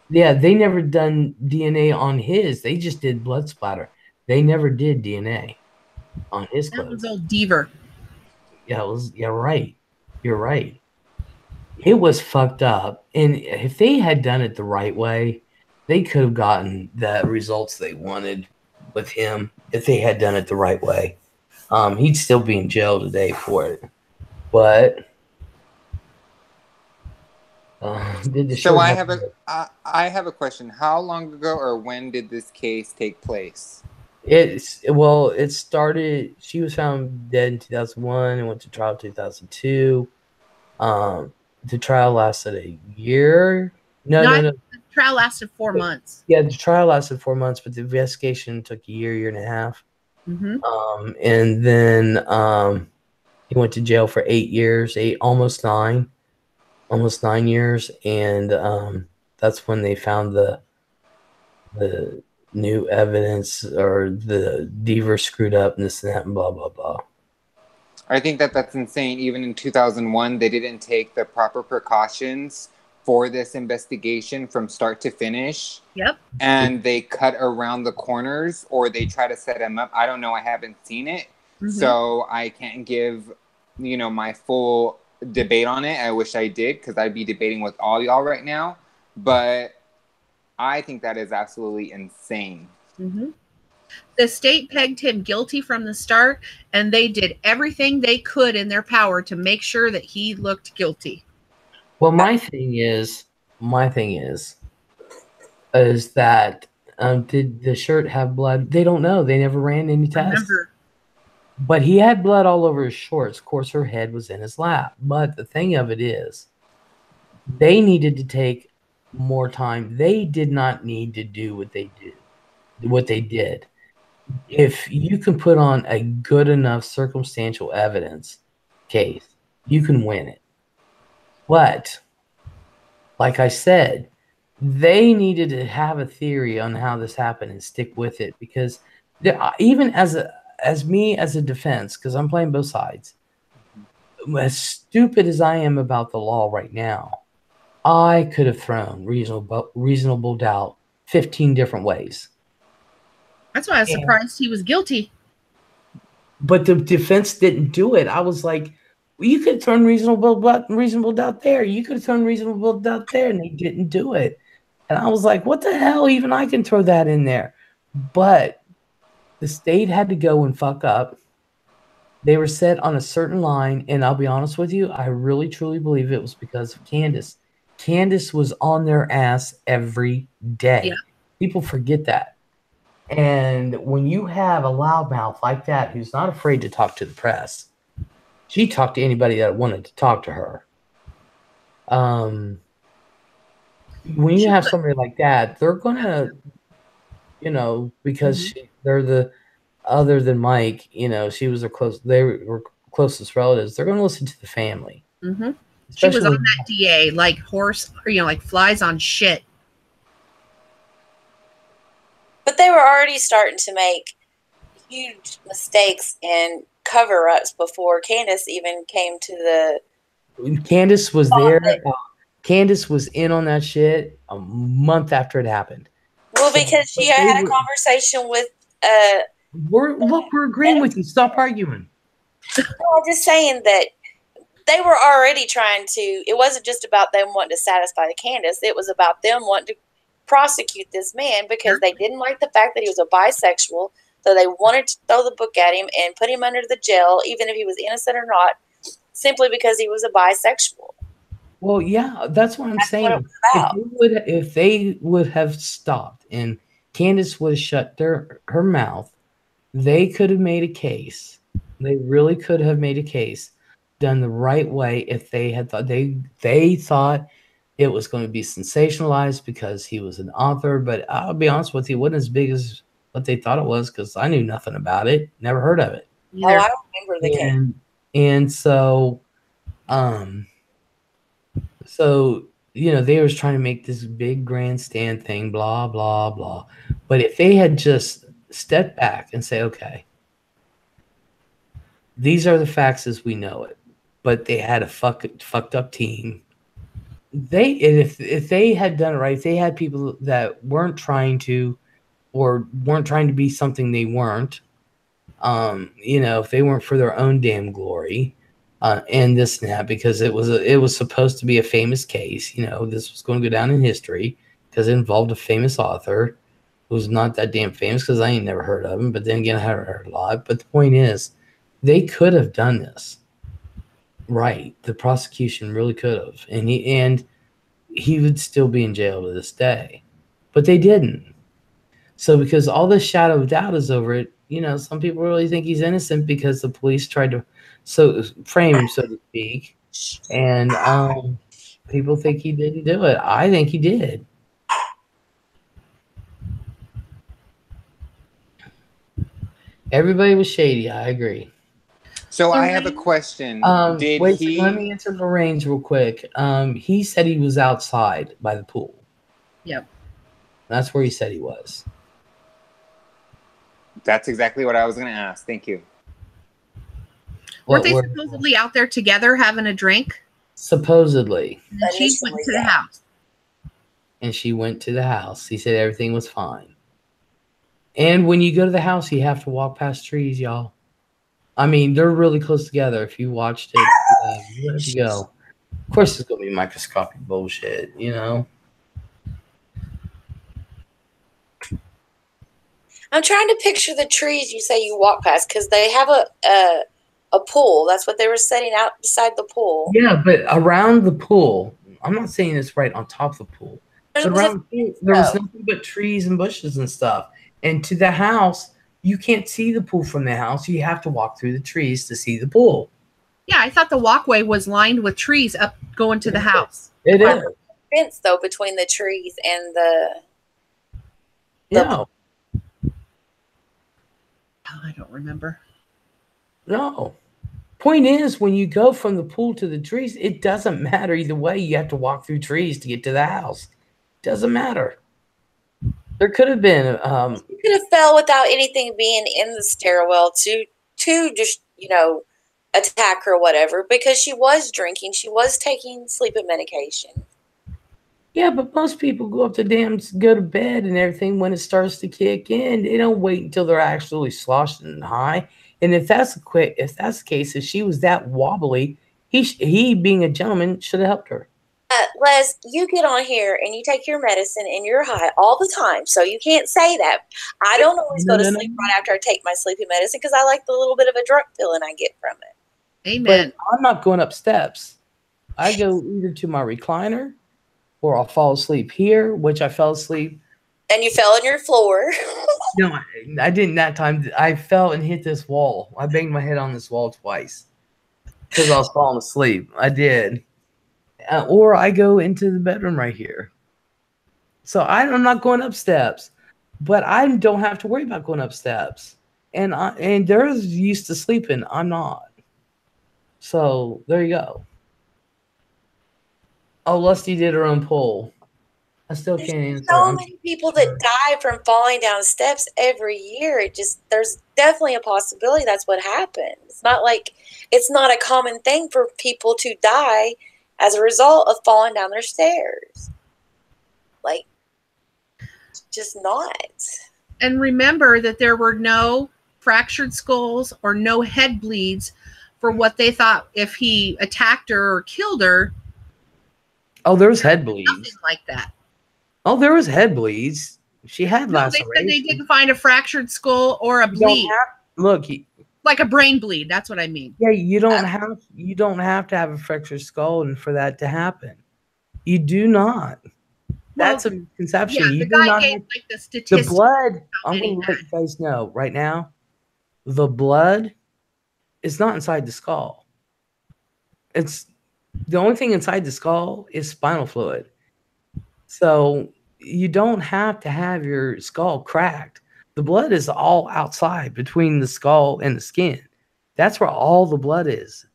Yeah, they never done DNA on his. They just did blood splatter. They never did DNA on his clothes. That was old Deaver. Yeah, it was. Yeah, right. You're right. It was fucked up. And if they had done it the right way, they could have gotten the results they wanted with him if they had done it the right way. He'd still be in jail today for it. But so I have a question. How long ago or when did this case take place? It started. She was found dead in 2001 and went to trial in 2002. The trial lasted a year. No. The trial lasted 4 months. Yeah, the trial lasted 4 months, but the investigation took a year and a half. Mm-hmm. And then he went to jail for 8 years, almost 9 years, and that's when they found the new evidence, or the Deaver screwed up and this and that and blah blah blah. I think that's insane. Even in 2001, they didn't take the proper precautions for this investigation from start to finish. Yep. And they cut around the corners, or they try to set him up. I don't know. I haven't seen it. Mm-hmm. So I can't give, my full debate on it. I wish I did, because I'd be debating with all y'all right now. But I think that is absolutely insane. Mm-hmm. The state pegged him guilty from the start, and they did everything they could in their power to make sure that he looked guilty. Well, my thing is that did the shirt have blood? They don't know. They never ran any tests. But he had blood all over his shorts. Of course, her head was in his lap. But the thing of it is, they needed to take more time. They did not need to do what they did. If you can put on a good enough circumstantial evidence case, you can win it. But, like I said, they needed to have a theory on how this happened and stick with it, because even as a defense, because I'm playing both sides, as stupid as I am about the law right now, I could have thrown reasonable doubt 15 different ways. That's why I was surprised he was guilty. But the defense didn't do it. I was like, well, you could have thrown reasonable doubt there. You could have thrown reasonable doubt there, and they didn't do it. And I was like, what the hell? Even I can throw that in there. But the state had to go and fuck up. They were set on a certain line, and I'll be honest with you, I really, truly believe it was because of Candace. Candace was on their ass every day. Yeah. People forget that. And when you have a loudmouth like that who's not afraid to talk to the press, she talked to anybody that wanted to talk to her. When you have somebody like that, they're going to, because they're the, other than Mike, she was they were closest relatives, they're going to listen to the family. Mm-hmm. She was on that DA like like flies on shit. But they were already starting to make huge mistakes and cover-ups before Candace even came to the... Candace was there. Candace was in on that shit a month after it happened. Well, because she But they had a were- conversation with. We're agreeing with you. Stop arguing. I'm just saying that they were already trying to. It wasn't just about them wanting to satisfy the Candace. It was about them wanting to prosecute this man because they didn't like the fact that he was a bisexual. So they wanted to throw the book at him and put him under the jail, even if he was innocent or not, simply because he was a bisexual. Well, yeah, that's what I'm That's what it saying. was about. If they would have stopped and Candace would have shut her mouth, they could have made a case. They really could have made a case done the right way if they had thought they thought it was going to be sensationalized because he was an author. But I'll be honest with you, it wasn't as big as what they thought it was because I knew nothing about it, never heard of it. Oh, I don't remember the case. And so they was trying to make this big grandstand thing, blah blah blah. But if they had just stepped back and say, okay, these are the facts as we know it, but they had a fucked up team. If they had done it right, if they had people that weren't trying to be something they weren't, if they weren't for their own damn glory, and this and that, because it was supposed to be a famous case. This was going to go down in history because it involved a famous author who's not that damn famous because I ain't never heard of him. But then again, I haven't heard a lot. But the point is, they could have done this right. The prosecution really could have, and he would still be in jail to this day. But they didn't. So because all this shadow of doubt is over it, some people really think he's innocent because the police tried to frame him, so to speak. And people think he didn't do it. I think he did. Everybody was shady. I agree. So I have a question. Let me answer Lorraine's real quick. He said he was outside by the pool. Yep. That's where he said he was. That's exactly what I was going to ask. Thank you. Weren't they supposedly out there together having a drink? Supposedly. And then she went to the house. And she went to the house. He said everything was fine. And when you go to the house, you have to walk past trees, y'all. I mean, they're really close together. If you watched it, you have to go. Of course, it's going to be microscopic bullshit, I'm trying to picture the trees you say you walk past because they have a pool. That's what they were setting out beside the pool. Yeah, but around the pool, I'm not saying it's right on top of the pool. But around the pool, there was nothing but trees and bushes and stuff. And to the house, you can't see the pool from the house. You have to walk through the trees to see the pool. Yeah, I thought the walkway was lined with trees up going to the house. It is. Fence though between the trees and the. No. I don't remember. No. Point is, when you go from the pool to the trees, it doesn't matter either way. You have to walk through trees to get to the house. Doesn't matter. There could have been. You could have fell without anything being in the stairwell to just attack her or whatever because she was drinking. She was taking sleeping medication. Yeah, but most people go to bed and everything when it starts to kick in. They don't wait until they're actually sloshed and high. And if that's the case, if she was that wobbly, he being a gentleman should have helped her. Les, you get on here and you take your medicine and you're high all the time, so you can't say that. I don't always go to sleep right after I take my sleeping medicine because I like the little bit of a drug feeling I get from it. Amen. But I'm not going up steps. I go either to my recliner or I'll fall asleep here, which I fell asleep. And you fell on your floor. No, I didn't that time. I fell and hit this wall. I banged my head on this wall twice because I was falling asleep. I did. Or I go into the bedroom right here. So I'm not going up steps, but I don't have to worry about going up steps. And they're used to sleeping. I'm not. So there you go. Oh, Lusty did her own poll. I still can't answer. So many people that die from falling down steps every year. There's definitely a possibility that's what happened. It's not a common thing for people to die as a result of falling down their stairs. just not. And remember that there were no fractured skulls or no head bleeds for what they thought if he attacked her or killed her. Oh, there was head bleeds. Nothing like that. Oh, there was head bleeds. She had No, they lacerations. said they didn't find a fractured skull or a bleed. Look, Like a brain bleed. That's what I mean. yeah, you don't have to have a fractured skull and for that to happen. You do not. That's a conception. Yeah, you the do guy not gave have, like the the statistics. blood. how I'm many going to let you guys know right now. The blood is not inside the skull. It's the only thing inside the skull is spinal fluid. So you don't have to have your skull cracked. The blood is all outside between the skull and the skin. That's where all the blood is.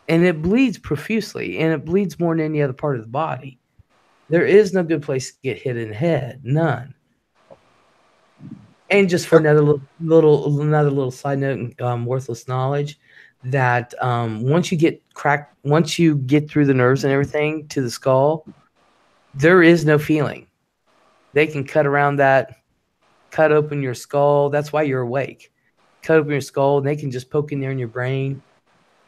And it bleeds profusely, and it bleeds more than any other part of the body. There is no good place to get hit in the head. None. And just for another little side note, worthless knowledge, that once you get through the nerves and everything to the skull, there is no feeling. They can cut around that, cut open your skull. That's why you're awake. Cut open your skull, and they can just poke in there in your brain.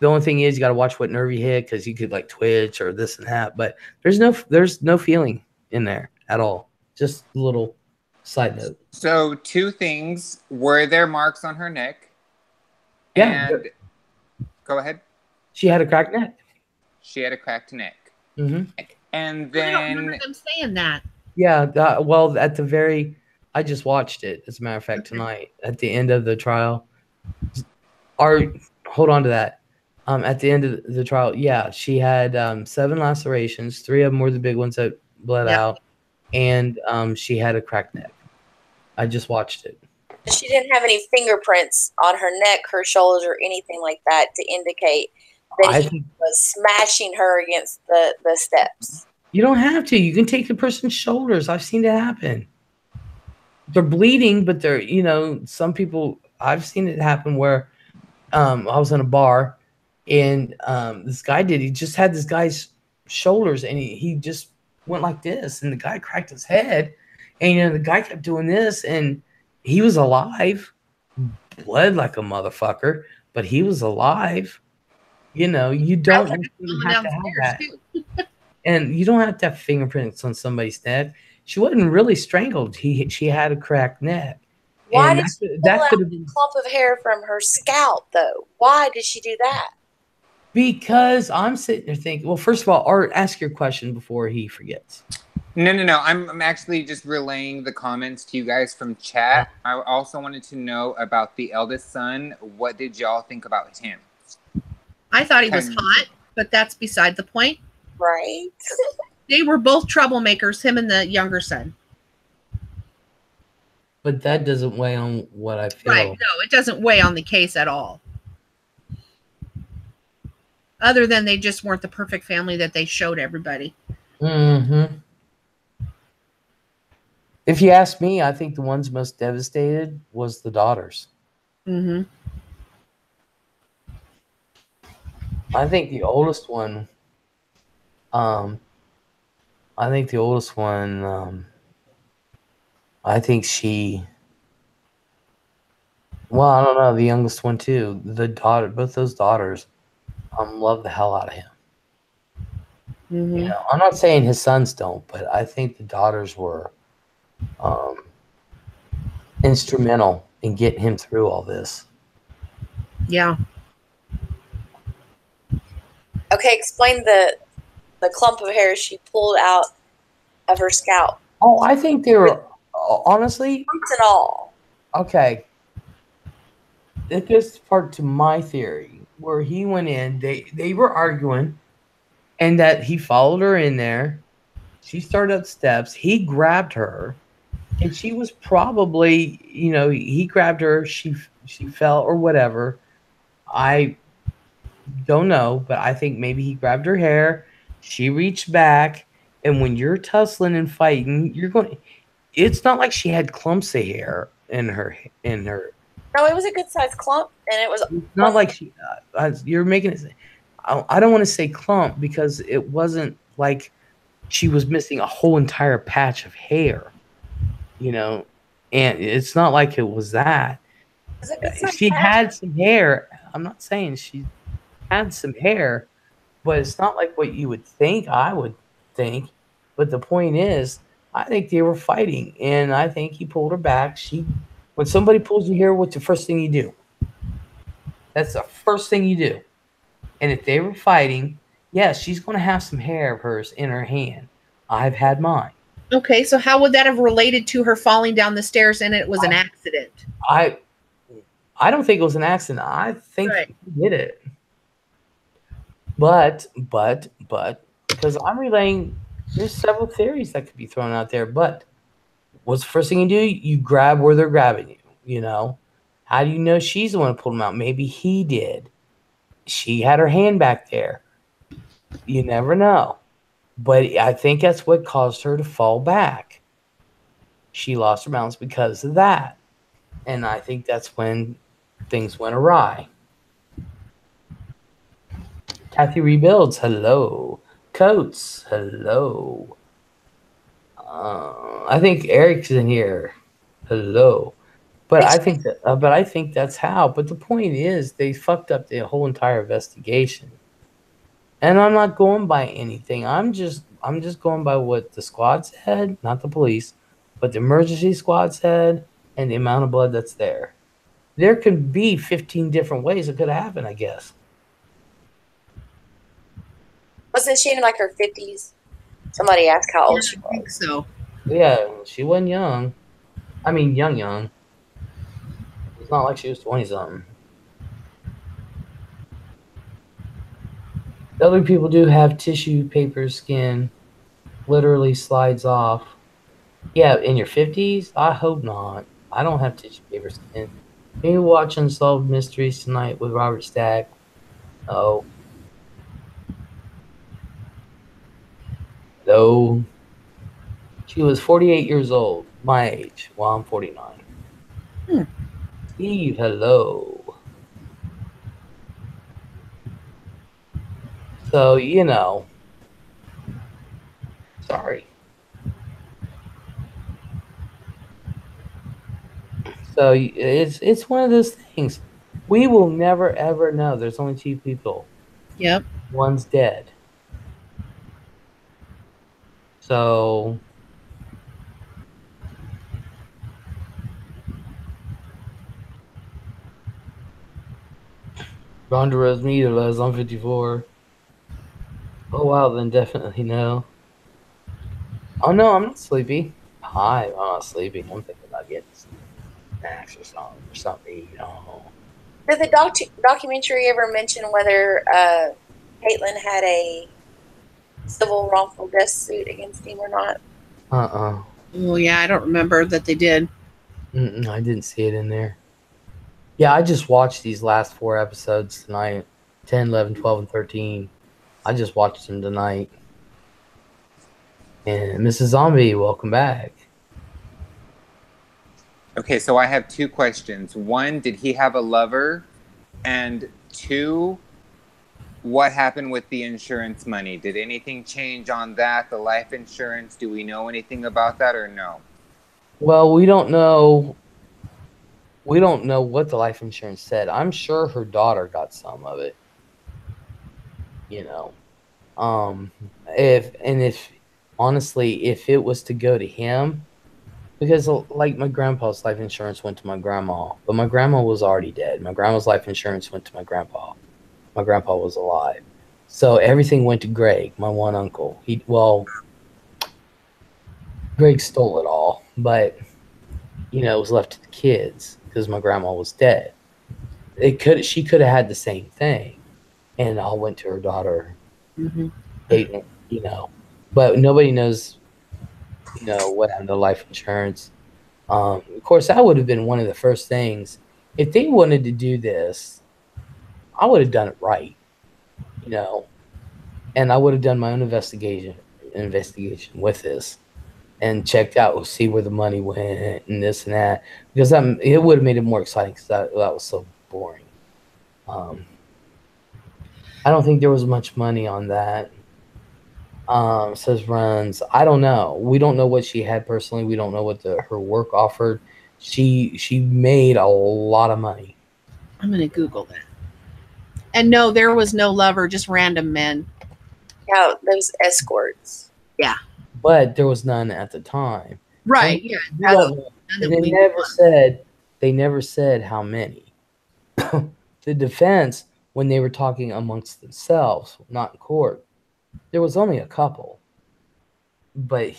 The only thing is you got to watch what nerve you hit because you could like twitch or this and that. But there's no feeling in there at all. Just a little side note. So 2 things. Were there marks on her neck? Yeah. And go ahead. She had a cracked neck. She had a cracked neck. Mm-hmm. And I don't remember then them saying that. Yeah. Well, I just watched it, as a matter of fact, tonight at the end of the trial. Hold on to that. At the end of the trial, yeah, she had 7 lacerations. 3 of them were the big ones that bled out, and she had a cracked neck. I just watched it. She didn't have any fingerprints on her neck, her shoulders, or anything like that to indicate that he was smashing her against the steps. You don't have to. You can take the person's shoulders. I've seen it happen. They're bleeding, but some people, I've seen it happen where I was in a bar and this guy he just had this guy's shoulders and he just went like this and the guy cracked his head and the guy kept doing this and he was alive, bled like a motherfucker, but he was alive. You don't have to have that. And you don't have to have fingerprints on somebody's neck. She wasn't really strangled. She had a cracked neck. Why did she pull out a clump of hair from her scalp, though? Why did she do that? Because I'm sitting there thinking, well, first of all, Art, ask your question before he forgets. No. I'm actually just relaying the comments to you guys from chat. I also wanted to know about the eldest son. What did y'all think about him? I thought he was hot, but that's beside the point. Right. They were both troublemakers, him and the younger son. But that doesn't weigh on what I feel. Right. No, it doesn't weigh on the case at all. Other than they just weren't the perfect family that they showed everybody. Mm-hmm. If you ask me, I think the ones most devastated was the daughters. Mm-hmm. I think the oldest one, I think she, well, I don't know, the youngest one too. Both those daughters, love the hell out of him. Mm-hmm. I'm not saying his sons don't, but I think the daughters were instrumental in getting him through all this. Yeah. Okay, explain the clump of hair she pulled out of her scalp. Oh, I think they were, honestly. Roots and all. Okay. It gets part to my theory where he went in, they were arguing, and that he followed her in there. She started up steps. He grabbed her, and she was probably, he grabbed her. She fell or whatever. I don't know, but I think maybe he grabbed her hair. She reached back, and when you're tussling and fighting, it's not like she had clumps of hair in her. No, it was a good sized clump, and it was not like she. You're making it. I don't want to say clump because it wasn't like she was missing a whole entire patch of hair. you know, and it's not like it was that. It's She had some hair. I'm not saying she had some hair, but it's not like what you would think. I would think, but the point is, I think they were fighting, and I think he pulled her back. When somebody pulls your hair, what's the first thing you do? That's the first thing you do. And if they were fighting, yes, she's going to have some hair of hers in her hand. I've had mine. Okay, so how would that have related to her falling down the stairs and it was an accident? I don't think it was an accident. I think Right. he did it. But because I'm relaying, there's several theories that could be thrown out there. But what's the first thing you do? You grab where they're grabbing you. You know, how do you know she's the one who pulled him out? Maybe he did. She had her hand back there. You never know. But I think that's what caused her to fall back. She lost her balance because of that. And I think that's when things went awry. Kathy Rebuilds, hello. Coates, hello. I think Eric's in here. Hello. But I think that's how. But the point is, they fucked up the whole entire investigation. And I'm not going by anything. I'm just going by what the squad said, not the police, but the emergency squad said, and the amount of blood that's there. There could be 15 different ways it could have happened, I guess. Wasn't she in like her 50s? Somebody asked how old she was. I think so. Yeah, she wasn't young. I mean, young. It's not like she was 20-something. Other people do have tissue paper skin. Literally slides off. Yeah, in your 50s? I hope not. I don't have tissue paper skin. Maybe watch Unsolved Mysteries tonight with Robert Stack. Oh. No. She was 48 years old, my age. Well, I'm 49. Steve, hello. So, you know. Sorry. So it's one of those things. We will never ever know. There's only two people. Yep. One's dead. So Ronda Rousey, Les on 54. Oh wow, then definitely no. Oh no, I'm not sleepy. Hi, I'm not sleepy. I'm thinking about getting snacks or something. You know. Did the documentary ever mention whether Caitlyn had a civil wrongful death suit against him or not? Well, yeah, I don't remember that they did. I didn't see it in there. Yeah, I just watched these last 4 episodes tonight. 10, 11, 12, and 13. I just watched them tonight. And Mrs. Zombie, welcome back. Okay, so I have 2 questions. 1, did he have a lover? And 2, what happened with the insurance money? Did anything change on that? The life insurance? Do we know anything about that or no? Well, we don't know. We don't know what the life insurance said. I'm sure her daughter got some of it. You know, if honestly, if it was to go to him, because like my grandpa's life insurance went to my grandma, but my grandma was already dead. My grandma's life insurance went to my grandpa. My grandpa was alive, so everything went to Greg, my one uncle. Greg stole it all, but you know, it was left to the kids because my grandma was dead. She could have had the same thing, and it all went to her daughter. Caitlyn, you know, but nobody knows, you know, what happened to life insurance. Of course, that would have been one of the first things. If they wanted to do this, I would have done it right, you know, and I would have done my own investigation with this and checked out, see where the money went and this and that, because it would have made it more exciting because that was so boring. I don't think there was much money on that. Says runs. I don't know. We don't know what she had personally. We don't know what her work offered. She made a lot of money. I'm going to Google that. And no, there was no lover, just random men. Yeah, those escorts. Yeah. But there was none at the time. Right. And Yeah. they never said how many. The defense, when they were talking amongst themselves, not in court, there was only a couple. But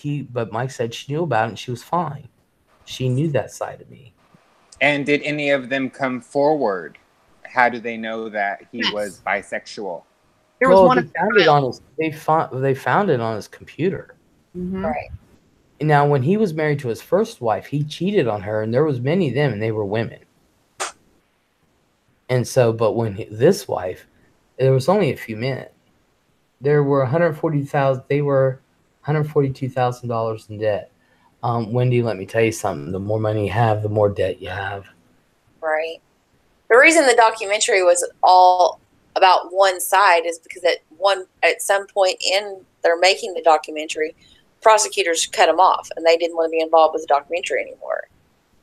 Mike said she knew about it and she was fine. She knew that side of me. And did any of them come forward? How do they know that he was bisexual? There was one. They found it on his computer. Mm-hmm. Right. Now, when he was married to his first wife, he cheated on her, and there was many of them, and they were women. And so, but when this wife, there was only a few men. There were $140,000. They were $142,000 in debt. Wendy, let me tell you something. The more money you have, the more debt you have. Right. The reason the documentary was all about one side is because at some point in their making the documentary, prosecutors cut them off and they didn't want to be involved with the documentary anymore.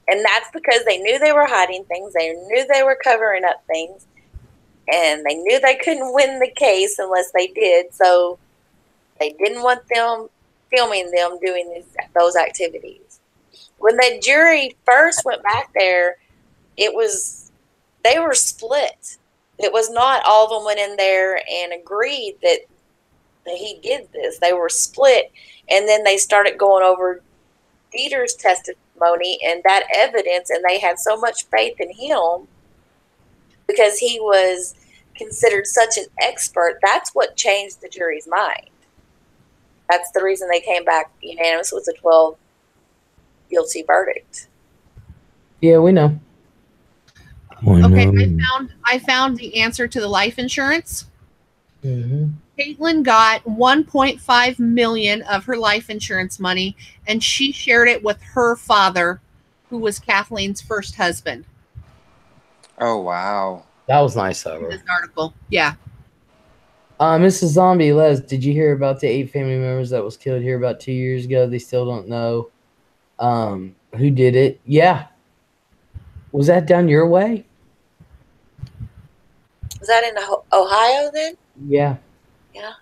And that's because they knew they were hiding things. They knew they were covering up things. And they knew they couldn't win the case unless they did. So they didn't want them filming them doing those activities. When the jury first went back there, they were split. It was not all of them went in there and agreed that he did this. They were split. And then they started going over Dieter's testimony and that evidence, and they had so much faith in him because he was considered such an expert. That's what changed the jury's mind. That's the reason they came back unanimous with a 12 guilty verdict. Yeah, we know. Okay, I found the answer to the life insurance. Mm-hmm. Caitlin got $1.5 million of her life insurance money, and she shared it with her father, who was Kathleen's first husband. Oh, wow. That was nice of her. This article, yeah. Mrs. Zombie, Les, did you hear about the 8 family members that was killed here about 2 years ago? They still don't know who did it. Yeah. Was that down your way? Was that in Ohio then? Yeah. Yeah.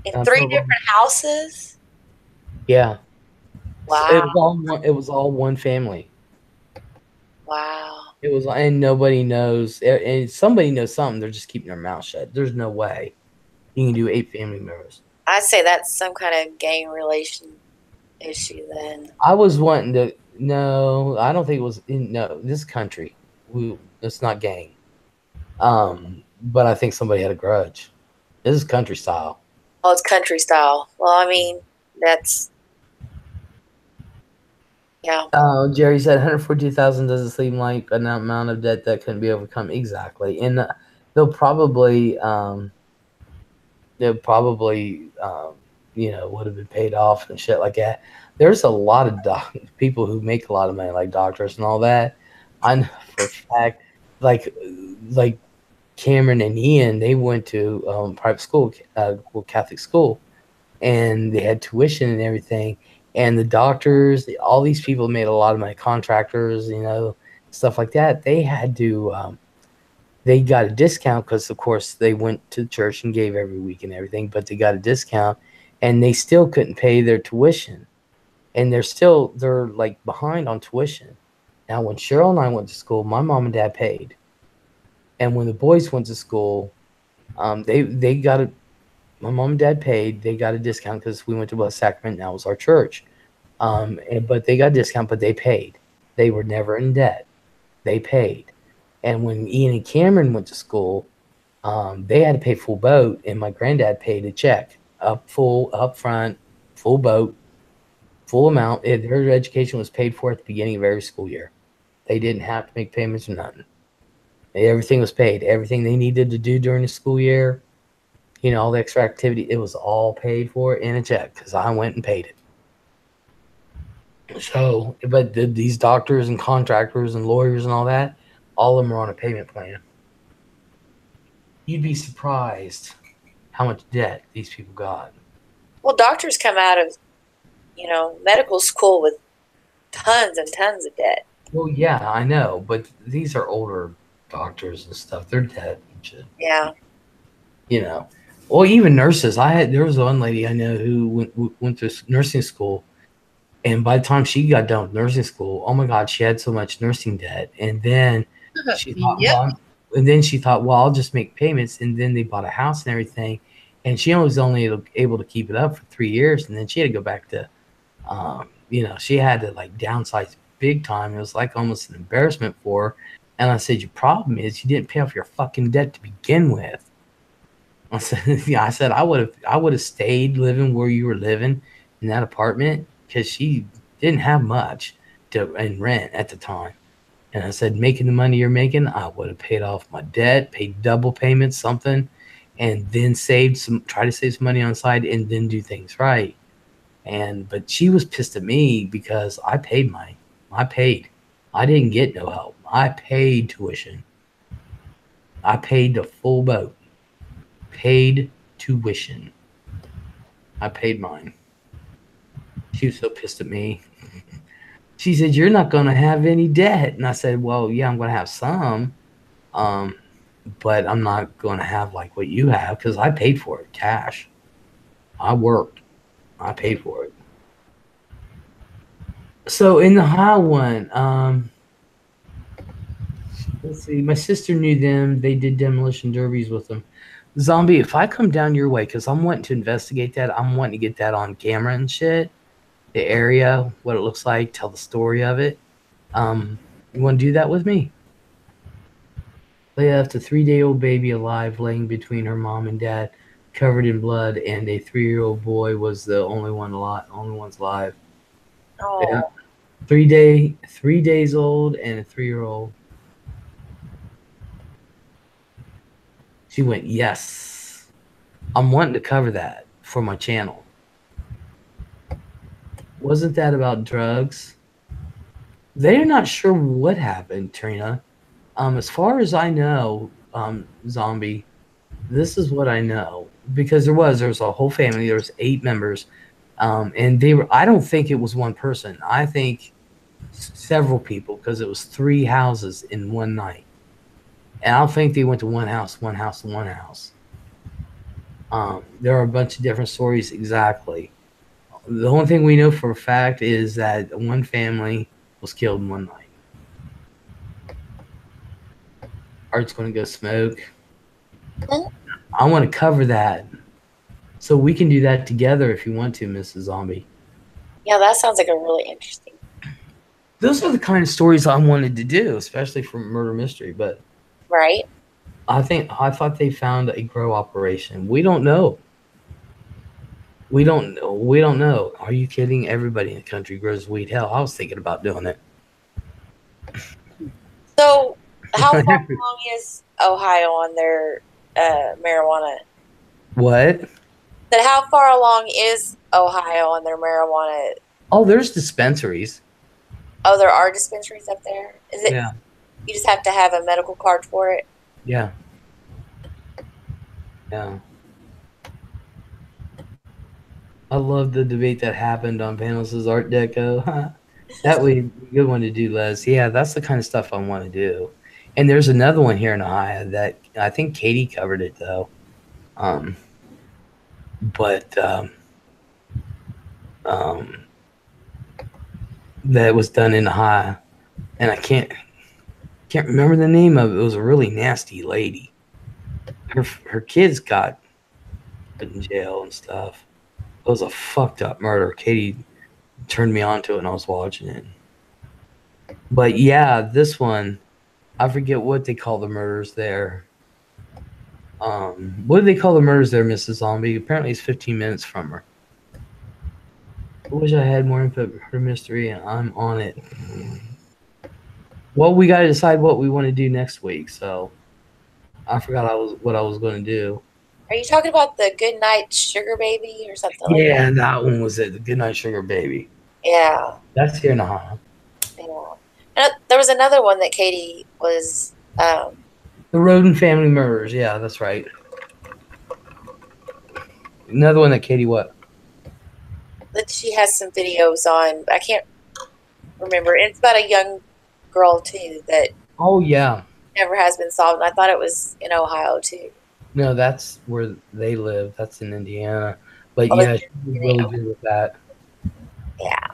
In 3 different houses? Yeah. Wow. It was all one family. Wow. It was, and nobody knows. And somebody knows something. They're just keeping their mouth shut. There's no way you can do 8 family members. I'd say that's some kind of gang relation issue then. I was wanting to. No, I don't think it was in this country. It's not gang. But I think somebody had a grudge. This is country style. Oh, it's country style. Well, I mean, that's yeah. Jerry said 142,000 doesn't seem like an amount of debt that couldn't be overcome. Exactly, and they'll probably would have been paid off and shit like that. There's a lot of people who make a lot of money, like doctors and all that. I know for a fact, like Cameron and Ian, they went to private school, Catholic school, and they had tuition and everything. And the doctors, all these people made a lot of money, contractors, stuff like that. They had to, they got a discount because, of course, they went to church and gave every week and everything, but they got a discount, and they still couldn't pay their tuition. And they're like behind on tuition. Now, when Cheryl and I went to school, my mom and dad paid. And when the boys went to school, they got it. My mom and dad paid. They got a discount because we went to Blessed Sacrament. And that was our church. But they got a discount, but they paid. They were never in debt. They paid. And when Ian and Cameron went to school, they had to pay full boat, and my granddad paid a check up front, full boat, full amount. Her education was paid for at the beginning of every school year. They didn't have to make payments or nothing. Everything was paid. Everything they needed to do during the school year, all the extra activity, it was all paid for in a check because I went and paid it. So, but these doctors and contractors and lawyers and all that, all of them are on a payment plan. You'd be surprised how much debt these people got. Well, doctors come out of, medical school with tons and tons of debt. Well, yeah, I know, but these are older doctors and stuff. They're dead and shit. Yeah. Well, even nurses. There was one lady I know who went to nursing school, and by the time she got done with nursing school, oh my God, she had so much nursing debt. And then she thought, well, I'll just make payments. And then they bought a house and everything, and she was only able to keep it up for 3 years, and then she had to go back to, she had to like downsize big time. It was like almost an embarrassment for her. And I said, your problem is you didn't pay off your fucking debt to begin with. I said, I would have stayed living where you were living in that apartment, because she didn't have much in rent at the time. And I said, making the money you're making, I would have paid off my debt, paid double payments, something, and then try to save some money on the side, and then do things right. But she was pissed at me because I paid mine. I paid. I didn't get no help. I paid tuition. I paid the full boat. Paid tuition. I paid mine. She was so pissed at me. She said, you're not going to have any debt. And I said, well, yeah, I'm going to have some. But I'm not going to have like what you have, because I paid for it cash. I worked. I paid for it. So in the high one, let's see. My sister knew them. They did demolition derbies with them. Zombie, if I come down your way, because I'm wanting to investigate that. I'm wanting to get that on camera and shit. The area, what it looks like, tell the story of it. You want to do that with me? They left a 3-day-old baby alive, laying between her mom and dad, covered in blood, and a 3-year-old boy was the only ones alive. Oh. Yeah. 3 days old and a 3-year-old. She went, yes. I'm wanting to cover that for my channel. Wasn't that about drugs? They're not sure what happened, Trina. As far as I know, Zombie, this is what I know. Because there was a whole family. There was 8 members. And I don't think it was one person. I think several people, because it was 3 houses in one night. And I don't think they went to one house. There are a bunch of different stories exactly. The only thing we know for a fact is that one family was killed in one night. Art's going to go smoke. I want to cover that. So we can do that together if you want to, Mrs. Zombie. Yeah, that sounds like a really interesting. Those are the kind of stories I wanted to do, especially for murder mystery. But right. I thought they found a grow operation. We don't know. We don't know. Are you kidding? Everybody in the country grows weed. Hell, I was thinking about doing it. So, how far along is Ohio on their marijuana? What? But how far along is Ohio on their marijuana? Oh, there's dispensaries. Oh, there are dispensaries up there? Is it? Yeah. You just have to have a medical card for it? Yeah. Yeah. I love the debate that happened on Panos' Art Deco. That would be a good one to do, Les. Yeah, that's the kind of stuff I want to do. And there's another one here in Ohio that I think Katie covered it, though. That was done in Ohio. And I can't remember the name of it. It was a really nasty lady. Her kids got put in jail and stuff. It was a fucked up murder. Katie turned me on to it and I was watching it. But yeah, this one, I forget what they call the murders there. What do they call the murders there, Mrs. Zombie? Apparently it's 15 minutes from her. I wish I had more input for her mystery, and I'm on it. Well, we got to decide what we want to do next week, so I forgot what I was going to do. Are you talking about the Good Night Sugar Baby or something like that? Yeah, that one was it. The Good Night Sugar Baby. Yeah. That's here in Ohio. Yeah. And there was another one that Katie was... The Roden Family Murders. Yeah, that's right. Another one that Katie what? That she has some videos on. I can't remember. It's about a young girl too that Oh yeah. never has been solved. And I thought it was in Ohio too. No, that's where they live. That's in Indiana. But Oh, yeah, it's she was really good with that. Yeah.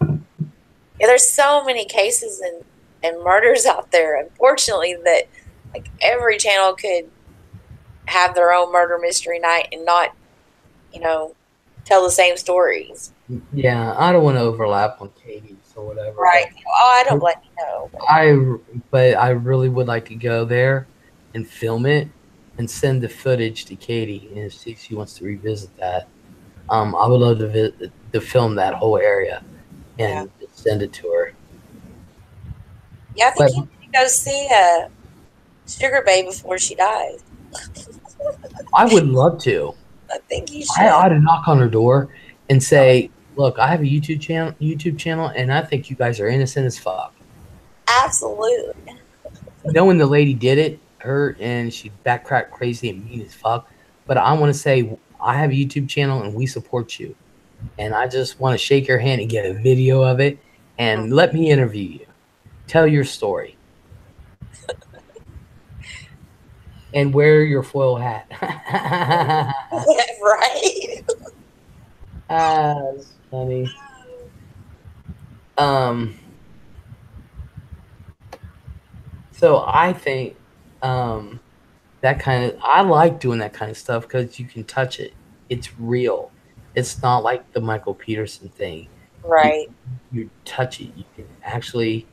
Yeah, there's so many cases and murders out there, unfortunately, that like every channel could have their own murder mystery night and not, tell the same stories. Yeah, I don't want to overlap on Katie's or whatever. Right. Oh, I don't But blame you. but I really would like to go there and film it and send the footage to Katie and see if she wants to revisit that. I would love to film that whole area and just send it to her. Yeah, I think But you need to go see Sugar Babe before she dies. I would love to. I think you I should. ought to knock on her door and say, "Look, I have a YouTube channel, and I think you guys are innocent as fuck." Absolutely. Knowing the lady did it, her, and she backcracked crazy and mean as fuck. But I want to say, I have a YouTube channel, and we support you. And I just want to shake your hand and get a video of it, and let me interview you. Tell your story. And wear your foil hat. Right. That's funny. So I think I like doing that kind of stuff because you can touch it. It's real. It's not like the Michael Peterson thing. Right. You touch it. You can actually.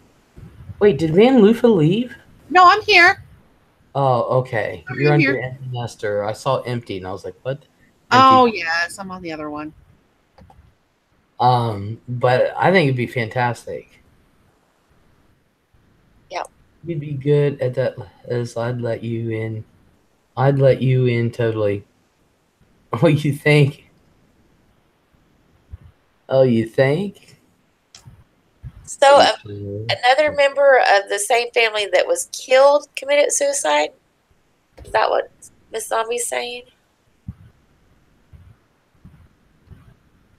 Wait, did Van Lufa leave? No, I'm here. Oh, okay. I'm You're under here. empty nester. I saw empty, and I was like, "What?" Oh, Empty. yes. I'm on the other one. But I think it'd be fantastic. Yeah. You'd be good at that, as I'd let you in. I'd let you in totally. Oh, you think? Oh, you think? So another member of the same family that was killed committed suicide? Is that what Miss Zombie's saying?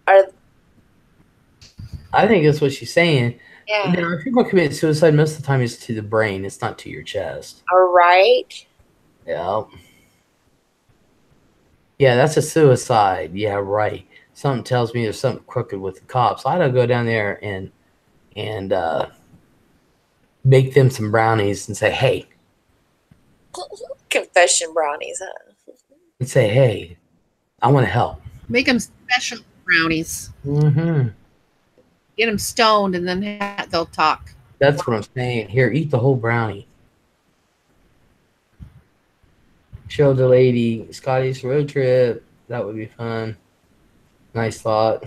I think that's what she's saying. Yeah. Now, if people commit suicide, most of the time it's to the brain. It's not to your chest. All right. Yeah. Yeah, that's a suicide. Yeah, right. Something tells me there's something crooked with the cops. I don't go down there and make them some brownies and say, "Hey," Confession brownies, huh? and say, "Hey, I want to help." Make them special brownies. Mm-hmm. Get them stoned, and then they'll talk. That's what I'm saying. Here, eat the whole brownie. Show the lady Scotty's road trip. That would be fun. Nice thought.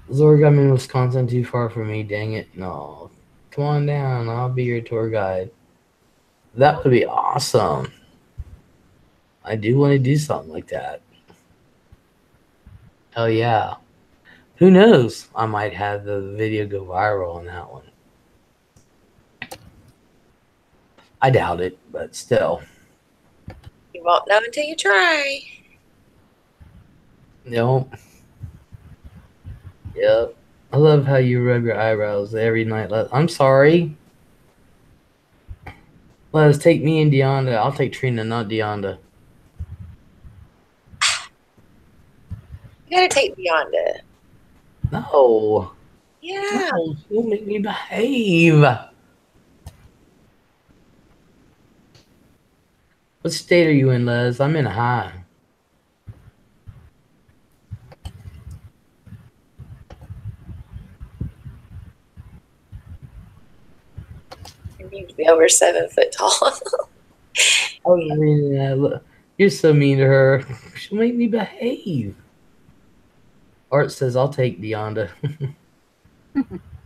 I'm in Wisconsin, too far from me. Dang it. No. Come on down. I'll be your tour guide. That would be awesome. I do want to do something like that. Hell yeah. Who knows? I might have the video go viral on that one. I doubt it, but still. You won't know until you try. Nope. Yep. I love how you rub your eyebrows every night. I'm sorry. Let's take me and Deonda. I'll take Trina, not Deonda. You gotta take Beyonda. No. Yeah. No, she'll make me behave. What state are you in, Les? I'm in high. You need to be over 7 foot tall. I was reading that. Look, you're so mean to her. She'll make me behave. Art says, I'll take Deonda.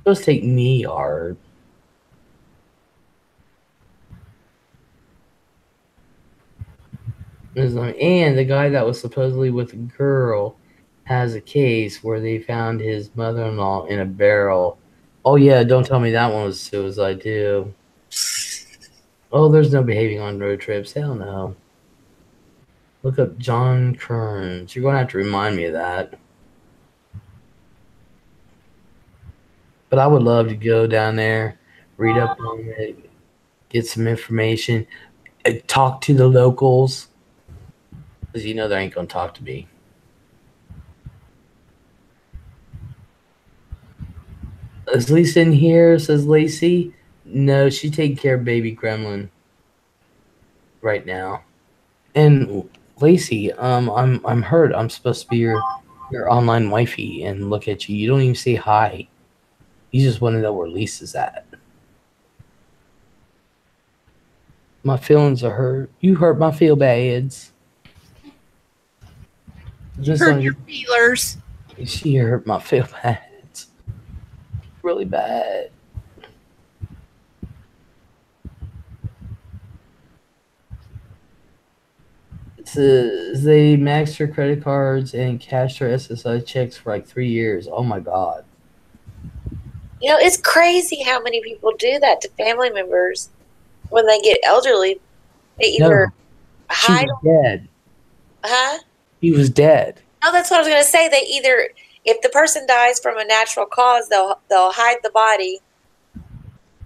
Let's take me, Art. And the guy that was supposedly with the girl has a case where they found his mother-in-law in a barrel. Oh, yeah, don't tell me that one was suicide, too. Oh, there's no behaving on road trips. Hell no. Look up John Kearns. You're going to have to remind me of that. But I would love to go down there, read up on it, get some information, talk to the locals. Because you know they ain't going to talk to me. Is Lisa in here? Says Lacey. No, she's taking care of baby gremlin right now. And Lacey, I'm hurt. I'm supposed to be your online wifey and look at you. You don't even say hi. You just want to know where Lisa's at. My feelings are hurt. You hurt my feel bads. Just Hurt your feelers. She hurt my feel bads. Really bad. It says they maxed her credit cards and cashed her SSI checks for like 3 years. Oh my God. You know, it's crazy how many people do that to family members when they get elderly. They either she hide. was dead. Huh? He was dead. No, that's what I was going to say. They either, if the person dies from a natural cause, they'll hide the body,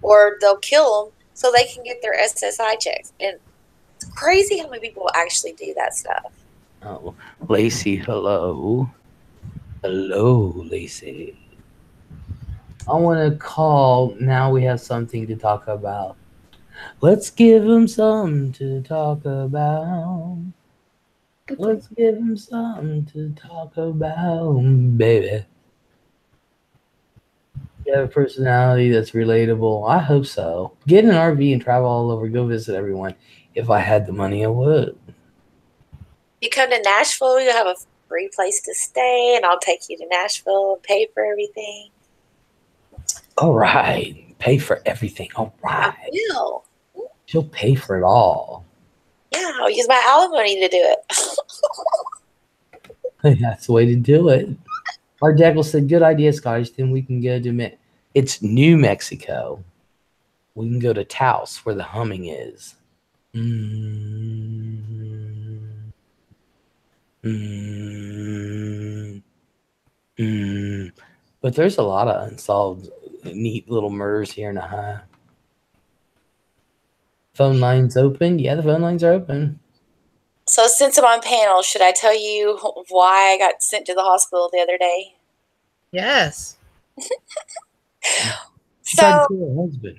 or they'll kill them so they can get their SSI checks. And it's crazy how many people actually do that stuff. Oh, Lacey, hello. Hello, Lacey. I want to call. Now we have something to talk about. Let's give them something to talk about. Let's give them something to talk about, baby. You have a personality that's relatable. I hope so. Get an RV and travel all over. Go visit everyone. If I had the money, I would. You come to Nashville, you'll have a free place to stay, and I'll take you to Nashville and pay for everything. All right. Pay for everything. All right. I will. She'll pay for it all. Yeah, I'll use my alimony to do it. That's the way to do it. Our Deckle said, good idea, Scottish. Then we can go to it's New Mexico. We can go to Taos where the humming is. But there's a lot of unsolved, neat little murders here in Ohio. Phone lines open? Yeah, the phone lines are open. So since I'm on panel, should I tell you why I got sent to the hospital the other day? Yes. She tried to kill her husband.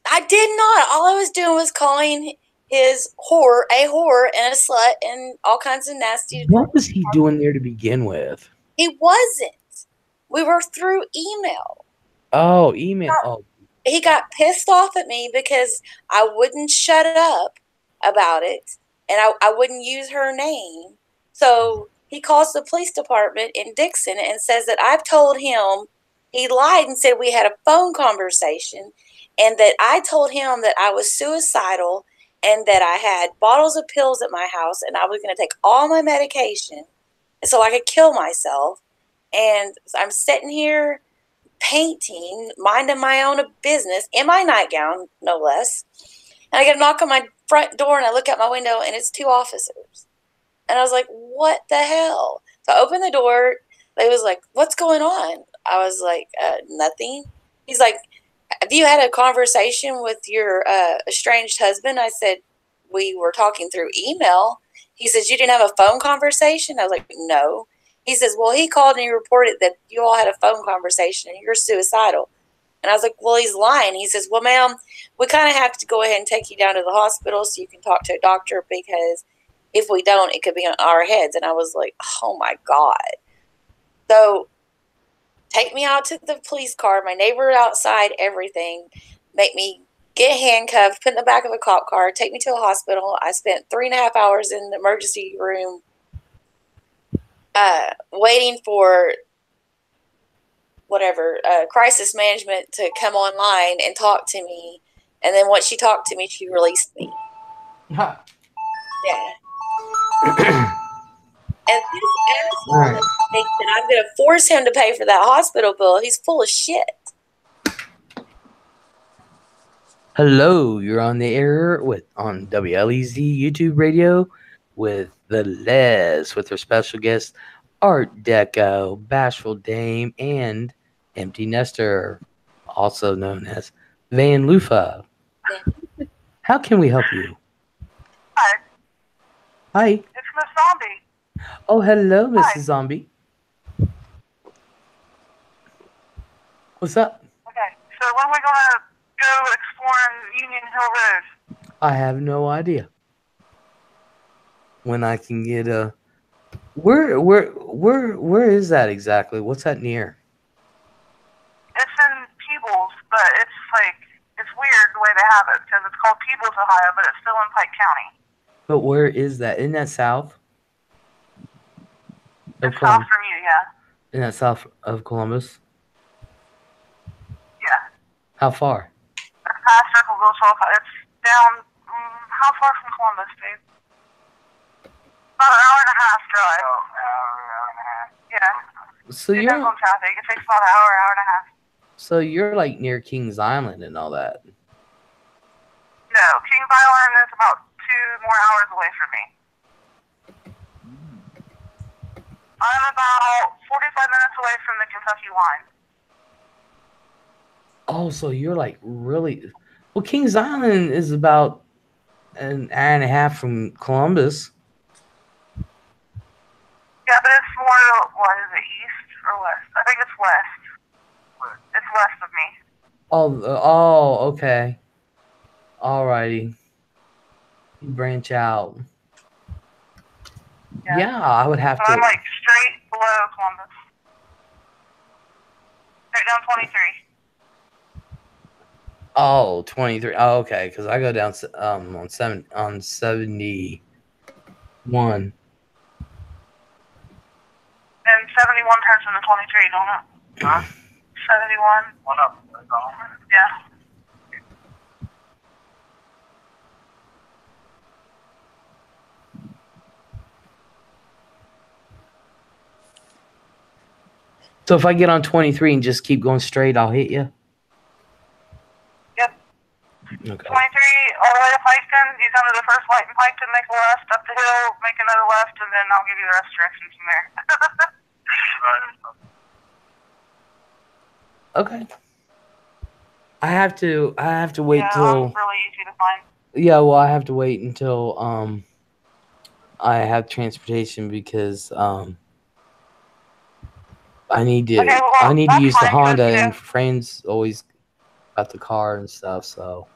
I did not. All I was doing was calling his whore a whore and a slut and all kinds of nasty. What was he doing there to begin with? He wasn't. We were through email. Oh, email. Oh. He got pissed off at me because I wouldn't shut up about it, and I wouldn't use her name. So he calls the police department in Dixon and says that I've told him he lied and said we had a phone conversation, and that I told him that I was suicidal and that I had bottles of pills at my house and I was going to take all my medication so I could kill myself. And I'm sitting here painting, minding my own business in my nightgown, no less. And I get a knock on my front door and I look out my window and it's two officers. And I was like, what the hell? So I opened the door. They was like, what's going on? I was like, nothing. He's like, have you had a conversation with your estranged husband? I said, we were talking through email. He says, you didn't have a phone conversation? I was like, no. He says, well, he called and he reported that you all had a phone conversation and you're suicidal. And I was like, well, he's lying. He says, well, ma'am, we kind of have to go ahead and take you down to the hospital so you can talk to a doctor, because if we don't, it could be on our heads. And I was like, oh, my God. So take me out to the police car, my neighbor outside, everything, make me get handcuffed, put in the back of a cop car, take me to a hospital. I spent 3.5 hours in the emergency room waiting for whatever, crisis management to come online and talk to me. And then once she talked to me, she released me. Huh. Yeah. And this asshole thinks that I'm going to force him to pay for that hospital bill. He's full of shit. Hello, you're on the air on WLEZ YouTube radio with the Les with our special guest Art Deco, Bashful Dame, and Empty Nester, also known as Van Lufa. How can we help you? Hi, Hi. it's Miss Zombie. Oh, hello, Mrs. Hi. Zombie. What's up? Okay, so when are we gonna go exploring Union Hill Road? I have no idea when I can get a. Where is that exactly? What's that near? It's in Peebles, but it's weird the way they have it because it's called Peebles, Ohio, but it's still in Pike County. But where is that? Isn't that south? It's south from you, yeah. Isn't that south of Columbus? Yeah. How far? It's past Circleville, so it's down. How far from Columbus, dude? About an hour and a half drive. Oh, hour and a half. Yeah. So Depends you're on traffic. It takes about an hour and a half. so you're like near Kings Island and all that. No, Kings Island is about 2 more hours away from me. I'm about 45 minutes away from the Kentucky line. Oh, so you're like really well. Kings Island is about an hour and a half from Columbus. Yeah, but it's more, what is it, east or west? I think it's west. It's west of me. Oh, okay. Alrighty. You branch out. Yeah, I would have So to. I'm like straight below Columbus. Straight down 23. Oh, 23. Oh, okay, because I go down on 71. And 71 turns into 23, don't it? Huh? 71. One up. Yeah. So if I get on 23 and just keep going straight, I'll hit you. Yep. Okay. 23 all the way to Piketon. You come to the first light in Piketon, make a left up the hill, make another left, and then I'll give you the rest directions from there. Okay. I have to wait till. I'm really easy to find. Yeah, well, I have to wait until I have transportation because I need to use the Honda, and Frane's always got the car and stuff. So.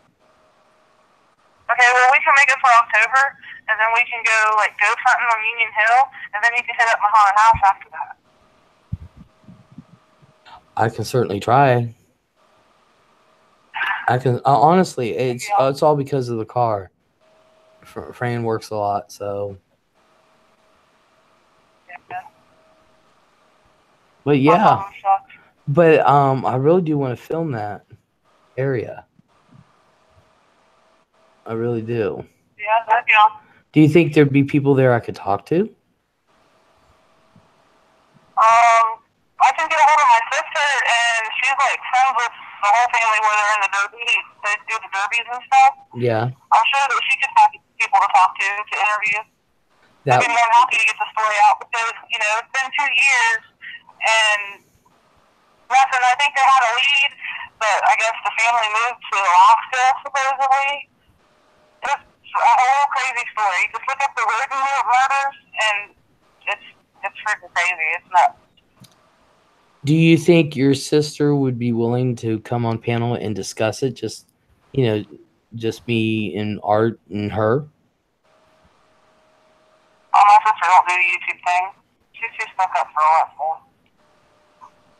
Okay, well, we can make it for October, and then we can go ghost hunting on Union Hill, and then you can hit up my haunted house after that. I can certainly try. I can honestly, it's all because of the car. Fran works a lot, so. Yeah. But yeah, but I really do want to film that area. I really do. Yeah, that'd be awesome. Do you think there'd be people there I could talk to? I can get a hold of my sister, and she's friends with the whole family where they're in the derby. They do the derbies and stuff. Yeah. I'm sure that she could find people to talk to interview. I'd be more than happy to get the story out because, it's been 2 years, and nothing. I think they had a lead, but I guess the family moved to Alaska, supposedly. It's a whole crazy story. Just look up the Roden murders, and it's freaking crazy. It's nuts. Do you think your sister would be willing to come on panel and discuss it? Just me and Art and her? Oh, my sister don't do the YouTube thing. She's too stuck up for all that stuff.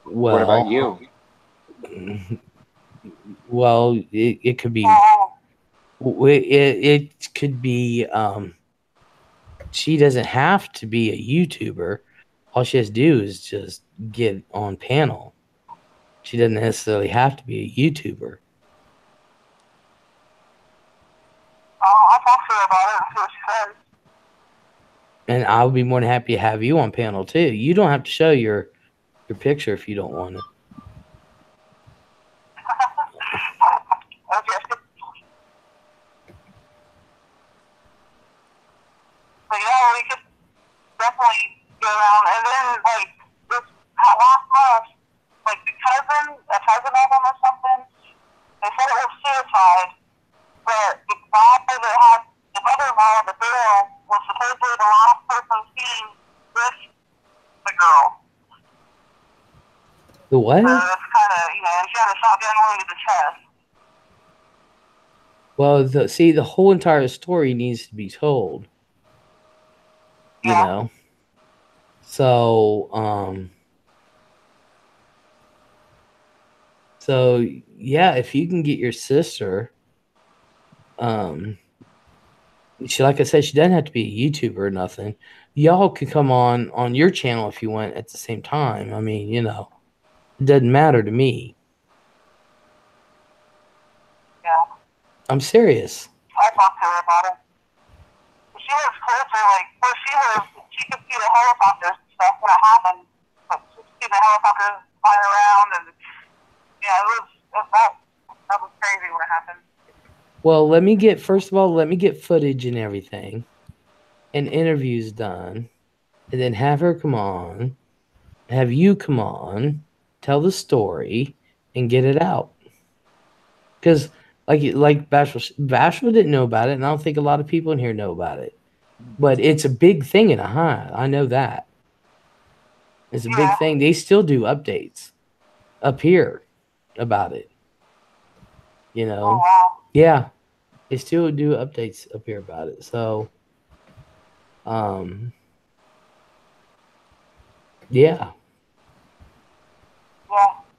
Well, What about you? Well, it could be. It could be. She doesn't have to be a YouTuber. All she has to do is just get on panel. She doesn't necessarily have to be a YouTuber. I'll talk to her about it and see what she says. And I would be more than happy to have you on panel too. You don't have to show your picture if you don't want it. Okay. definitely go around. And then, like, this last month, like, a cousin of them or something, they said it was suicide, but the guy that had the mother-in-law of the girl was supposedly the last person seen with the girl. The what? So it's kind of, she had a shotgun wound to the chest. Well, the whole entire story needs to be told. You know? So, yeah, if you can get your sister, like I said, she doesn't have to be a YouTuber or nothing. Y'all could come on your channel if you want at the same time. I mean, it doesn't matter to me. Yeah. I'm serious. I talked to her about it. She lives closer, like, where she lives, she could see the helicopters and stuff when it happened. Like, she could see the helicopters flying around, and, yeah, that was crazy when it happened. Well, first of all, let me get footage and everything, and interviews done, and then have her come on, have you come on, tell the story, and get it out. Because, like Bashful didn't know about it, and I don't think a lot of people in here know about it. But it's a big thing in Ohio. I know that. It's a big thing. They still do updates up here about it. Oh, wow. Yeah. They still do updates up here about it. So, yeah. Yeah,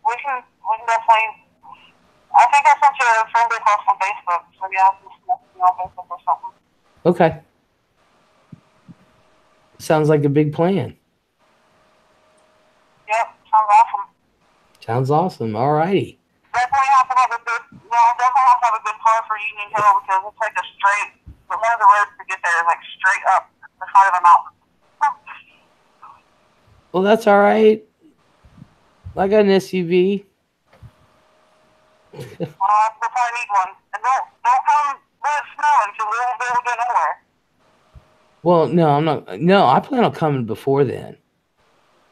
we can definitely. I think I sent you a friend request on Facebook, so yeah, I can message you on Facebook or something. Okay. Sounds like a big plan. Yep, sounds awesome. Sounds awesome. All righty. Definitely have to have a good car for Union Hill because it's like a straight. One of the roads to get there is like straight up the side of the mountain. Well, that's all right. I got an SUV. Well, I probably need one. And don't come when it's snowing because we won't be able to get nowhere. Well, no, I'm not. No, I plan on coming before then.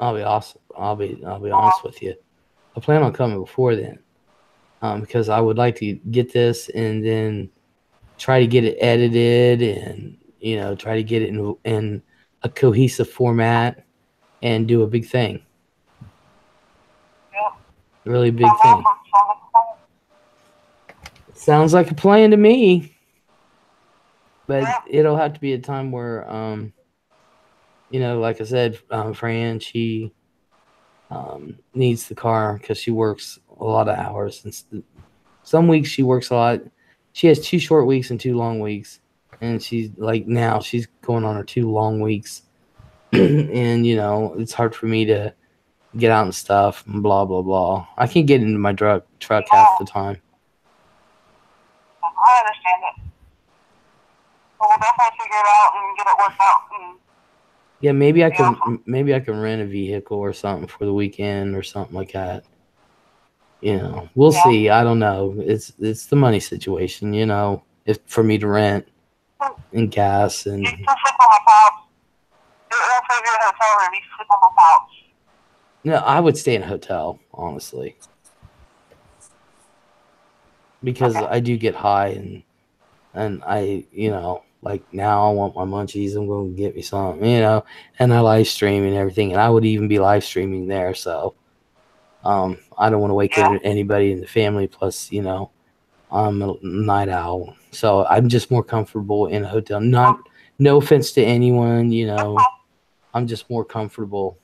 I'll be awesome. I'll be honest with you. I plan on coming before then, because I would like to get this and then try to get it edited and try to get it in a cohesive format and do a big thing. Yep. A really big thing. Sounds like a plan to me. But it'll have to be a time where, like I said, Fran, she needs the car because she works a lot of hours. And some weeks she works a lot. She has 2 short weeks and 2 long weeks. And she's like now she's going on her 2 long weeks. And, it's hard for me to get out and stuff and blah, blah, blah. I can't get into my truck half the time. I understand it. But we'll definitely figure it out and get it worked out. Yeah, maybe I can rent a vehicle or something for the weekend or something like that. We'll see. I don't know. It's the money situation, if for me to rent and gas and. You can sleep on the couch. It'll save you a hotel room. You can sleep on the couch. No, I would stay in a hotel, honestly, because I do get high and I, like now I want my munchies. I'm going to get me some, and I live stream and everything. And I would even be live streaming there. So, I don't want to wake anybody in the family. Plus, I'm a night owl. So I'm just more comfortable in a hotel. No offense to anyone, I'm just more comfortable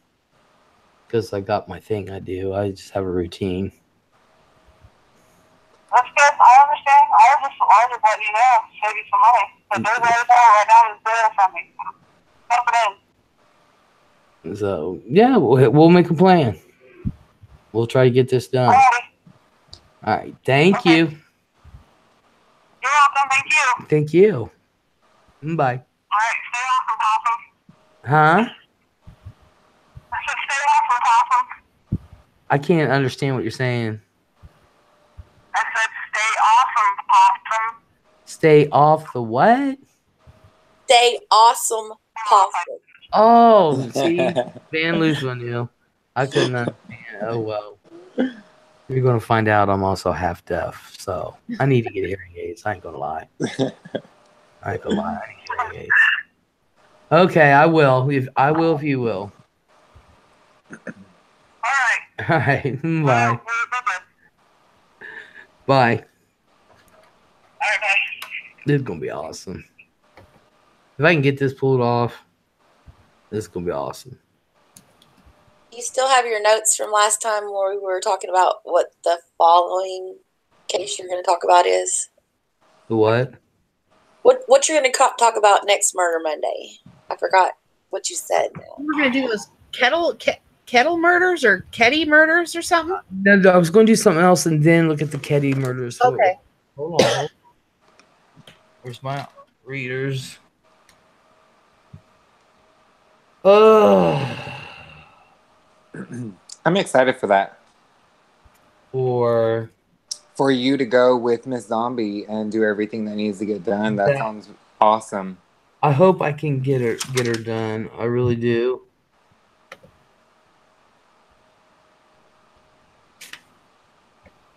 because I got my thing I do. I just have a routine. That's good. I understand. I just let you know, save you some money. But there's a hotel right down the stairs from me. Dump it in. So, yeah, we'll make a plan. We'll try to get this done. All right. Thank you. You're welcome. Thank you. Thank you. Bye. All right. Stay awesome, Possum. Huh? I said stay awesome, Possum. I can't understand what you're saying. I said stay awesome, Possum. Stay off the what? Stay awesome, Possum. Oh, see, Van Luther knew. I couldn't understand. Oh well. You're gonna find out I'm also half deaf, so I need to get hearing aids. I ain't gonna lie. I need hearing aids. Okay, I will. If you will. All right. All right. Bye. Bye. All right, bye. This is gonna be awesome. If I can get this pulled off, this is gonna be awesome. You still have your notes from last time where we were talking about what the following case you're going to talk about is? The what? What you're going to talk about next Murder Monday? I forgot what you said. We're going to do those kettle murders or Ketty murders or something? No, I was going to do something else and then look at the Ketty murders. Okay. Hold on. Where's my readers? I'm excited for that. For you to go with Miss Zombie and do everything that needs to get done. That sounds awesome. I hope I can get her done. I really do.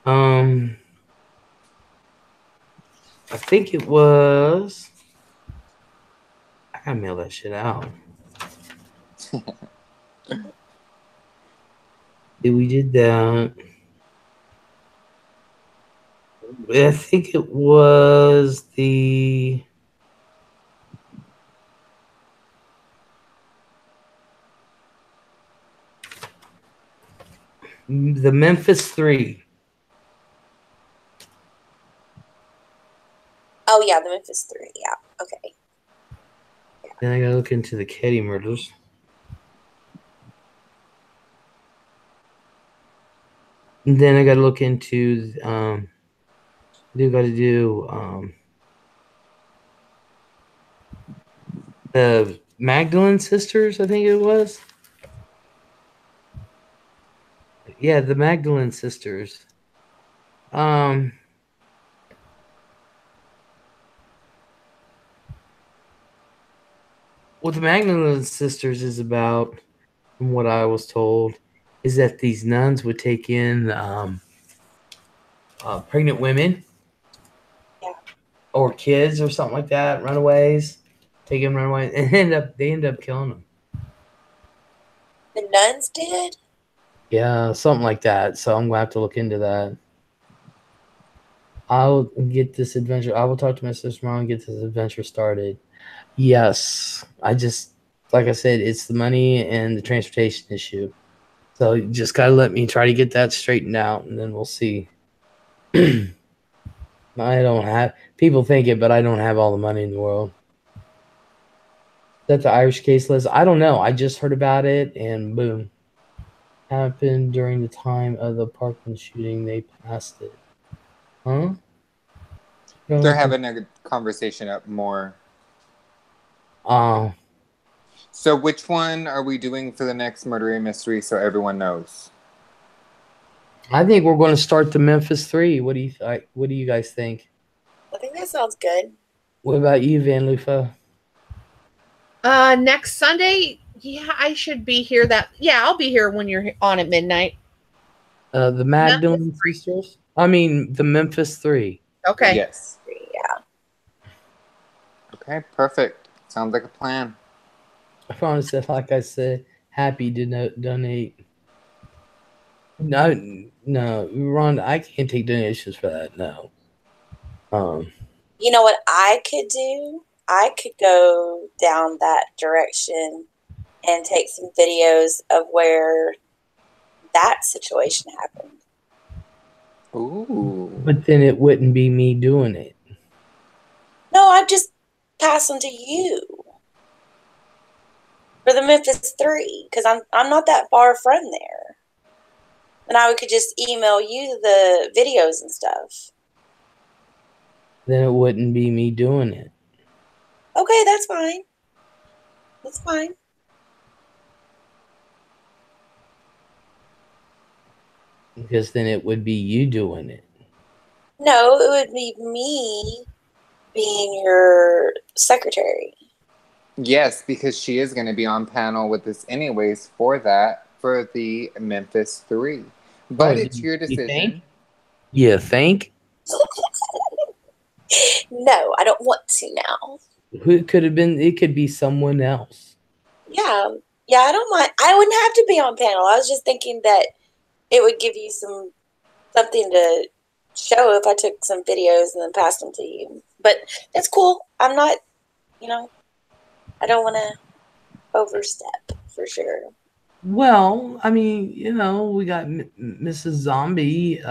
I think it was. I gotta mail that shit out. We did that. I think it was the Memphis 3. Oh, yeah, the Memphis 3. Yeah, okay. Then I gotta look into the Ketty murders. And then I gotta look into the Magdalene sisters, I think it was. Yeah, the Magdalene sisters. Well, the Magdalene sisters is about, from what I was told, is that these nuns would take in pregnant women, or kids or something like that, runaways, take in runaways, and they end up killing them. The nuns did? Yeah, something like that. So I'm gonna have to look into that. I'll get this adventure. I will talk to my sister tomorrow and get this adventure started. Yes, I just, like I said, it's the money and the transportation issue. So you just gotta let me try to get that straightened out, and then we'll see. I don't have, people think it, but I don't have all the money in the world. Is that the Irish case list? I don't know. I just heard about it, and boom. Happened during the time of the Parkland shooting. They passed it. Huh? They're having a conversation up more. Oh. So which one are we doing for the next Murder Mystery so everyone knows? I think we're going to start the Memphis 3. What do you guys think? I think that sounds good. What about you, Van Lufa? Next Sunday, yeah, I should be here. I'll be here when you're on at midnight. The Magdalene sisters? I mean, the Memphis 3. Okay. Yes. Yeah. Okay, perfect. Sounds like a plan. I promise that, like I said, happy to donate. No, Ron, I can't take donations for that. No. You know what I could do? I could go down that direction and take some videos of where that situation happened. Ooh. But then it wouldn't be me doing it. No, I'd just pass them to you for the Memphis 3 because I'm not that far from there. And I could just email you the videos and stuff. Then it wouldn't be me doing it. Okay, that's fine. That's fine. Because then it would be you doing it. No, it would be me being your secretary. Yes, because she is going to be on panel with us anyways for the Memphis 3. But it's your decision. You think? No, I don't want to now. Who could have been? It could be someone else. Yeah, I don't mind. I wouldn't have to be on panel. I was just thinking that it would give you something to show if I took some videos and then passed them to you. But it's cool. I'm not, I don't want to overstep for sure. Well, I mean, we got Mrs. Zombie.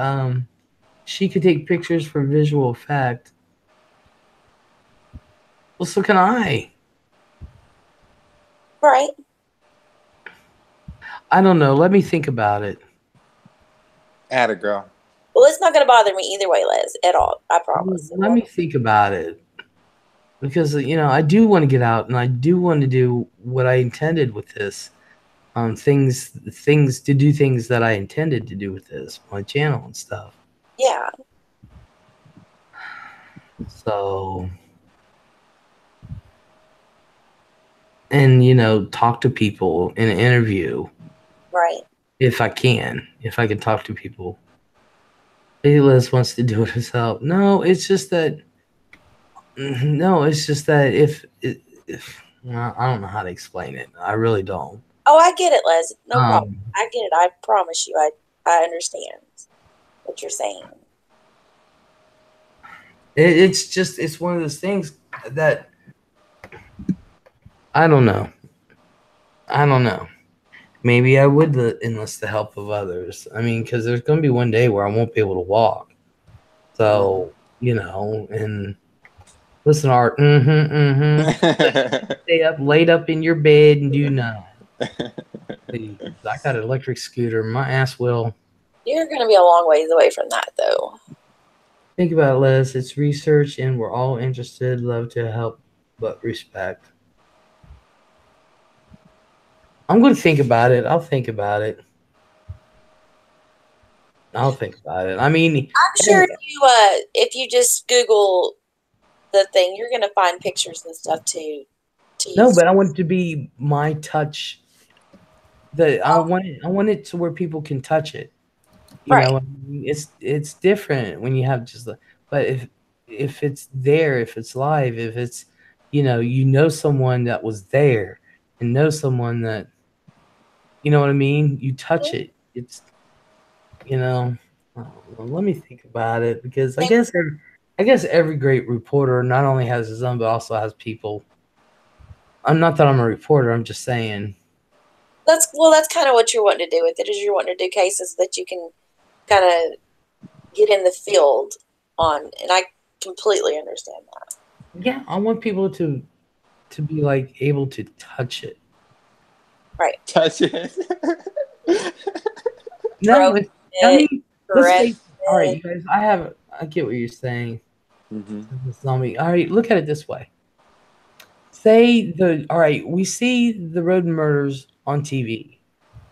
She could take pictures for visual effect. Well, so can I. Right. I don't know. Let me think about it. Atta girl. Well, it's not going to bother me either way, Les, at all. I promise. Let me think about it. Because, I do want to get out and I do want to do what I intended with this. Things that I intended to do with this, my channel and stuff. Yeah. So, and talk to people in an interview. Right. If I can talk to people. Maybe Liz wants to do it herself. No, it's just that if I don't know how to explain it. I really don't. Oh, I get it, Les. No problem. I get it. I promise you. I understand what you're saying. It's one of those things that I don't know. Maybe I would enlist the help of others. I mean, because there's going to be one day where I won't be able to walk. So, and listen, Art, stay up, laid up in your bed and do nothing. I got an electric scooter. My ass will. You're going to be a long ways away from that, though. Think about it, Les. It's research, and we're all interested. Love to help, but respect. I'm going to think about it. I'll think about it. I mean, I'm sure if you just Google the thing, you're going to find pictures and stuff too. No, but I want it to be my touch. I want it to where people can touch it. You know, it's different when you have just. But if it's there, if it's live, if it's someone that was there and know someone that. You know what I mean? You touch it. It's, let me think about it because I guess every great reporter not only has his own, but also has people. I'm not that I'm a reporter. I'm just saying. That's kind of what you're wanting to do with it. Is you're wanting to do cases that you can kind of get in the field on, and I completely understand that. Yeah, I want people to be like able to touch it. Right. Touch it. No, I mean, all right, you guys. I get what you're saying. Zombie. All right, look at it this way. All right, we see the road murders on TV.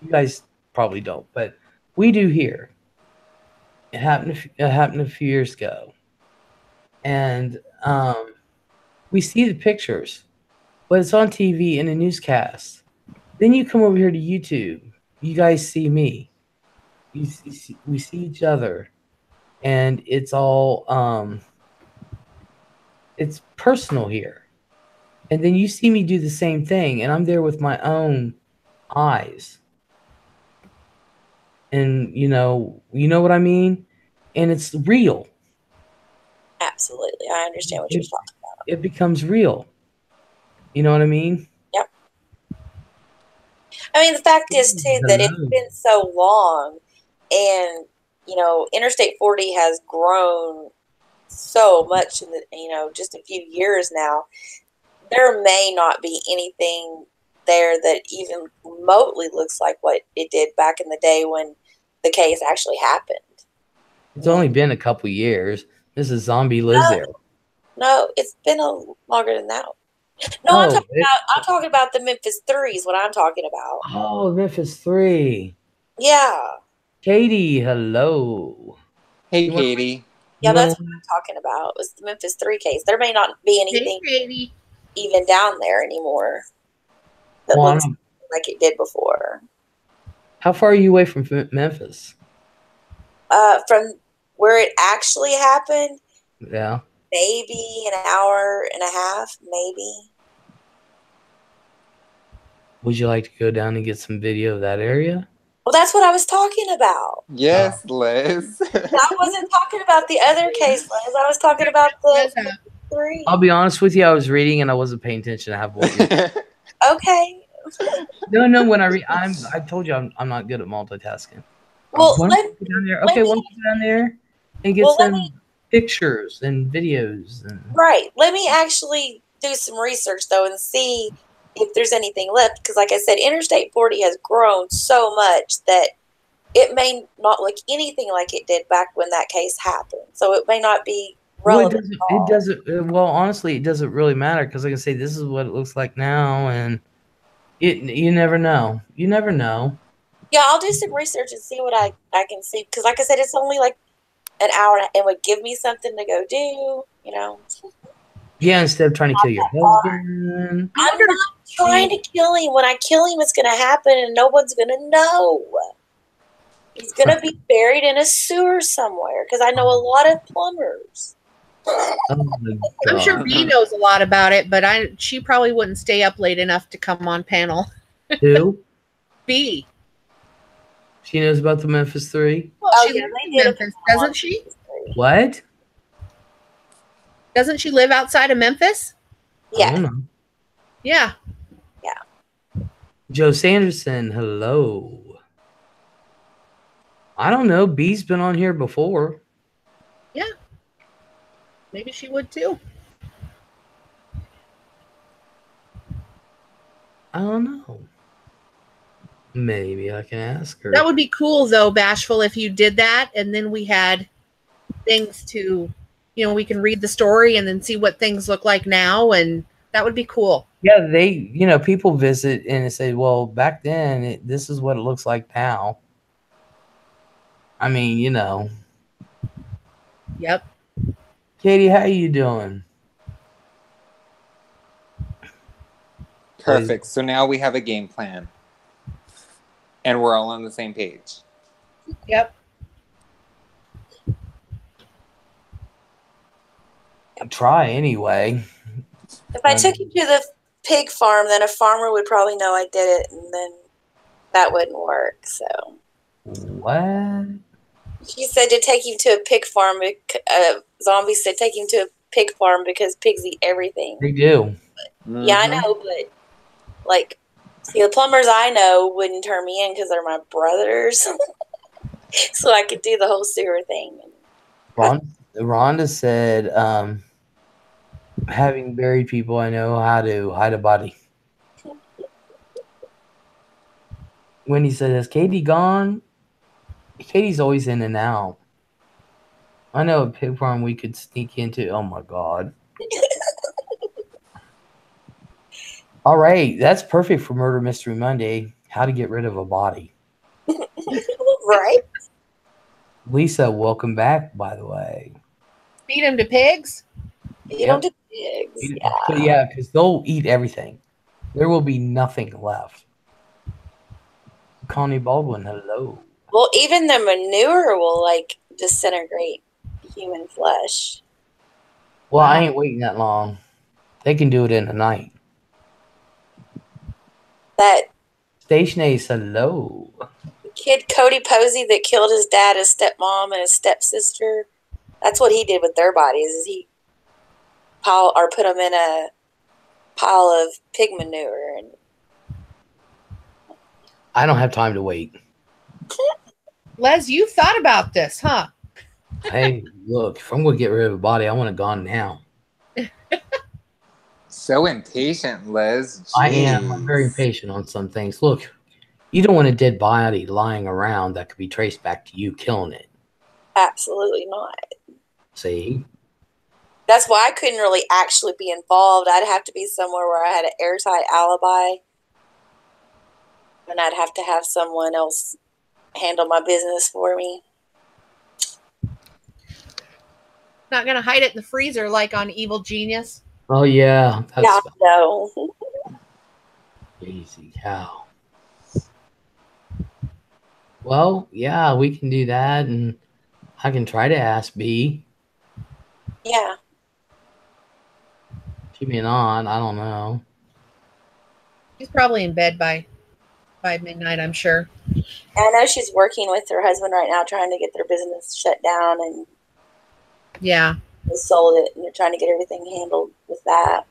You guys probably don't, but we do here. It happened a few years ago, and we see the pictures, but it's on TV in a newscast. Then you come over here to YouTube. You guys see me. We see each other, and it's all it's personal here. And then you see me do the same thing, and I'm there with my own eyes. And you know what I mean? And it's real. Absolutely. I understand what you're talking about. It becomes real. You know what I mean? Yep. I mean, the fact is, too, that it's been so long and, Interstate 40 has grown so much in just a few years now. There may not be anything there that even remotely looks like what it did back in the day when the case actually happened. It's only been a couple years. Mrs. Zombie lives there. No, it's been longer than that. No, I'm talking about the Memphis 3 is what I'm talking about. Oh, Memphis 3. Yeah. Katie, hello. Hey, Katie. Yeah, that's what I'm talking about. It was the Memphis 3 case. There may not be anything. Hey, Katie. even down there anymore. That looks like it did before. How far are you away from Memphis? From where it actually happened, yeah, maybe an hour and a half, maybe. Would you like to go down and get some video of that area? Well, that's what I was talking about. Yes, Liz. I wasn't talking about the other case, Liz. I was talking about the 3. I'll be honest with you. I was reading and I wasn't paying attention to have what you. Okay. No. When I told you I'm not good at multitasking. Well, why don't you go down there? Okay, why don't you go down there and get some pictures and videos? Right. Let me actually do some research though and see if there's anything left. Because, like I said, Interstate 40 has grown so much that it may not look anything like it did back when that case happened. So it may not be relevant. Well, it doesn't. Well, honestly, it doesn't really matter because, like I say, this is what it looks like now, and you never know. You never know. Yeah, I'll do some research and see what I can see. Because, like I said, it's only like an hour and it would give me something to go do, you know. Yeah, instead of trying to kill your husband. I'm not trying to kill him. When I kill him, it's going to happen and no one's going to know. He's going to be buried in a sewer somewhere because I know a lot of plumbers. I'm sure B knows a lot about it, but she probably wouldn't stay up late enough to come on panel. Who? B. She knows about the Memphis 3? Well, she lives in Memphis, doesn't she? What? Doesn't she live outside of Memphis? Yeah. I don't know. Yeah. Yeah. Joe Sanderson, hello. I don't know. B's been on here before. Yeah. Maybe she would too. I don't know. Maybe I can ask her. That would be cool, though, Bashful, if you did that, and then we had things to, we can read the story and then see what things look like now, and that would be cool. Yeah, people visit and say, well, back then, this is what it looks like now. I mean, Yep. Katie, how you doing? Perfect. So now we have a game plan. And we're all on the same page. Yep. Try anyway. If I took you to the pig farm, then a farmer would probably know I did it, and then that wouldn't work. So. What? She said to take him to a pig farm. Zombie said take him to a pig farm because pigs eat everything. They do. Mm-hmm. Yeah, I know, but see, the plumbers I know wouldn't turn me in because they're my brothers. So I could do the whole sewer thing. Rhonda said, having buried people, I know how to hide a body. Wendy said, is Katie gone? Katie's always in and out. I know a pig farm we could sneak into. Oh, my God. All right. That's perfect for Murder Mystery Monday. How to get rid of a body. Right. Lisa, welcome back, by the way. Feed them to pigs? Feed them to pigs. Yeah, because they'll eat everything. There will be nothing left. Connie Baldwin, hello. Well, even the manure will disintegrate human flesh. Well, I ain't waiting that long. They can do it in a night. That Station Ace, hello. Kid Cody Posey that killed his dad, his stepmom, and his stepsister. That's what he did with their bodies. Is he put them in a pile of pig manure. And I don't have time to wait. Les, you've thought about this, huh? Hey, look, if I'm going to get rid of a body, I want it gone now. So impatient, Liz. Jeez. I am. I'm very impatient on some things. Look, you don't want a dead body lying around that could be traced back to you killing it. Absolutely not. See? That's why I couldn't really actually be involved. I'd have to be somewhere where I had an airtight alibi. And I'd have to have someone else handle my business for me. Not going to hide it in the freezer like on Evil Genius? Oh yeah, Yeah, no. crazy cow. Well, yeah, we can do that, and I can try to ask B. Yeah. She may not. I don't know. She's probably in bed by midnight, I'm sure. I know she's working with her husband right now, trying to get their business shut down, and Yeah. they sold it, and they're trying to get everything handled with that.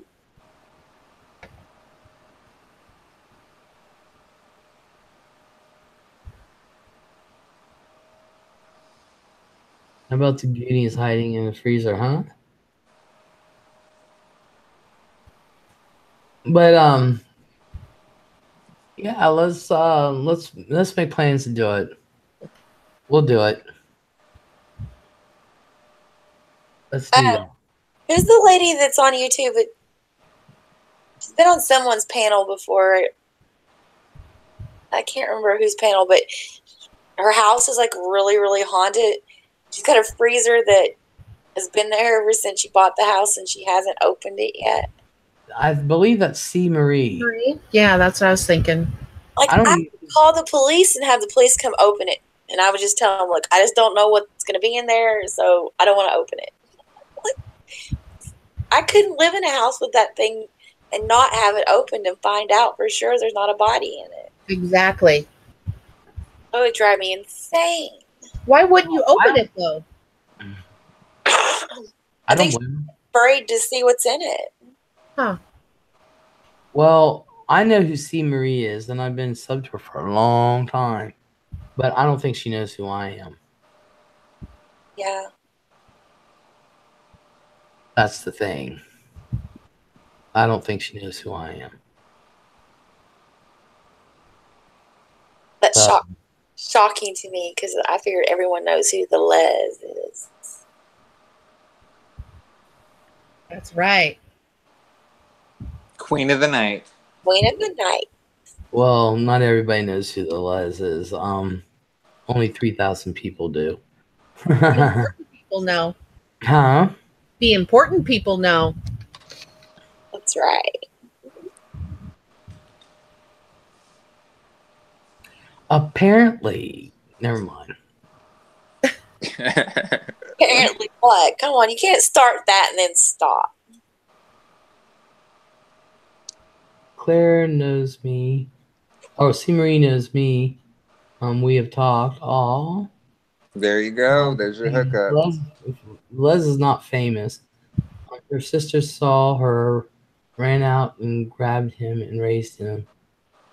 How about the beauty is hiding in the freezer, huh? But yeah, let's make plans to do it. We'll do it. Let's do that. Who's the lady that's on YouTube? She's been on someone's panel before. I can't remember whose panel, but her house is like really, really haunted. She's got a freezer that has been there ever since she bought the house, and she hasn't opened it yet. I believe that's C. Marie. Yeah, that's what I was thinking. Like, I would call the police and have the police come open it. And I would just tell them, look, I just don't know what's going to be in there, so I don't want to open it. I couldn't live in a house with that thing and not have it opened and find out for sure there's not a body in it. Exactly. It would drive me insane. Why wouldn't you open it, though? I think she's afraid to see what's in it. Huh. Well, I know who C. Marie is, and I've been subbed to her for a long time. But I don't think she knows who I am. Yeah. That's the thing. I don't think she knows who I am. That's shocking to me because I figured everyone knows who the Les is. That's right. Queen of the night. Queen of the night. Well, not everybody knows who the Les is. Only 3,000 people do. People know. Huh? The important people know. That's right. Apparently, never mind. Apparently what? Come on, you can't start that and then stop. Claire knows me. Oh, C. Marie knows me. We have talked. Aw. There you go. There's your hookup. Les is not famous. Her sister saw her, ran out and grabbed him and raised him.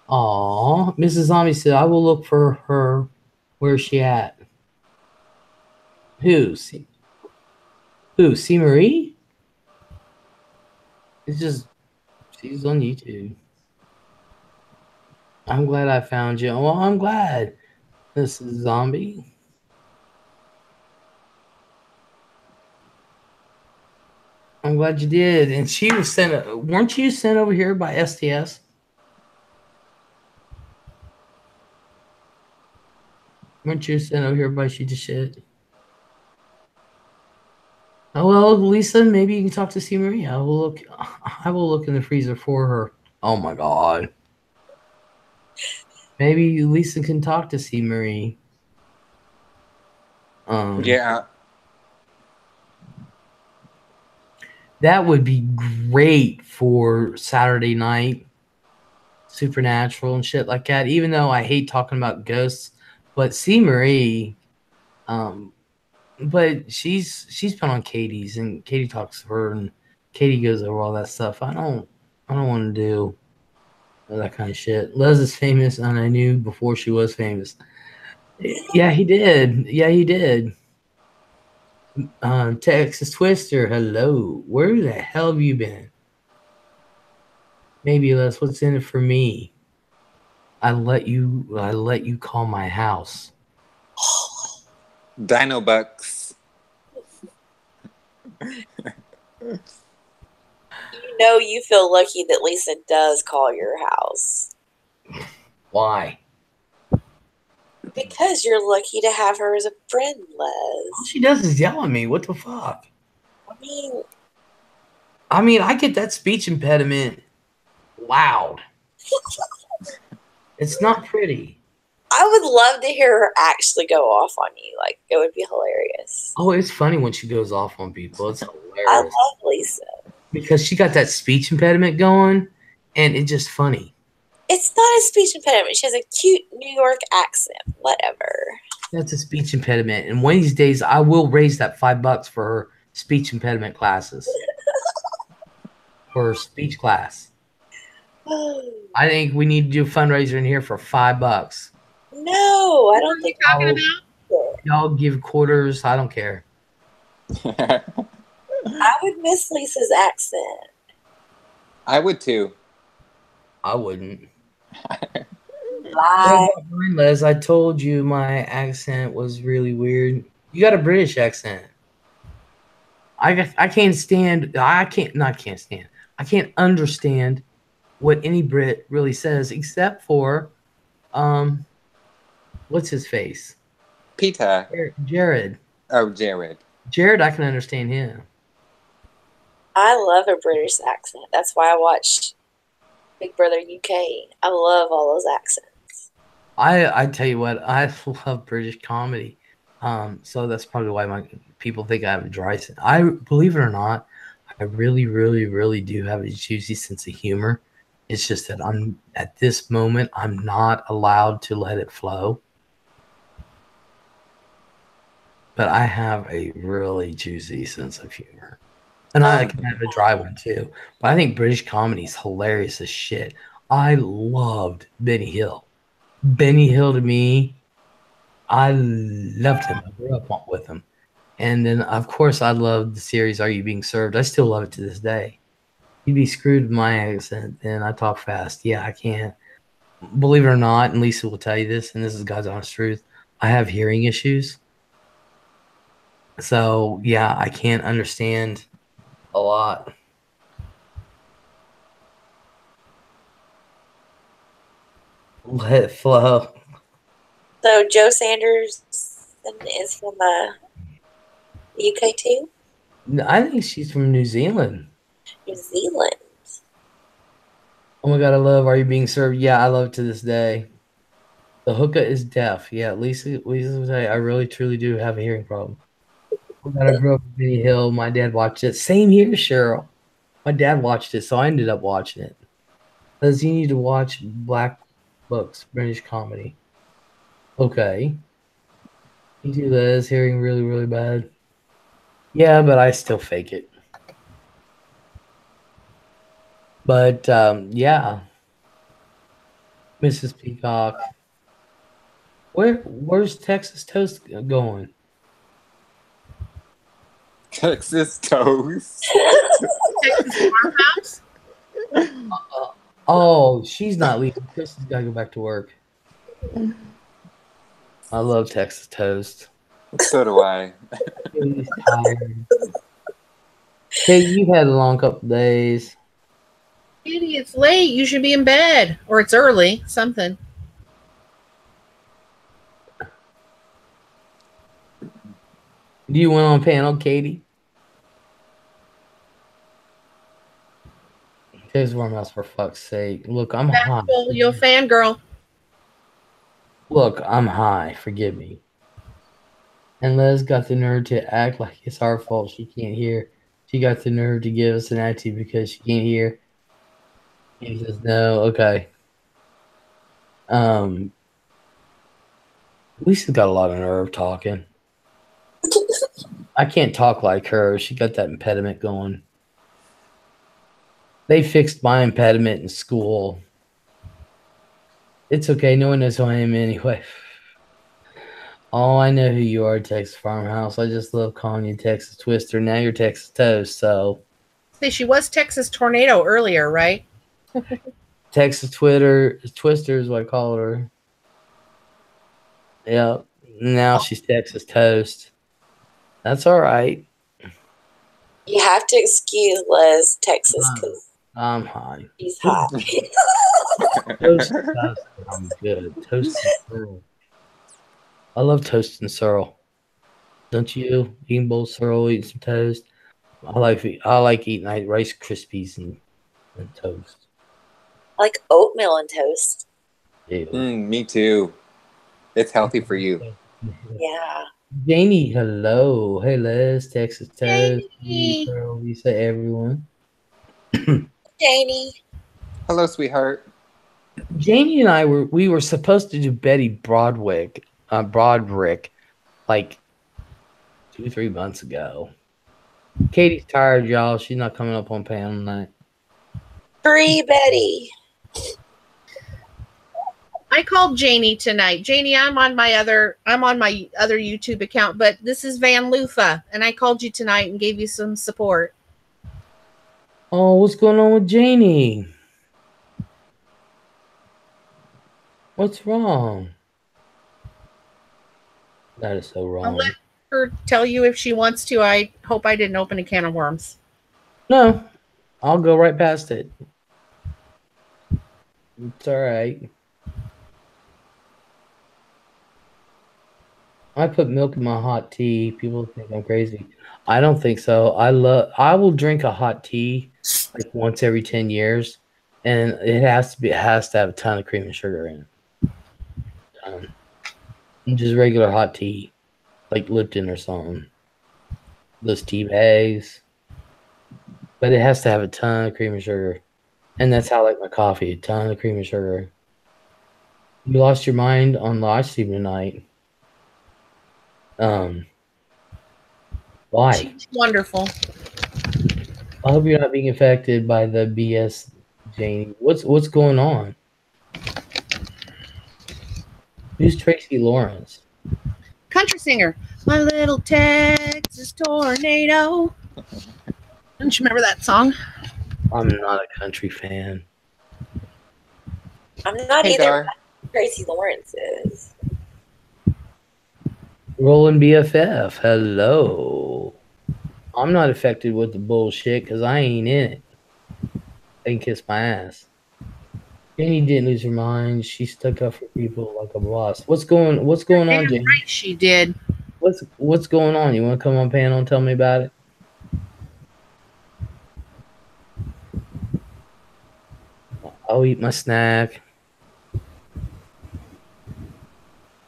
Aw. Mrs. Zombie said, I will look for her. Where's she at? Who? Who? C. Marie? It's just, she's on YouTube. I'm glad I found you. Well, I'm glad. This is Zombie. I'm glad you did. And she was sent. Weren't you sent over here by STS? Weren't you sent over here by She Just Shit? Oh well, Lisa. Maybe you can talk to C. Marie. I will look in the freezer for her. Oh my God. Maybe Lisa can talk to C. Marie. Yeah. That would be great for Saturday night, Supernatural and shit like that. Even though I hate talking about ghosts, but C. Marie, but she's been on Katie's, and Katie talks to her, and Katie goes over all that stuff. I don't want to do that kind of shit. Les is famous, and I knew before she was famous. Yeah, he did. Yeah, he did. Texas Twister, hello. Where the hell have you been? Maybe Les, what's in it for me? I let you call my house. Dino Bucks. You feel lucky that Lisa does call your house. Why? Because you're lucky to have her as a friend, Les. All she does is yell at me. What the fuck? I mean, I mean, I get that speech impediment loud. It's not pretty. I would love to hear her actually go off on you. Like, it would be hilarious. Oh, it's funny when she goes off on people. It's hilarious. I love Lisa. Because she got that speech impediment going, and it's just funny. It's not a speech impediment. She has a cute New York accent. Whatever. That's a speech impediment. And one of these days, I will raise that $5 for her speech impediment classes. For her speech class. I think we need to do a fundraiser in here for $5. No, I don't think talking about. Y'all give quarters. I don't care. I would miss Lisa's accent. I would too. I wouldn't. Lie. Les, I told you my accent was really weird. You got a British accent. I can't stand. I can't understand what any Brit really says, except for, what's his face? Peter. Jared. Oh, Jared. Jared, I can understand him. I love a British accent. That's why I watched Big Brother UK. I love all those accents. I tell you what, I love British comedy. So that's probably why my people think I have a dry sense. I believe it or not, I really, really, really do have a juicy sense of humor. It's just that I'm at this moment, I'm not allowed to let it flow. But I have a really juicy sense of humor. And I can have a dry one too. But I think British comedy is hilarious as shit. I loved Benny Hill. Benny Hill to me, I loved him. I grew up with him. And then, of course, I loved the series Are You Being Served? I still love it to this day. You'd be screwed with my accent, and I talk fast. Yeah, I can't. Believe it or not, and Lisa will tell you this, and this is God's honest truth, I have hearing issues. So, yeah, I can't understand a lot. Let it flow. So Joe Sanders is from UK too? I think she's from New Zealand. New Zealand. Oh my God, I love Are You Being Served? Yeah, I love it to this day. The hookah is deaf. Yeah, Lisa will say, I really, truly do have a hearing problem. I grew up in Benny Hill. My dad watched it. Same here, Cheryl. My dad watched it, so I ended up watching it. Because you need to watch Black Books, British comedy. Okay. You do Liz, hearing really, really bad. Yeah, but I still fake it. But, yeah. Mrs. Peacock. Where's Texas Toast going? Texas Toast. Texas Farmhouse? Oh, she's not leaving. Kristen's got to go back to work. I love Texas Toast. So do I. He's tired. Hey, you've had a long couple days. Katie, it's late. You should be in bed. Or it's early. Something. Do you went on panel, Katie? Texas Farmhouse, for fuck's sake. Look, I'm high. You're a fangirl. Look, I'm high. Forgive me. And Les got the nerve to act like it's our fault she can't hear. She got the nerve to give us an attitude because she can't hear. He says, no, okay. Lisa's got a lot of nerve talking. I can't talk like her. She got that impediment going. They fixed my impediment in school. It's okay. No one knows who I am anyway. Oh, I know who you are, Texas Farmhouse. I just love calling you Texas Twister. Now you're Texas Toast, so. See, she was Texas Tornado earlier, right? Texas Twister is what I call her. Yep. Now she's Texas Toast. That's all right. You have to excuse Liz, Texas, because I'm high. he's hot. Toast I'm good. Toast and Searle. I love toast and Searle. Don't you? Eating bowl of Searle, eating some toast. I like eating Rice Krispies and toast. I like oatmeal and toast. Me too. It's healthy for you. Yeah. Janie, hello. Hey, Les, Texas Toast, Janie. Pearl, Lisa, everyone. Janie. Hello, sweetheart. Janie and I were supposed to do Betty Broderick like 2-3 months ago. Katie's tired, y'all. She's not coming up on panel night. Free Betty. I called Janie tonight. Janie, I'm on my other YouTube account, but this is Van Lufa, and I called you tonight and gave you some support. Oh, what's going on with Janie? What's wrong? That is so wrong. I'll let her tell you if she wants to. I hope I didn't open a can of worms. No, I'll go right past it. It's all right. I put milk in my hot tea. People think I'm crazy. I don't think so. I will drink a hot tea like once every 10 years, and it has to have a ton of cream and sugar in it. Just regular hot tea, like Lipton or something. Those tea bags. But it has to have a ton of cream and sugar. And that's how I like my coffee, a ton of cream and sugar. You lost your mind on live stream tonight. Why? She's wonderful. I hope you're not being affected by the BS, Janie. What's going on? Who's Tracy Lawrence? Country singer. My little Texas tornado. Don't you remember that song? I'm not a country fan. I'm not Hey, either. Dar. Tracy Lawrence is. Rolling BFF. Hello. I'm not affected with the bullshit because I ain't in it. They can kiss my ass. Jenny didn't lose her mind. She stuck up for people like a boss. What's going on, Jenny? Right, she did. What's going on? You want to come on panel and tell me about it? I'll eat my snack.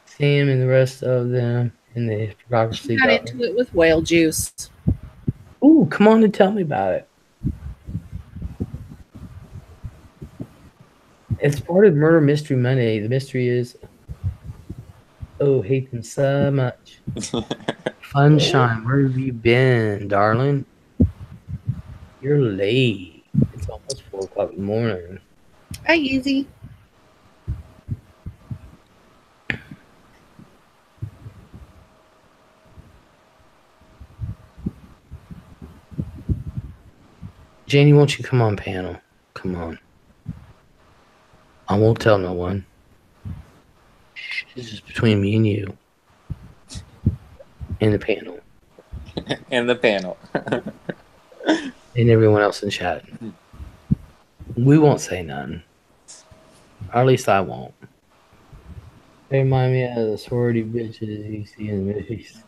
Sam and the rest of them in the hypocrisy. Got into it with whale juice. Ooh, come on and tell me about it. It's part of Murder Mystery Monday. The mystery is, hate them so much. Funshine, where have you been, darling? You're late. It's almost 4 o'clock in the morning. Hi, Easy. Janie, won't you come on panel? Come on. I won't tell no one. This is between me and you. And the panel. And the panel. And everyone else in chat. We won't say none. Or at least I won't. They remind me of the sorority bitches you see in the movies.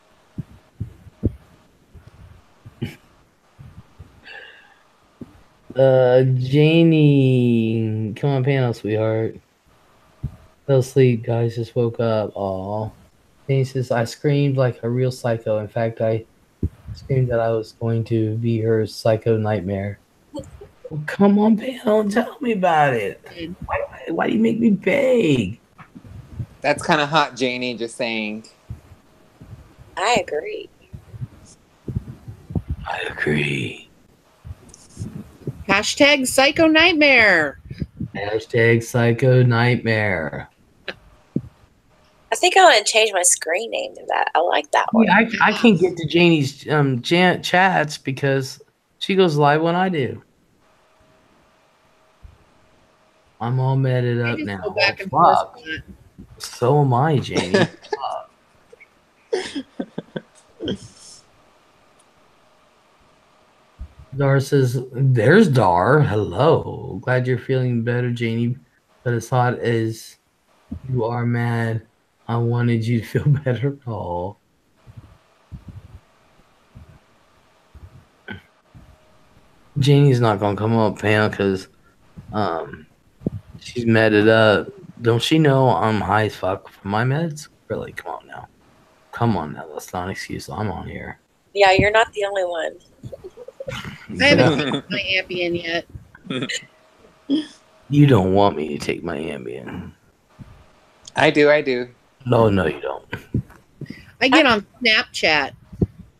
Janie, come on panel, sweetheart. Fell asleep, guys. Just woke up. Aw. Janie says, I screamed like a real psycho. In fact, I screamed that I was going to be her psycho nightmare. Well, come on panel and tell me about it. Why do you make me beg? That's kind of hot, Janie, just saying. I agree. I agree. Hashtag psycho nightmare. Hashtag psycho nightmare. I think I want to change my screen name to that. I like that one. Yeah, I can't get to Janie's chats because she goes live when I do. I'm all matted up now. Go back and forth. So am I, Janie. Dar says, there's Dar. Hello. Glad you're feeling better, Janie. But as hot as you are mad, I wanted you to feel better. Oh. Janie's not gonna come up, Pam, because she's medded up. Don't she know I'm high as fuck from my meds? Really? Come on now. Come on now. That's not an excuse. I'm on here. Yeah, you're not the only one. I haven't taken my Ambien yet. You don't want me to take my Ambien. I do. No, you don't. I get on Snapchat.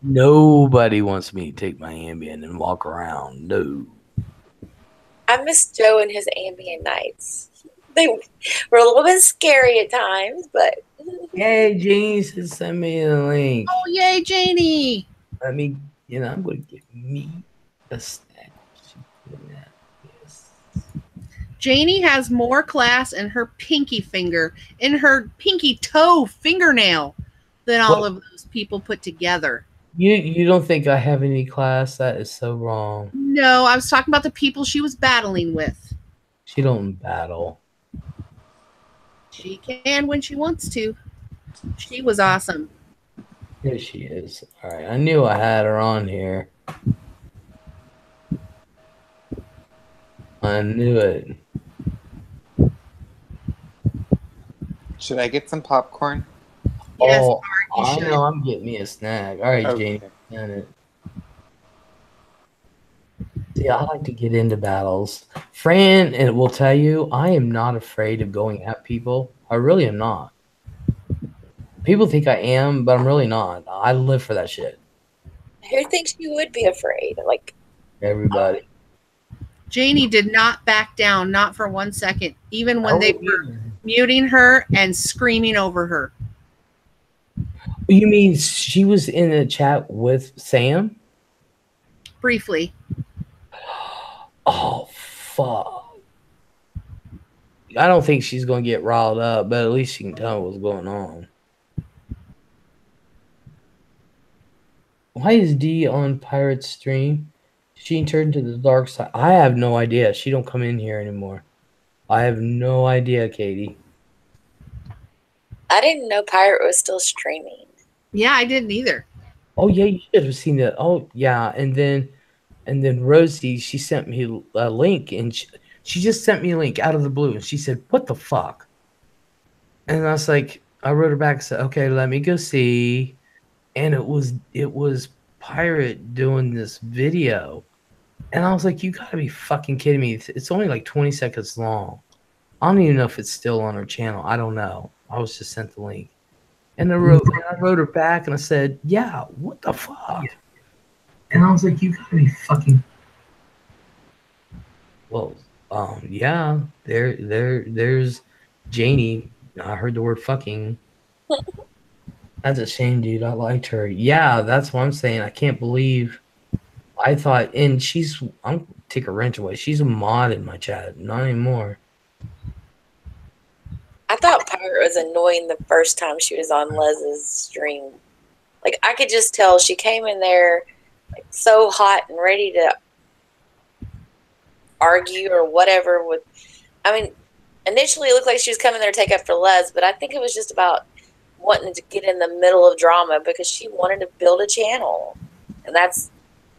Nobody wants me to take my Ambien and walk around. No. I miss Joe and his Ambien nights. They were a little bit scary at times, but Hey, Janie said send me the link. Oh, yay, Janie! Let me, I'm going to give me a snack. Yes. Janie has more class in her pinky finger, in her pinky toe fingernail, than all of those people put together. You don't think I have any class? That is so wrong. No, I was talking about the people she was battling with. She don't battle. She can when she wants to. She was awesome. Here she is. All right, I knew I had her on here. I knew it. Should I get some popcorn? Yes, Oh, Mark, I you should. know. I'm getting me a snack. All right, Okay. Janie. Send it. See, I like to get into battles. Fran, and will tell you, I am not afraid of going at people. I really am not. People think I am, but I'm really not. I live for that shit. who thinks you would be afraid? Like, Everybody. Janie did not back down, not for 1 second, even when they were You muting her and screaming over her. mean she was in a chat with Sam? Briefly. Oh, fuck. I don't think she's going to get riled up, but at least she can tell what's going on. Why is Dee on Pirate's stream? She turned to the dark side. I have no idea. She don't come in here anymore. I have no idea, Katie. I didn't know Pirate was still streaming. Yeah, I didn't either. Oh yeah, you should have seen that. Oh yeah, and then Rosie, she sent me a link, and she just sent me a link out of the blue, and she said, "What the fuck?" And I was like, I wrote her back, said, "Okay, let me go see," and it was Pirate doing this video, and I was like, "You gotta be fucking kidding me!" It's only like 20 seconds long. I don't even know if it's still on her channel. I don't know. I was just sent the link. And I wrote her back and I said, "Yeah, what the fuck?" And I was like, "You gotta be fucking." Well, yeah, there's Janie. I heard the word "fucking." That's a shame, dude. I liked her. Yeah, that's what I'm saying. I can't believe. I thought, and I'm gonna take a wrench away. She's a mod in my chat, not anymore. I thought Pirate was annoying the first time she was on Les's stream. Like, I could just tell she came in there like so hot and ready to argue or whatever with. I mean, initially it looked like she was coming there to take up for Les, but I think it was just about wanting to get in the middle of drama because she wanted to build a channel, and that's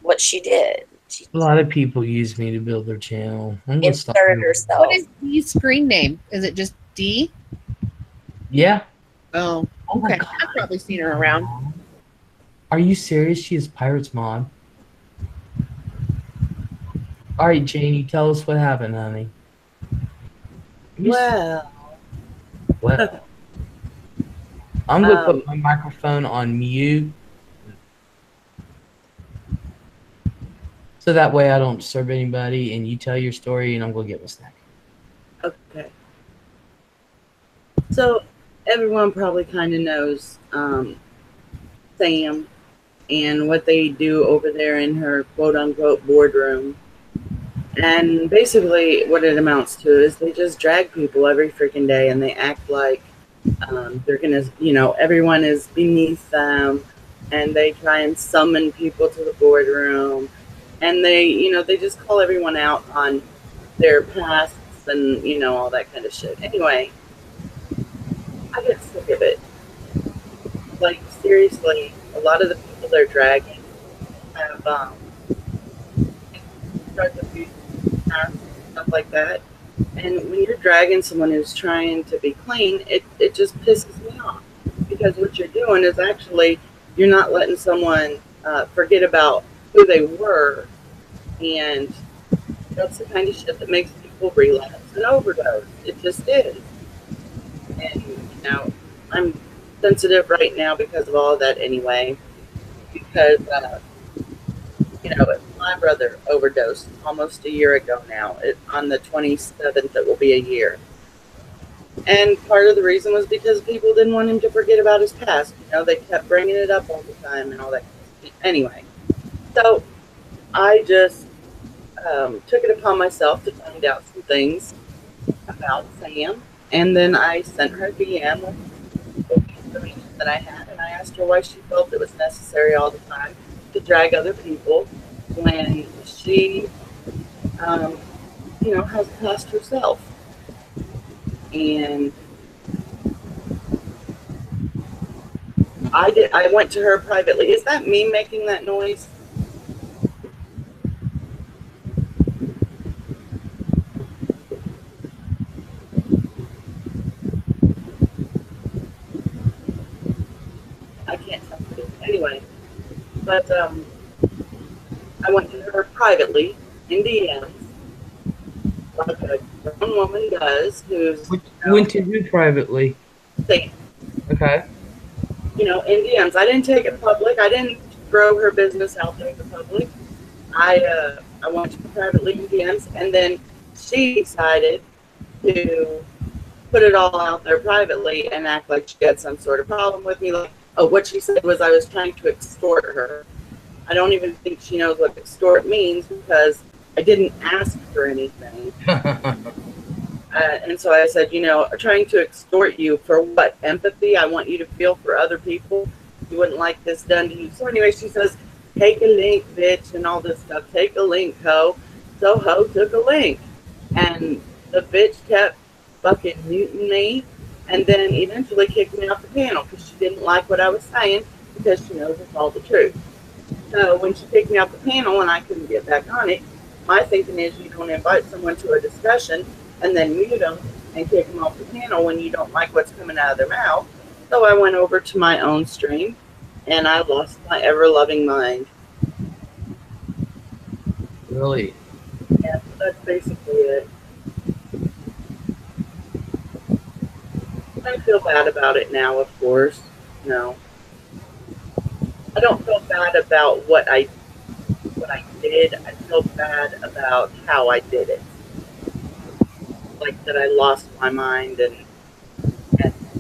what she did. She A lot of people use me to build their channel. I'm gonna stop inserted doing- herself. What is Dee's screen name? Is it just D? Yeah. Oh, Oh my okay. God. I've probably seen her around. Are you serious? She is Pirate's mod. All right, Janie, tell us what happened, honey. Well, Well, I'm gonna put my microphone on mute, so that way I don't disturb anybody. And you tell your story, and I'm gonna get my snack. okay. So everyone probably kind of knows Sam and what they do over there in her quote-unquote boardroom. And basically what it amounts to is they just drag people every freaking day, and they act like they're going to, everyone is beneath them, and they try and summon people to the boardroom. And they, they just call everyone out on their pasts and, all that kind of shit. Anyway, I get sick of it. Like, seriously, a lot of the people they're dragging have drug abuse, stuff like that. And when you're dragging someone who's trying to be clean, it just pisses me off. Because what you're doing is actually, you're not letting someone forget about who they were. And that's the kind of shit that makes people relapse and overdose. It just is. And, I'm sensitive right now because of all of that anyway. Because, my brother overdosed almost a year ago now. On the 27th, it will be a year. And part of the reason was because people didn't want him to forget about his past. They kept bringing it up all the time and all that. Anyway, so I just took it upon myself to find out some things about Sam. And then I sent her a DM with the information that I had. And I asked her why she felt it was necessary all the time to drag other people when she, has passed herself. And I went to her privately. Is that me making that noise? I can't tell. Anyway, but I went to her privately in DMs, like a grown woman does, who's... Went to who privately? Sam. Okay. In DMs. I didn't take it public. I didn't throw her business out there in the public. I went to her privately in DMs, and then she decided to put it all out there privately and act like she had some sort of problem with me. Like, what she said was I was trying to extort her. I don't even think she knows what extort means because I didn't ask for anything. And so I said, trying to extort you for what? Empathy? I want you to feel for other people. You wouldn't like this done to you. So anyway, she says, take a link, bitch, and all this stuff. Take a link, ho. So ho took a link. And the bitch kept fucking muting me and then eventually kicked me off the panel because she didn't like what I was saying because she knows it's all the truth. So when she kicked me off the panel and I couldn't get back on it, my thinking is you don't invite someone to a discussion and then mute them and kick them off the panel when you don't like what's coming out of their mouth. So I went over to my own stream and I lost my ever-loving mind. Really? Yeah, so that's basically it. I feel bad about it now, of course. No. I don't feel bad about what I did. I feel bad about how I did it. Like that I lost my mind and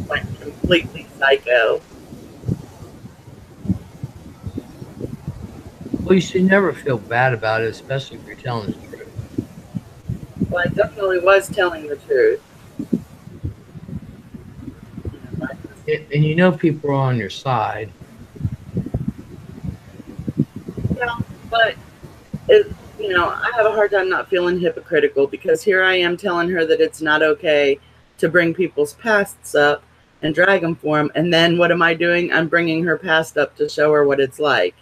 went completely psycho. Well, you should never feel bad about it, especially if you're telling the truth. Well, I definitely was telling the truth. And people are on your side. Yeah, but I have a hard time not feeling hypocritical because here I am telling her that it's not okay to bring people's pasts up and drag them for them. And then what am I doing? I'm bringing her past up to show her what it's like,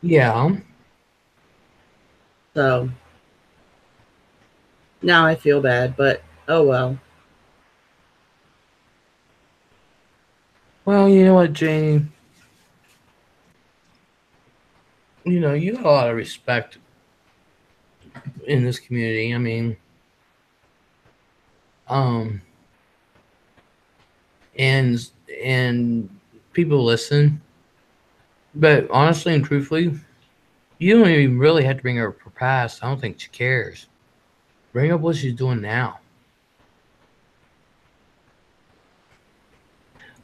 Yeah. So now I feel bad, but oh well. Well, you know what, Janie? You got a lot of respect in this community. I mean, and people listen. But honestly and truthfully, you don't even really have to bring her past. I don't think she cares. Bring up what she's doing now.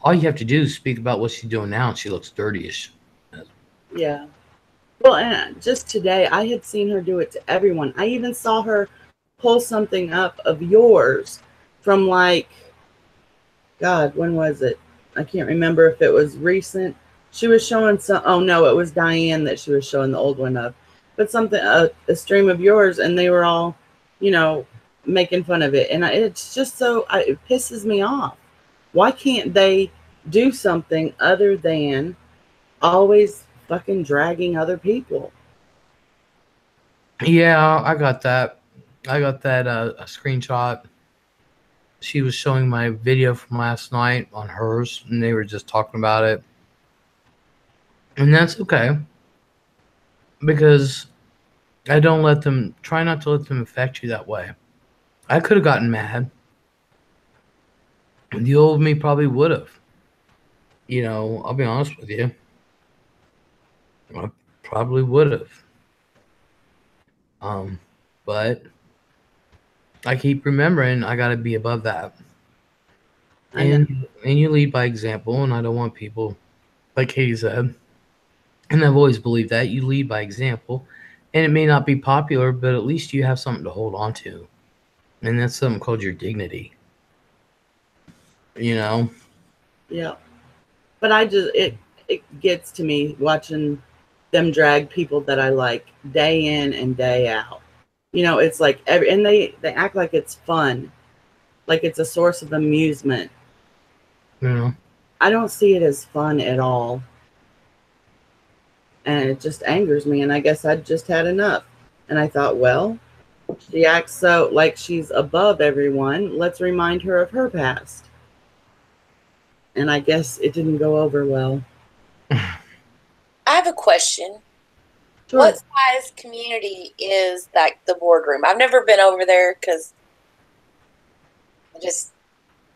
All you have to do is speak about what she's doing now, and she looks dirty-ish. Yeah. Well, and just today, I had seen her do it to everyone. I even saw her pull something up of yours from God, when was it? I can't remember if it was recent. She was showing oh no, it was Diane that she was showing the old one of. But something, a stream of yours, and they were all, making fun of it. And it's just it pisses me off. Why can't they do something other than always fucking dragging other people. Yeah, I got that. I got that a screenshot. She was showing my video from last night on hers, and they were just talking about it. And that's okay. Because I don't let them, try not to let them affect you that way. I could have gotten mad. The old me probably would have. You know, I'll be honest with you. I probably would have. But I keep remembering I got to be above that. And you lead by example, and I don't want people, like Katie said, and I've always believed that, you lead by example. And it may not be popular, but at least you have something to hold on to. And that's something called your dignity. You know? Yeah. But it gets to me watching them drag people that I like day in and day out. You know, it's like and they act like it's fun. Like it's a source of amusement. Yeah. I don't see it as fun at all. And it just angers me. And I guess I'd just had enough. And I thought, well, she acts so like she's above everyone. Let's remind her of her past. And I guess it didn't go over well. I have a question. Sure. What size community is like the boardroom? I've never been over there because I just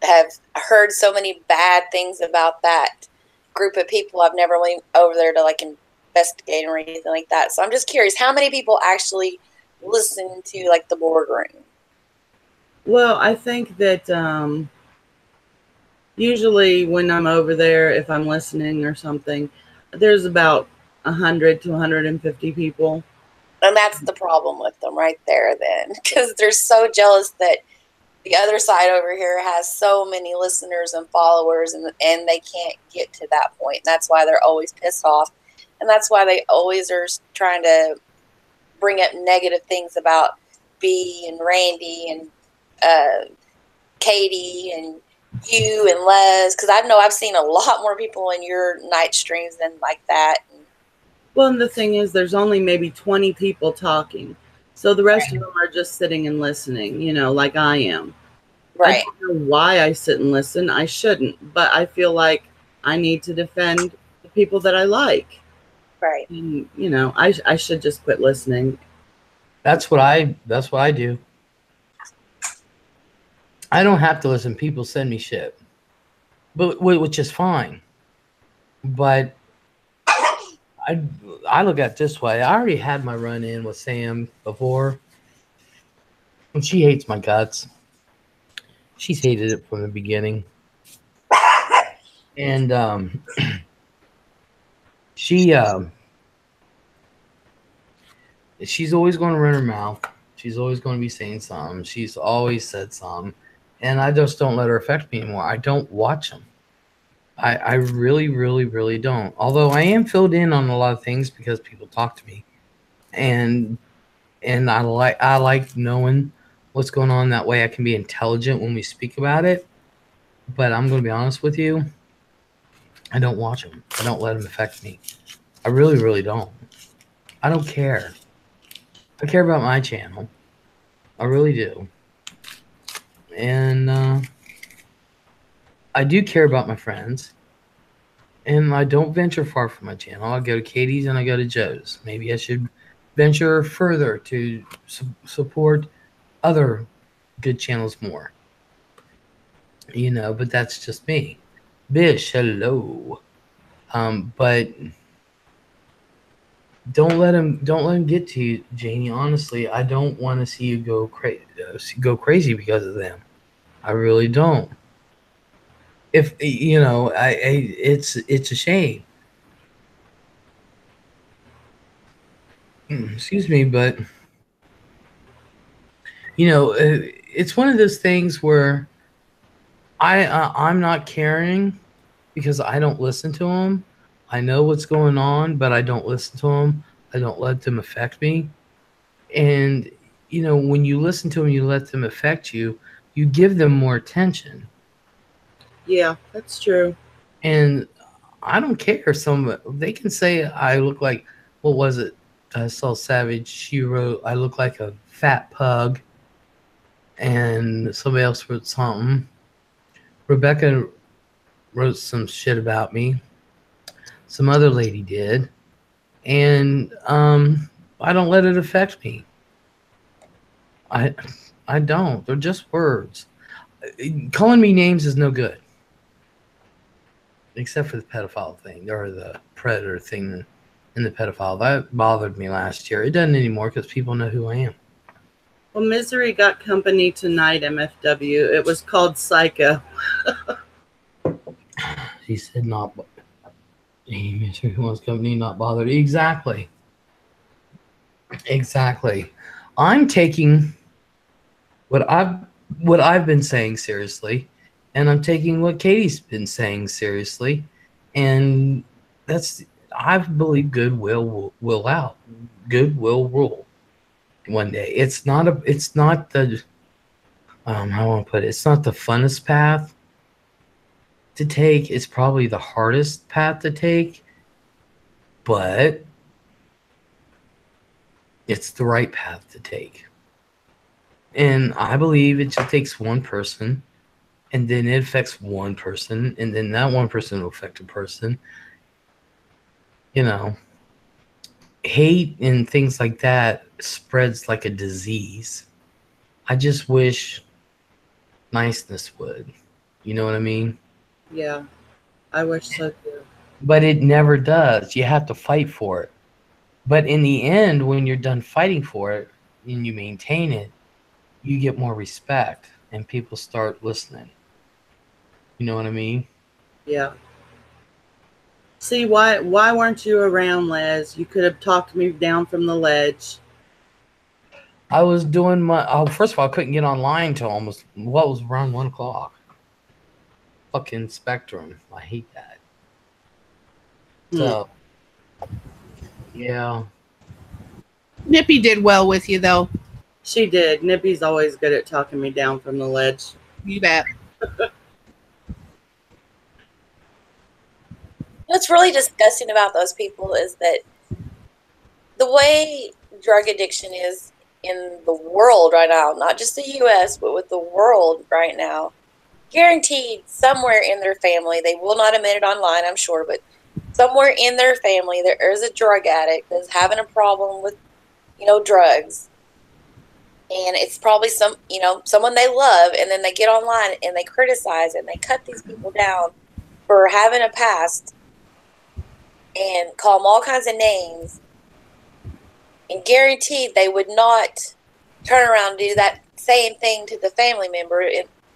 have heard so many bad things about that group of people. I've never went over there to like investigate or anything like that. So I'm just curious, how many people actually listen to like the boardroom? Well, I think that usually when I'm over there, if I'm listening or something, there's about 100 to 150 people. And that's the problem with them right there then, because they're so jealous that the other side over here has so many listeners and followers, and they can't get to that point. And that's why they're always pissed off. And that's why they always are trying to bring up negative things about B and Randy and Katie and you and Les, because I know I've seen a lot more people in your night streams than like that. Well, and the thing is, there's only maybe 20 people talking. So the rest of them are just sitting and listening, you know, like I am. Right. I don't know why I sit and listen. I shouldn't. But I feel like I need to defend the people that I like. Right. And, you know, I should just quit listening. That's what I do. I don't have to listen. People send me shit, but which is fine. But I look at it this way. I already had my run in with Sam before, and she hates my guts. She's hated it from the beginning, and she's always going to run her mouth. She's always going to be saying something. She's always said something. And I just don't let her affect me anymore. I don't watch them. I really, really, really don't. Although I am filled in on a lot of things because people talk to me. And I like knowing what's going on. That way I can be intelligent when we speak about it. But I'm going to be honest with you. I don't watch them. I don't let them affect me. I really, really don't. I don't care. I care about my channel. I really do. And I do care about my friends. And I don't venture far from my channel. I go to Katie's and I go to Joe's. Maybe I should venture further to support other good channels more. You know, but that's just me. Bish, hello. But don't let him get to you, Janie. Honestly, I don't want to see you go crazy because of them. I really don't. If you know, it's a shame. Excuse me, but you know, it's one of those things where I'm not caring because I don't listen to them. I know what's going on, but I don't listen to them. I don't let them affect me. And you know, when you listen to them, you let them affect you. You give them more attention. Yeah, that's true. And I don't care. They can say I look like, what was it? I saw Savage. She wrote, I look like a fat pug. And somebody else wrote something. Rebecca wrote some shit about me. Some other lady did. And I don't let it affect me. I don't. They're just words. Calling me names is no good. Except for the pedophile thing or the predator thing in the pedophile. That bothered me last year. It doesn't anymore because people know who I am. Well, Misery got company tonight, MFW. It was called Psycho. He said not. Misery wants company, not bothered. Exactly. I'm taking what I've been saying seriously, and I'm taking what Katie's been saying seriously, and I believe goodwill will out. Goodwill rule one day. It's not the how I want to put it. It's not the funnest path to take. It's probably the hardest path to take, but it's the right path to take. And I believe it just takes one person, and then it affects one person, and then that one person will affect a person. You know, hate and things like that spreads like a disease. I just wish niceness would. You know what I mean? Yeah, I wish so too. But it never does. You have to fight for it. But in the end, when you're done fighting for it and you maintain it, you get more respect and people start listening. You know what I mean? Yeah. See, why weren't you around, Les? You could have talked me down from the ledge. I was doing first of all, I couldn't get online till almost, was around 1 o'clock. Fucking Spectrum. I hate that. So, yeah. Nippy did well with you, though. She did. Nippy's always good at talking me down from the ledge. You bet. What's really disgusting about those people is that the way drug addiction is in the world right now, not just the U.S., but with the world right now, guaranteed somewhere in their family, they will not admit it online, I'm sure, but somewhere in their family, there is a drug addict that's having a problem with, drugs. And it's probably someone they love, and then they get online and they criticize and they cut these people down for having a past and call them all kinds of names, and guaranteed they would not turn around and do that same thing to the family member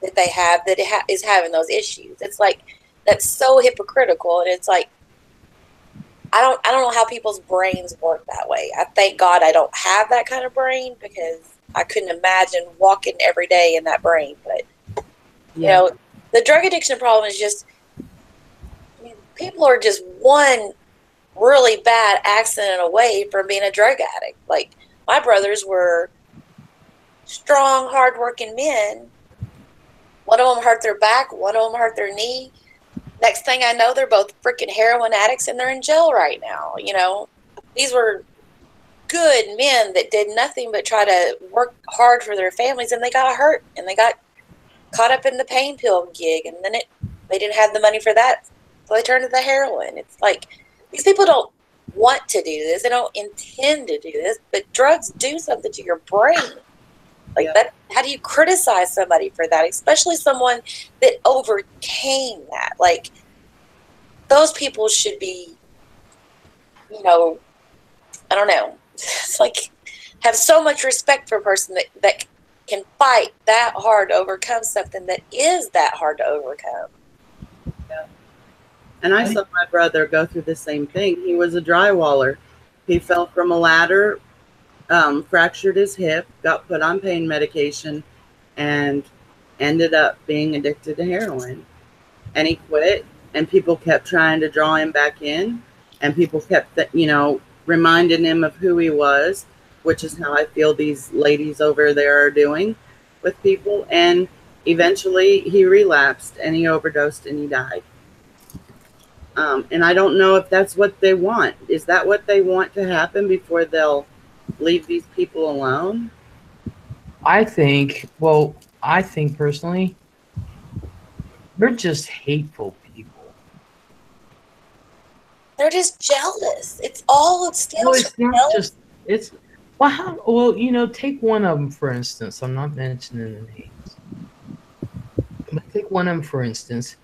that they have that is having those issues. It's like, that's so hypocritical, and it's like, I don't know how people's brains work that way. I thank God I don't have that kind of brain, because I couldn't imagine walking every day in that brain. But the drug addiction problem is just, people are just one really bad accident away from being a drug addict. Like, my brothers were strong, hardworking men. One of them hurt their back, one of them hurt their knee. Next thing I know, they're both freaking heroin addicts, and they're in jail right now. These were good men that did nothing but try to work hard for their families, and they got hurt, and they got caught up in the pain pill gig, and then they didn't have the money for that, so they turned to the heroin. It's like, these people don't want to do this, they don't intend to do this, but drugs do something to your brain. That. How do you criticize somebody for that, especially someone that overcame that? Like, those people should be, I don't know. It's like, have so much respect for a person that can fight that hard to overcome something that is that hard to overcome. Yeah. And I saw my brother go through the same thing. He was a drywaller. He fell from a ladder, fractured his hip, got put on pain medication, and ended up being addicted to heroin. And he quit, and people kept trying to draw him back in, and people kept, reminding him of who he was, which is how I feel these ladies over there are doing with people. And eventually he relapsed, and he overdosed, and he died. And I don't know if that's what they want. Is that what they want to happen before they'll leave these people alone? I think personally, they're just hateful people. They're just jealous. It's all it stems No, it's from not jealousy. just, it's, well, you know, take one of them, for instance. I'm not mentioning the names. But take one of them, for instance,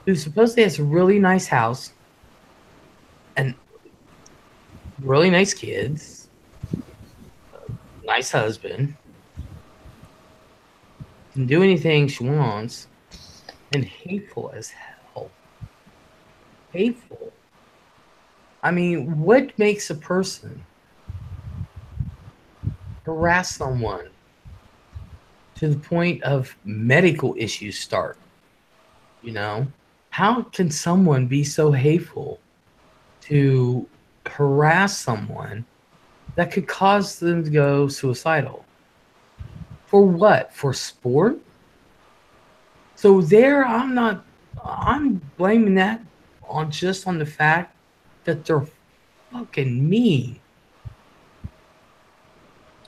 who supposedly has a really nice house and really nice kids, nice husband, can do anything she wants, and hateful as hell. Hateful. I mean, what makes a person harass someone to the point of medical issues start? You know, how can someone be so hateful to harass someone that could cause them to go suicidal? For what? For sport? So there, I'm blaming that on the fact that they're fucking mean.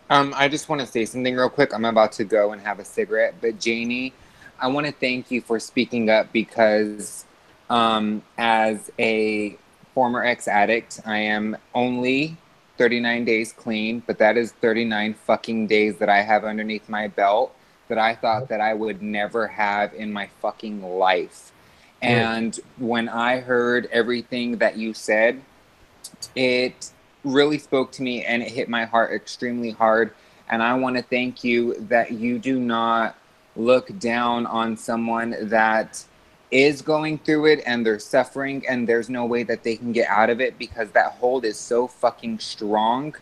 I just want to say something real quick. I'm about to go and have a cigarette, but Janie, I want to thank you for speaking up because, as a former ex-addict, I am only 39 days clean, but that is 39 fucking days that I have underneath my belt that I thought that I would never have in my fucking life. And when I heard everything that you said, it really spoke to me and it hit my heart extremely hard. And I want to thank you that you do not look down on someone that is going through it and they're suffering and there's no way that they can get out of it because that hold is so fucking strong.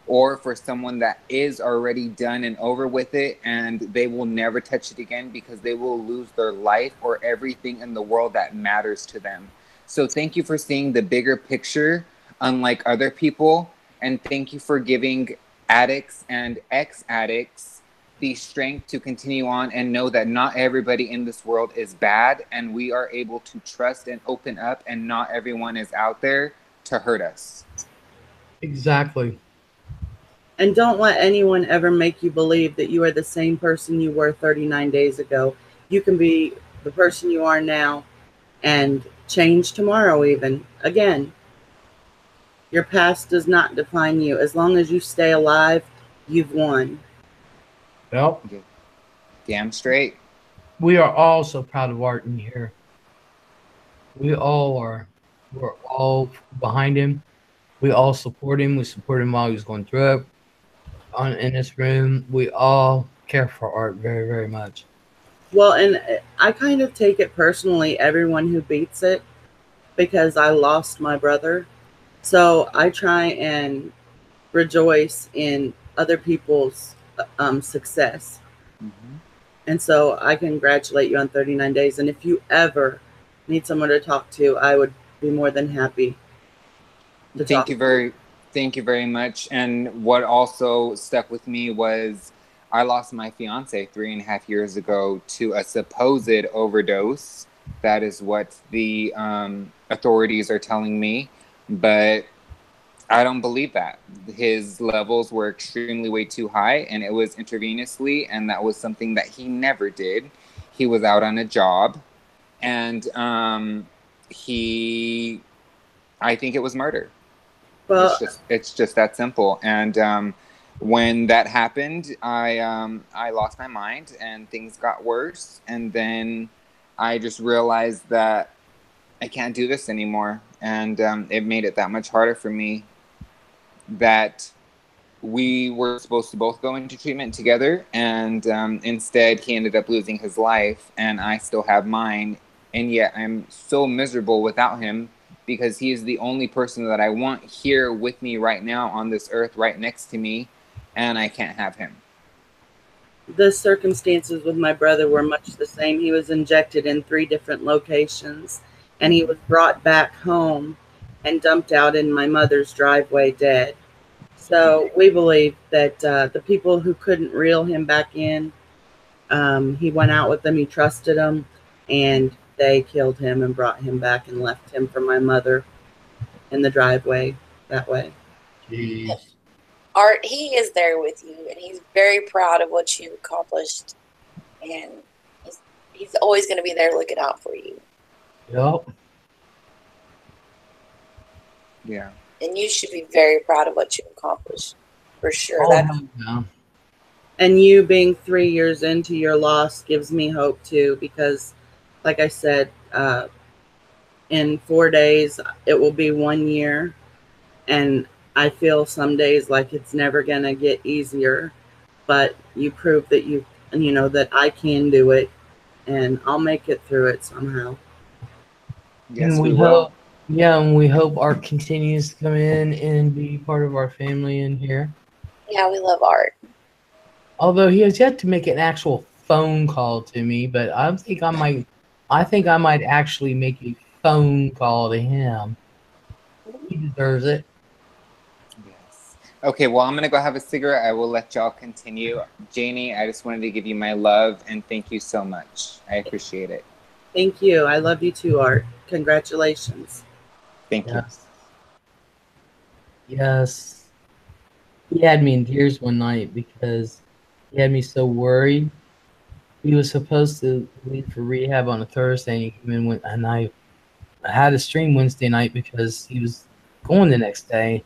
Or for someone that is already done and over with it and they will never touch it again because they will lose their life or everything in the world that matters to them. So thank you for seeing the bigger picture, unlike other people. And thank you for giving addicts and ex-addicts the strength to continue on and know that not everybody in this world is bad and we are able to trust and open up and not everyone is out there to hurt us. Exactly. And don't let anyone ever make you believe that you are the same person you were 39 days ago. You can be the person you are now and change tomorrow even. Again, your past does not define you. As long as you stay alive, you've won. Well, damn straight. We are all so proud of Art in here. We all are. We're all behind him. We all support him. We support him while he's going through it. In this room, we all care for Art very, very much. Well, and I kind of take it personally, everyone who beats it, because I lost my brother. So I try and rejoice in other people's success. Mm-hmm. And so I congratulate you on 39 days. And if you ever need someone to talk to, I would be more than happy to talk. Thank you very much. And what also stuck with me was I lost my fiance 3.5 years ago to a supposed overdose. That is what the authorities are telling me. But I don't believe that. His levels were extremely way too high, and it was intravenously, and that was something that he never did. He was out on a job, and I think it was murder. Well, it's just that simple. And when that happened, I lost my mind, and things got worse. And then I just realized that I can't do this anymore, and it made it that much harder for me. That we were supposed to both go into treatment together, and instead he ended up losing his life, and I still have mine, and yet I'm so miserable without him because he is the only person that I want here with me right now on this earth, right next to me, and I can't have him. The circumstances with my brother were much the same. He was injected in 3 different locations, and he was brought back home and dumped out in my mother's driveway dead. So we believe that the people who couldn't reel him back in, he went out with them, he trusted them, and they killed him and brought him back and left him for my mother in the driveway that way. Jeez. Art, he is there with you, and he's very proud of what you've accomplished, and he's always going to be there looking out for you. Yep. Yeah. And you should be very proud of what you've accomplished, for sure. No. And you being 3 years into your loss gives me hope too, because like I said, in 4 days, it will be 1 year. And I feel some days like it's never going to get easier, but you prove that that I can do it, and I'll make it through it somehow. Yes, and we will. And we hope Art continues to come in and be part of our family in here. Yeah, we love Art. Although he has yet to make an actual phone call to me, but I think I might actually make a phone call to him. He deserves it. Yes. Okay, well, I'm going to go have a cigarette. I will let y'all continue. Janie, I just wanted to give you my love, and thank you so much. I appreciate it. Thank you. I love you too, Art. Congratulations. Thank you. Yes. He had me in tears one night because he had me so worried. He was supposed to leave for rehab on a Thursday, and he came in and I had a stream Wednesday night because he was going the next day.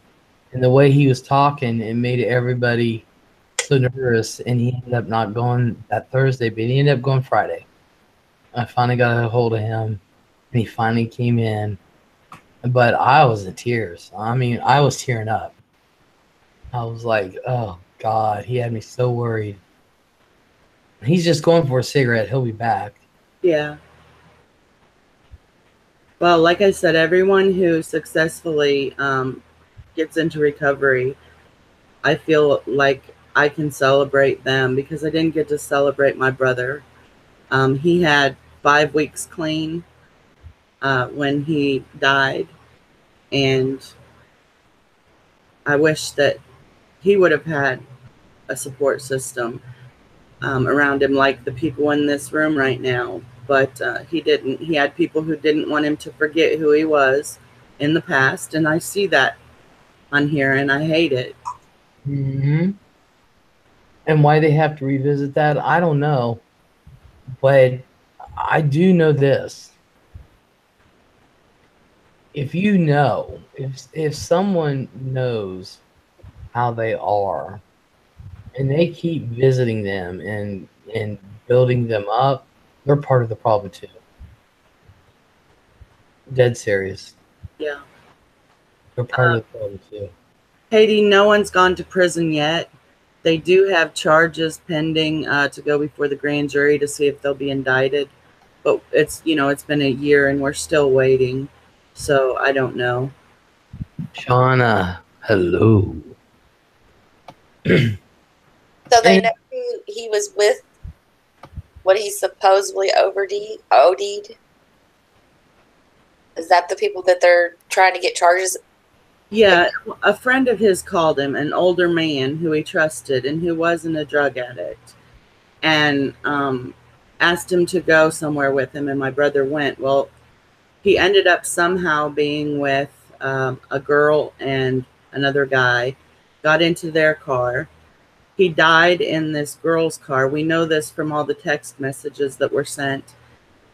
And the way he was talking, it made everybody so nervous, and he ended up not going that Thursday, but he ended up going Friday. I finally got a hold of him, and he finally came in. But I was in tears. I mean, I was tearing up. I was like, oh, God, he had me so worried. He's just going for a cigarette. He'll be back. Yeah. Well, like I said, everyone who successfully gets into recovery, I feel like I can celebrate them because I didn't get to celebrate my brother. He had 5 weeks clean when he died, and I wish that he would have had a support system around him like the people in this room right now, but he didn't. He had people who didn't want him to forget who he was in the past, and I see that on here, and I hate it. Mm-hmm. And why they have to revisit that, I don't know. But I do know this. If you know, if someone knows how they are, and they keep visiting them and building them up, they're part of the problem too. Dead serious. Yeah. They're part of the problem too. Haiti, no one's gone to prison yet. They do have charges pending to go before the grand jury to see if they'll be indicted. But it's been a year and we're still waiting. So I don't know. Shauna, hello. So they know who he was with, what he supposedly OD'd? Is that the people that they're trying to get charges? Yeah, a friend of his called him, an older man who he trusted and who wasn't a drug addict, and asked him to go somewhere with him, and my brother went. Well, he ended up somehow being with a girl and another guy, got into their car. He died in this girl's car. We know this from all the text messages that were sent.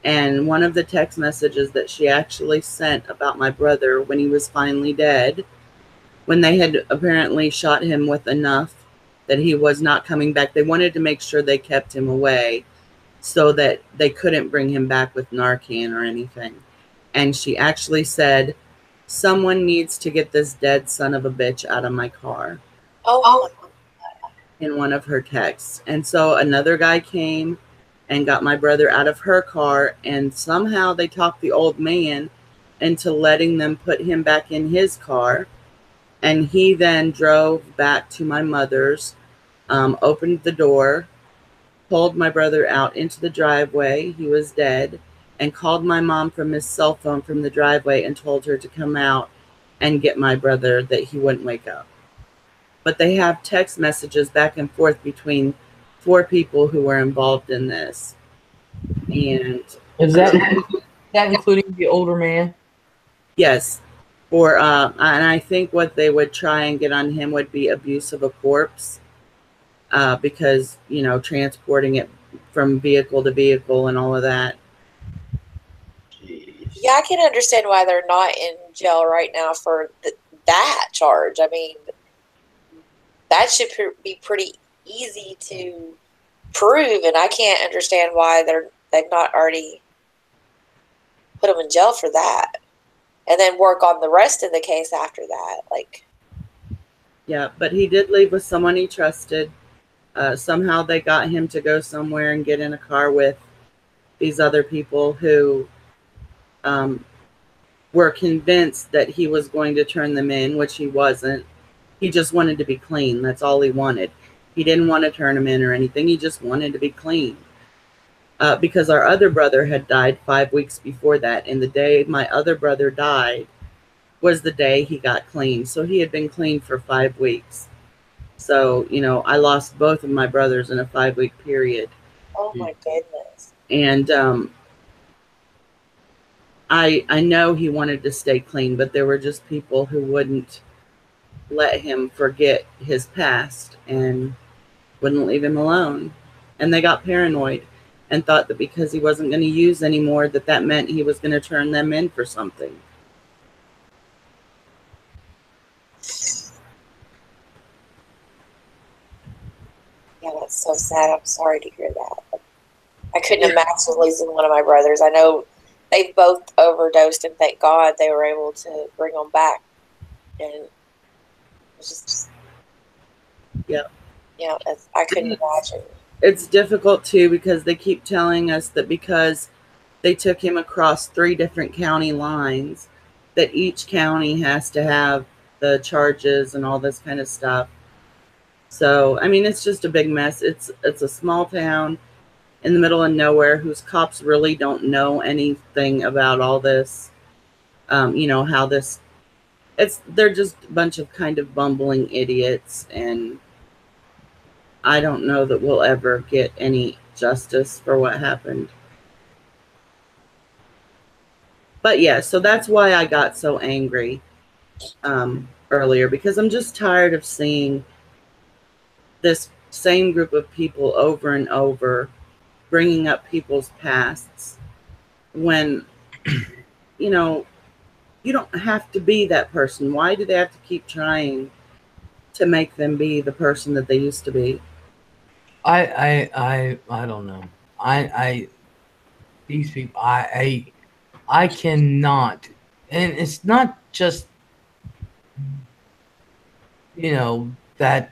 And one of the text messages that she actually sent about my brother when he was finally dead, when they had apparently shot him with enough that he was not coming back, they wanted to make sure they kept him away so that they couldn't bring him back with Narcan or anything. And she actually said, someone needs to get this dead son of a bitch out of my car. Oh. In one of her texts. And so another guy came and got my brother out of her car, and somehow they talked the old man into letting them put him back in his car. And he then drove back to my mother's, opened the door, pulled my brother out into the driveway. He was dead, and called my mom from his cell phone from the driveway and told her to come out and get my brother, that he wouldn't wake up. But they have text messages back and forth between 4 people who were involved in this. And Is that including the older man? Yes. Or and I think what they would try and get on him would be abuse of a corpse, because transporting it from vehicle to vehicle and all of that. Jeez. Yeah, I can understand why they're not in jail right now for that charge. I mean, that should be pretty easy to prove, and I can't understand why they've not already put him in jail for that, and then work on the rest of the case after that. Yeah, but he did leave with someone he trusted. Somehow they got him to go somewhere and get in a car with these other people who were convinced that he was going to turn them in, which he wasn't. He just wanted to be clean. That's all he wanted. He didn't want to turn them in or anything. He just wanted to be clean. Because our other brother had died 5 weeks before that. And the day my other brother died was the day he got clean. So he had been clean for 5 weeks. So, I lost both of my brothers in a 5-week period. Oh my goodness. And I know he wanted to stay clean, but there were just people who wouldn't let him forget his past and wouldn't leave him alone. And they got paranoid and thought that because he wasn't going to use anymore, that meant he was going to turn them in for something. Yeah, that's so sad. I'm sorry to hear that. I couldn't imagine losing one of my brothers. I know they both overdosed, and thank God they were able to bring them back. And it was just I couldn't imagine. It's difficult too, because they keep telling us that because they took him across 3 different county lines, that each county has to have the charges and all this kind of stuff. So, I mean, it's just a big mess. It's a small town in the middle of nowhere whose cops really don't know anything about all this. How this, they're just a bunch of kind of bumbling idiots, and I don't know that we'll ever get any justice for what happened. But yeah, so that's why I got so angry earlier, because I'm just tired of seeing this same group of people over and over bringing up people's pasts when, you don't have to be that person. Why do they have to keep trying to make them be the person that they used to be? I don't know. These people, I cannot, and it's not just, that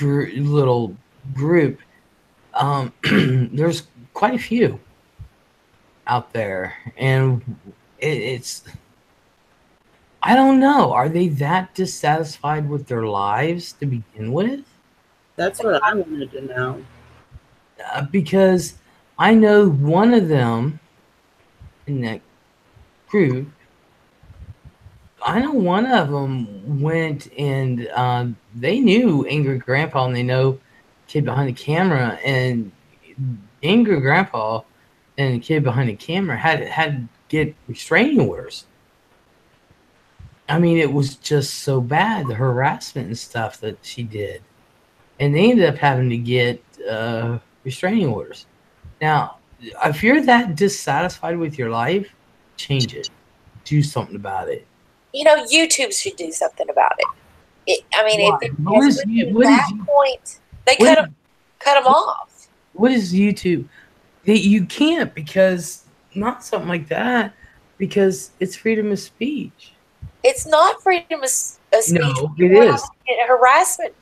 little group. There's quite a few out there, and it's, I don't know. Are they that dissatisfied with their lives to begin with? That's what I wanted to know. Because I know one of them in that group, I know one of them went and they knew Angry Grandpa, and they know Kid Behind the Camera, and Angry Grandpa and the Kid Behind the Camera had to get restraining orders. I mean, it was just so bad, the harassment and stuff that she did. And they ended up having to get restraining orders. Now, if you're that dissatisfied with your life, change it. Do something about it. YouTube should do something about it. If it point, they cut them off. What is YouTube? You can't, because not something like that, because it's freedom of speech. It's not freedom of speech. No, it is. Harassment.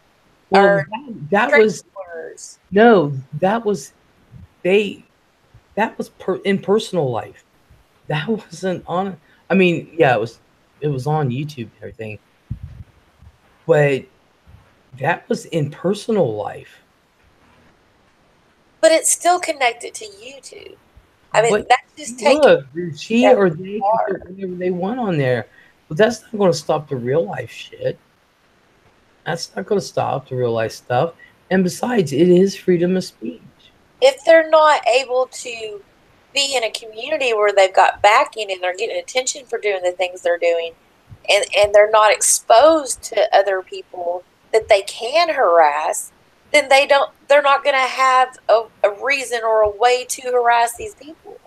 Well, that was orders. No, that was in personal life. That wasn't on. I mean, yeah, it was on YouTube and everything, but that was in personal life. But it's still connected to YouTube. I mean, that's just taking. Look, she or they can put whatever they want on there, but that's not going to stop the real life shit. That's not going to stop the real life stuff. And besides, it is freedom of speech. If they're not able to be in a community where they've got backing and they're getting attention for doing the things they're doing, and they're not exposed to other people that they can harass, then they're not going to have a reason or a way to harass these people.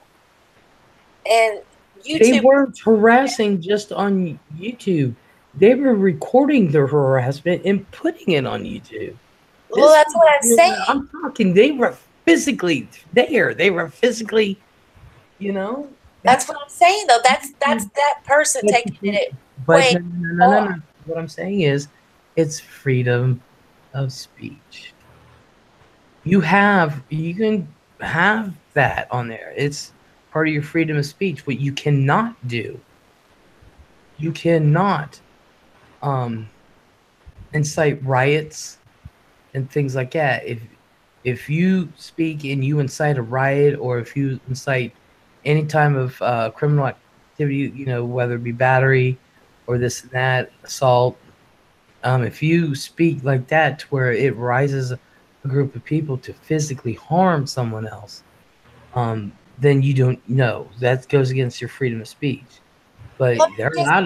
And YouTube, they weren't harassing just on YouTube. They were recording their harassment and putting it on YouTube. Well, that's what I'm saying. I'm talking, they were physically there. They were physically, That's what I'm saying, though. That's that person taking it. But no. What I'm saying is, it's freedom of speech. You can have that on there. It's part of your freedom of speech. What you cannot do, you cannot incite riots and things like that. If you speak and you incite a riot, or if you incite any time of criminal activity, whether it be battery or this and that, assault, if you speak like that to where it rises a group of people to physically harm someone else, then you don't know. That goes against your freedom of speech. But they're allowed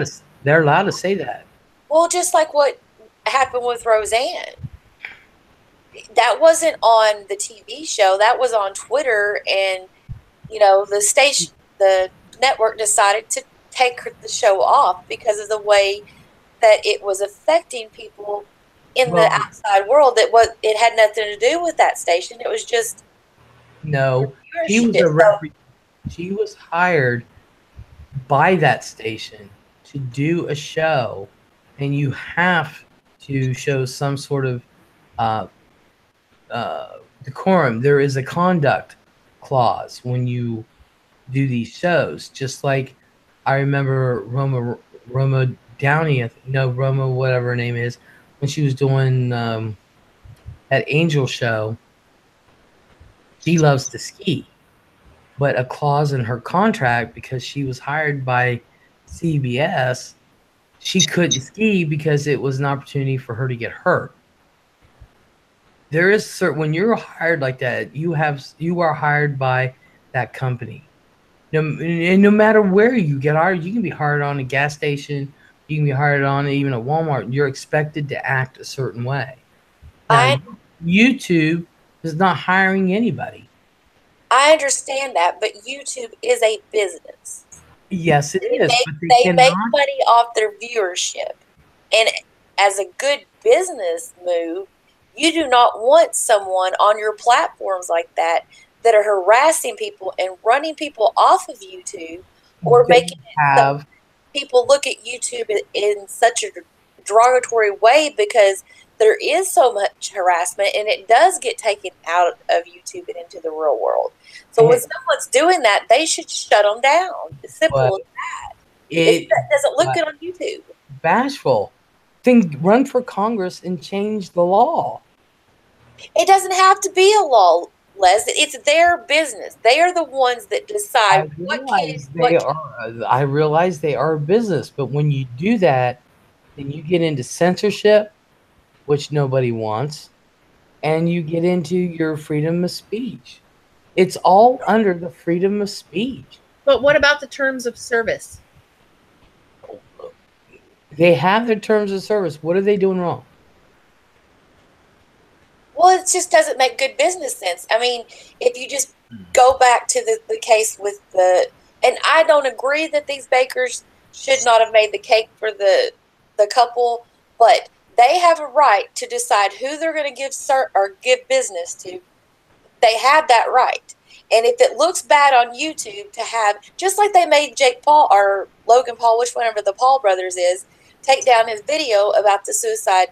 to say that. Well, just like what happened with Roseanne. That wasn't on the TV show. That was on Twitter, and the network decided to take the show off because of the way that it was affecting people in the outside world. It had nothing to do with that station. It was just she was hired by that station to do a show, and you have to show some sort of decorum. There is a conduct clause when you do these shows. Just like I remember Roma Downey, Roma, whatever her name is, when she was doing that Angel show. She loves to ski, but a clause in her contract, because she was hired by CBS, she couldn't ski because it was an opportunity for her to get hurt. There is when you're hired like that, you are hired by that company. No matter where you get hired, you can be hired on a gas station, you can be hired on even a Walmart. You're expected to act a certain way. Now, YouTube is not hiring anybody. I understand that, but YouTube is a business. Yes, it is. They make money off their viewership. And as a good business move, you do not want someone on your platforms like that are harassing people and running people off of YouTube, or making people look at YouTube in such a derogatory way, because there is so much harassment and it does get taken out of YouTube and into the real world. So when someone's doing that, they should shut them down. It's simple as that. It doesn't look good on YouTube. Bashful. Then run for Congress and change the law. It doesn't have to be a law, Les. It's their business. They are the ones that decide I realize they are a business, but when you do that, then you get into censorship, which nobody wants, and you get into your freedom of speech. It's all under the freedom of speech. But what about the terms of service? They have their terms of service. What are they doing wrong? Well, it just doesn't make good business sense. I mean, if you just go back to the case with and I don't agree that these bakers should not have made the cake for the couple, but they have a right to decide who they're going to give business to. They have that right. And if it looks bad on YouTube to have, just like they made Jake Paul or Logan Paul, whatever the Paul brothers is, take down his video about the suicide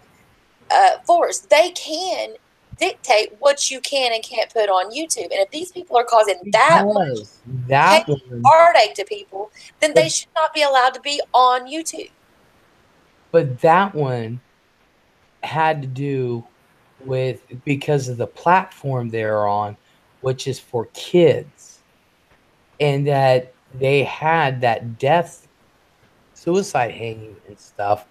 force, they can dictate what you can and can't put on YouTube. And if these people are causing that heartache to people, then they should not be allowed to be on YouTube. But that one had to do with because of the platform they're on, which is for kids, and that they had that suicide hanging and stuff.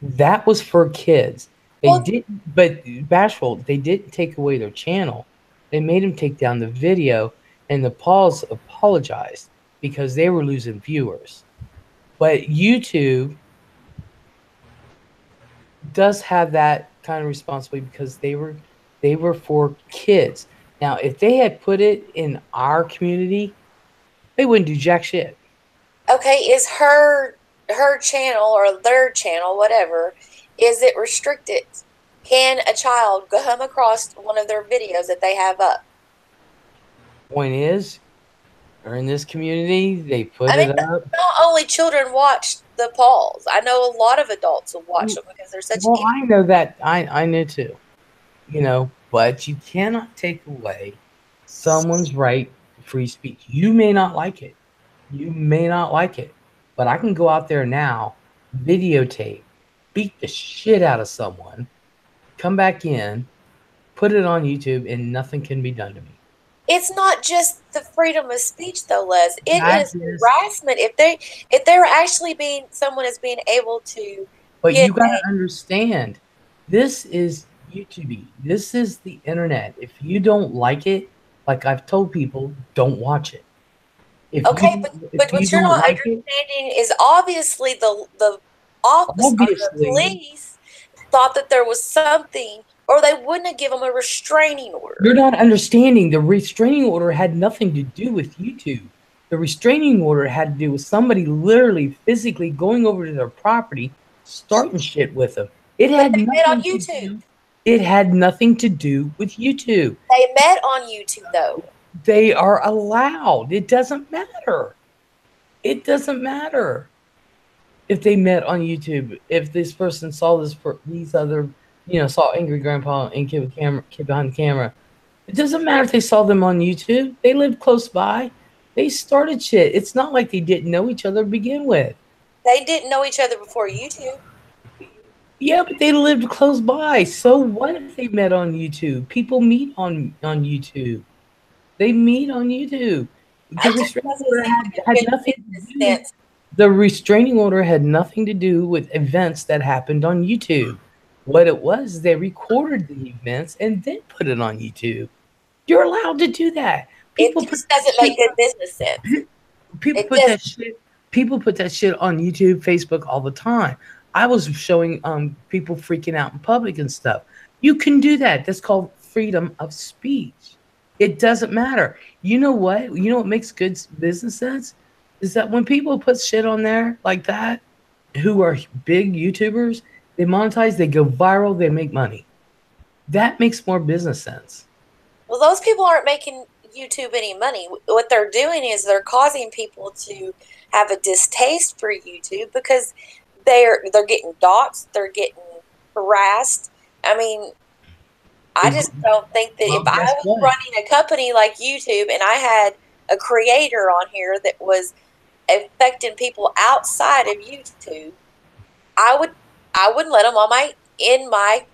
That was for kids. But Bashful, they didn't take away their channel. They made them take down the video and the Pauls apologized because they were losing viewers. But YouTube does have that kind of responsibility because they were for kids. Now, if they had put it in our community, they wouldn't do jack shit. Okay, is her channel or their channel, whatever, is it restricted? Can a child come across one of their videos that they have up? Point is, or in this community, they put I mean, it up. not only children watch the Pauls. I know a lot of adults will watch them because they're such. Well, I know that. I know too. You know, but you cannot take away someone's right to free speech. You may not like it. You may not like it. But I can go out there now, videotape, beat the shit out of someone, come back in, put it on YouTube, and nothing can be done to me. It's not just the freedom of speech, though, Les. It is harassment. If they're actually someone is being able to. But you got to understand, this is YouTube. This is the internet. If you don't like it, like I've told people, don't watch it. But what you're not understanding is obviously the office or the police thought that there was something, or they wouldn't have given them a restraining order. You're not understanding. The restraining order had nothing to do with YouTube. The restraining order had to do with somebody literally physically going over to their property, starting shit with them. It had nothing on YouTube. It had nothing to do with YouTube. They met on YouTube, though. They are allowed. It doesn't matter. It doesn't matter if they met on YouTube. If this person saw these other, saw Angry Grandpa and kid behind the camera. It doesn't matter if they saw them on YouTube. They lived close by. They started shit. It's not like they didn't know each other to begin with. They didn't know each other before YouTube. Yeah, but they lived close by. So what if they met on YouTube? People meet on YouTube. They meet on YouTube. The restraining order had nothing to do with events that happened on YouTube. What it was, they recorded the events and then put it on YouTube. You're allowed to do that. It just doesn't make good business sense. People put that shit on YouTube, Facebook all the time. I was showing people freaking out in public and stuff. You can do that. That's called freedom of speech. It doesn't matter. You know what? You know what makes good business sense? Is that when people put shit on there like that, who are big YouTubers, they monetize, they go viral, they make money. That makes more business sense. Well, those people aren't making YouTube any money. What they're doing is they're causing people to have a distaste for YouTube because they're getting doxxed, they're getting harassed. I mean, I just don't think that if I was running a company like YouTube and I had a creator on here that was affecting people outside of YouTube, I wouldn't let them in my.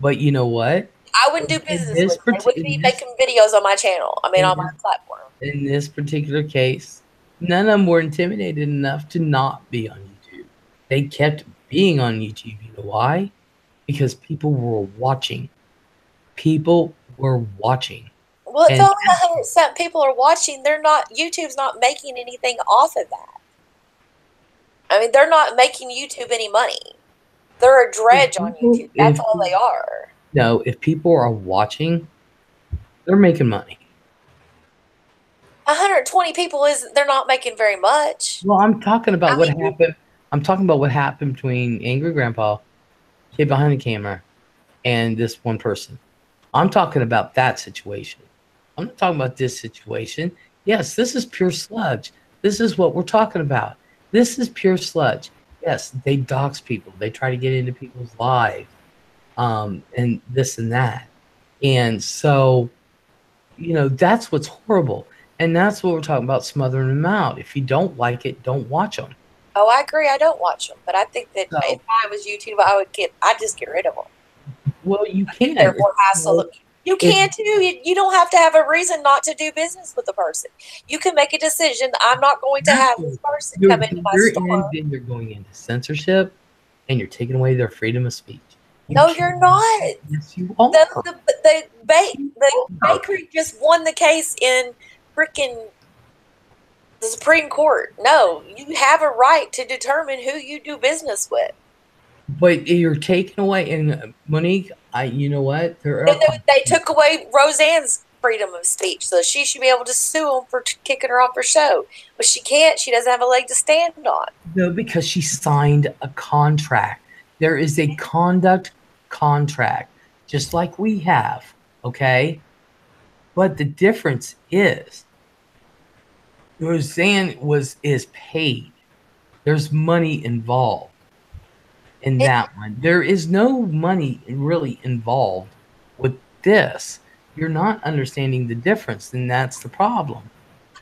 But you know what? I wouldn't do business with them. I wouldn't be making videos on my channel. I mean, on my platform. In this particular case, none of them were intimidated enough to not be on YouTube. They kept being on YouTube. You know why? Because people were watching. People were watching. Well, if only 100% people are watching, YouTube's not making anything off of that. I mean, they're not making YouTube any money. They're a dredge on YouTube. That's all they are. No, if people are watching, they're making money. 120 people they're not making very much. Well, I'm talking about what happened. I'm talking about what happened between Angry Grandpa, kid behind the camera, and this one person. I'm talking about that situation. I'm not talking about this situation. Yes, this is pure sludge. This is what we're talking about. This is pure sludge. Yes, they dox people. They try to get into people's lives, and this and that. And so, that's what's horrible. And that's what we're talking about, smothering them out. If you don't like it, don't watch them. Oh, I agree. I don't watch them. But I think that if I was YouTube, I'd just get rid of them. Well, you can. They're more hassle. You can too. You don't have to have a reason not to do business with a person. You can make a decision. I'm not going to have this person come into my store. Then you're going into censorship, and you're taking away their freedom of speech. No, you're not. Yes, you are. The bakery just won the case in freaking the Supreme Court. No, you have a right to determine who you do business with. But you're taking away, and Monique, you know what? They took away Roseanne's freedom of speech, so she should be able to sue them for kicking her off her show. But she can't. She doesn't have a leg to stand on. No, because she signed a contract. There is a conduct contract, just like we have, okay? But the difference is Roseanne is paid. There's money involved in that one. There is no money really involved with this. You're not understanding the difference, and that's the problem.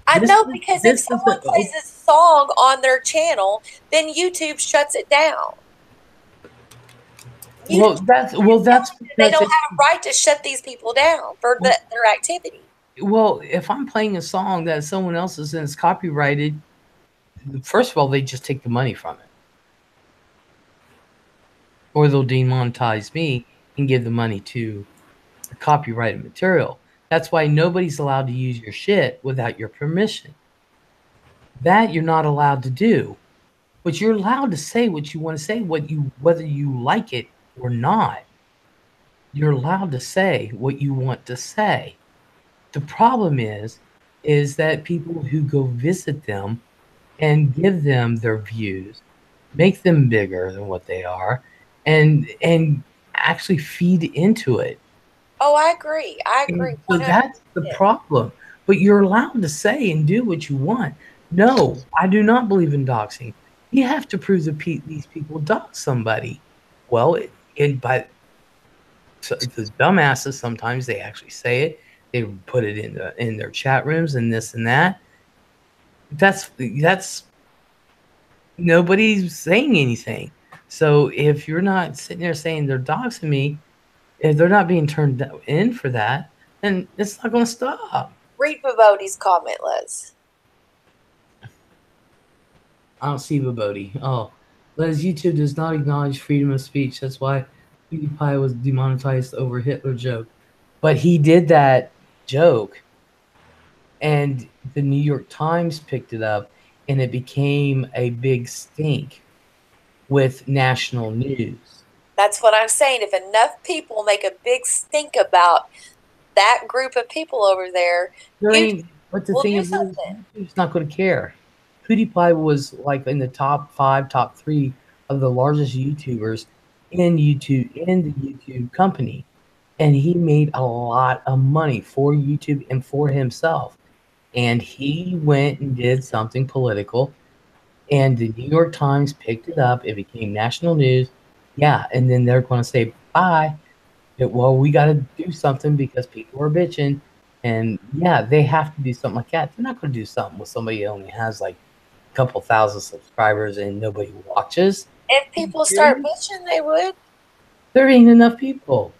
I know, because if someone plays a song on their channel, then YouTube shuts it down. They don't have a right to shut these people down for their activity. Well, if I'm playing a song that someone else's and it's copyrighted, first of all, they just take the money from it, or they'll demonetize me and give the money to the copyrighted material. That's why nobody's allowed to use your shit without your permission. That you're not allowed to do. But you're allowed to say what you want to say, whether you like it or not. You're allowed to say what you want to say. The problem is that people who go visit them and give them their views, make them bigger than what they are, and actually feed into it. Oh, I agree. So that's the problem. But you're allowed to say and do what you want. No, I do not believe in doxing. You have to prove that these people dox somebody. Well, the dumbasses, sometimes they actually say it. They put it in their chat rooms and this and that. That's nobody's saying anything. So if you're not sitting there saying they're doxing me, if they're not being turned in for that, then it's not going to stop. Read Babodi's comment, Les. I don't see Babodi. Oh, Les, YouTube does not acknowledge freedom of speech. That's why PewDiePie was demonetized over Hitler joke. But he did that joke, and the New York Times picked it up, and it became a big stink with national news. That's what I'm saying. If enough people make a big stink about that group of people over there, but the thing is, YouTube's not going to care. PewDiePie was like in the top 5, top 3 of the largest YouTubers in the YouTube company, and he made a lot of money for YouTube and for himself. And he went and did something political, and the New York Times picked it up. It became national news. Yeah, and then they're going to say bye. Well, we got to do something because people are bitching, and yeah, they have to do something like that. They're not going to do something with somebody who only has like a couple thousand subscribers and nobody watches. If people start bitching, they would. There ain't enough people.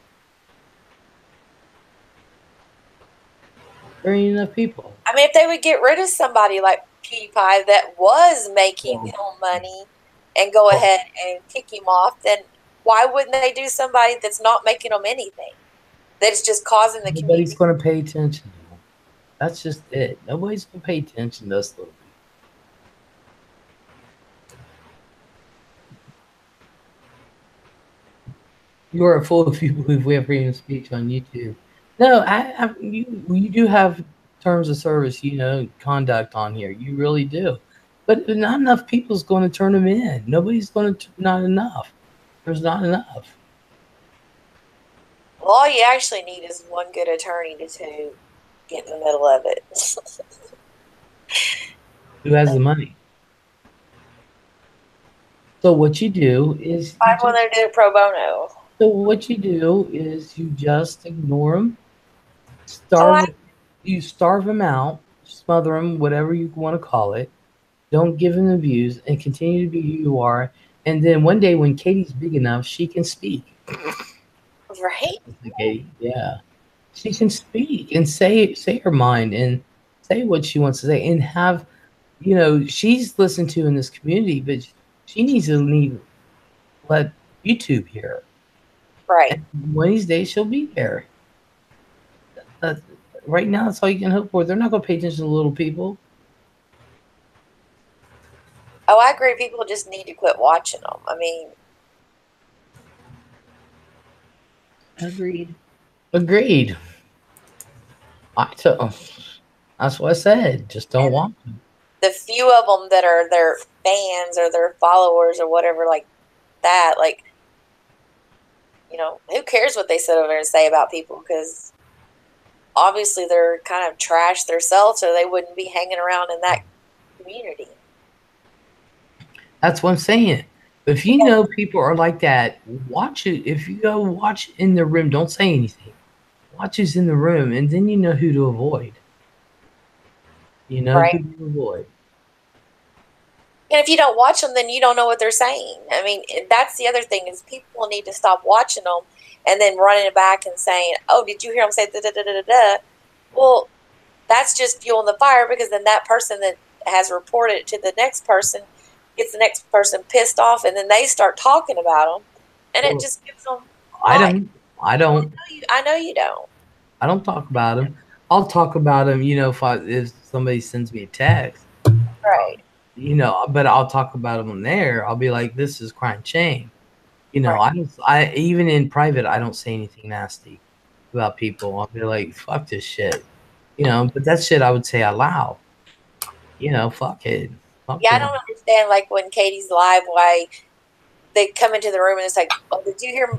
There ain't enough people. I mean, if they would get rid of somebody like PewDiePie that was making them money and go ahead and kick him off, then why wouldn't they do somebody that's not making them anything? That's just causing the community. Nobody's going to pay attention. That's just it. Nobody's going to pay attention to us little people. You are full of people who have freedom of speech on YouTube. No, you do have terms of service, conduct on here. You really do. But not enough people's going to turn them in. Nobody's going to, not enough. There's not enough. Well, all you actually need is one good attorney to get in the middle of it. Who has the money? So what you do is... I want to do it pro bono. So what you do is you just ignore them. You starve them out, smother them, whatever you want to call it. Don't give them the views and continue to be who you are. And then one day when Katie's big enough, she can speak. Right? Katie, yeah. She can speak and say her mind and say what she wants to say and have, she's listened to in this community, but she needs to let YouTube hear her. Right. And one of these days she'll be there. Right now, that's all you can hope for. They're not going to pay attention to little people. Oh, I agree. People just need to quit watching them. I mean, Agreed. That's what I said. Just don't watch them. The few of them that are their fans or their followers or whatever, like that, like, you know, who cares what they sit over there and say about people? Because obviously they're kind of trash themselves, or they wouldn't be hanging around in that community. That's what I'm saying. If you know people are like that, watch it. If you go watch in the room, don't say anything. Watch who's in the room, and then you know who to avoid. You know Right. who to avoid. And if you don't watch them, then you don't know what they're saying. I mean, that's the other thing is people need to stop watching them and then running it back and saying, "Oh, did you hear them say da da da da da?" Well, that's just fueling the fire, because then that person that has reported it to the next person gets the next person pissed off, and then they start talking about them, and it just gives them. I don't. I know you don't. I don't talk about them. I'll talk about them, you know, if somebody sends me a text. Right. You know, but I'll talk about them there. I'll be like, "This is crime shame." You know, Right. I even in private, I don't say anything nasty about people. I'll be like, "Fuck this shit," you know. But that shit I would say out loud. You know, fuck it. Fuck Yeah, I them. don't understand, like, when Katie's live, why they come into the room and it's like, "Oh, did you hear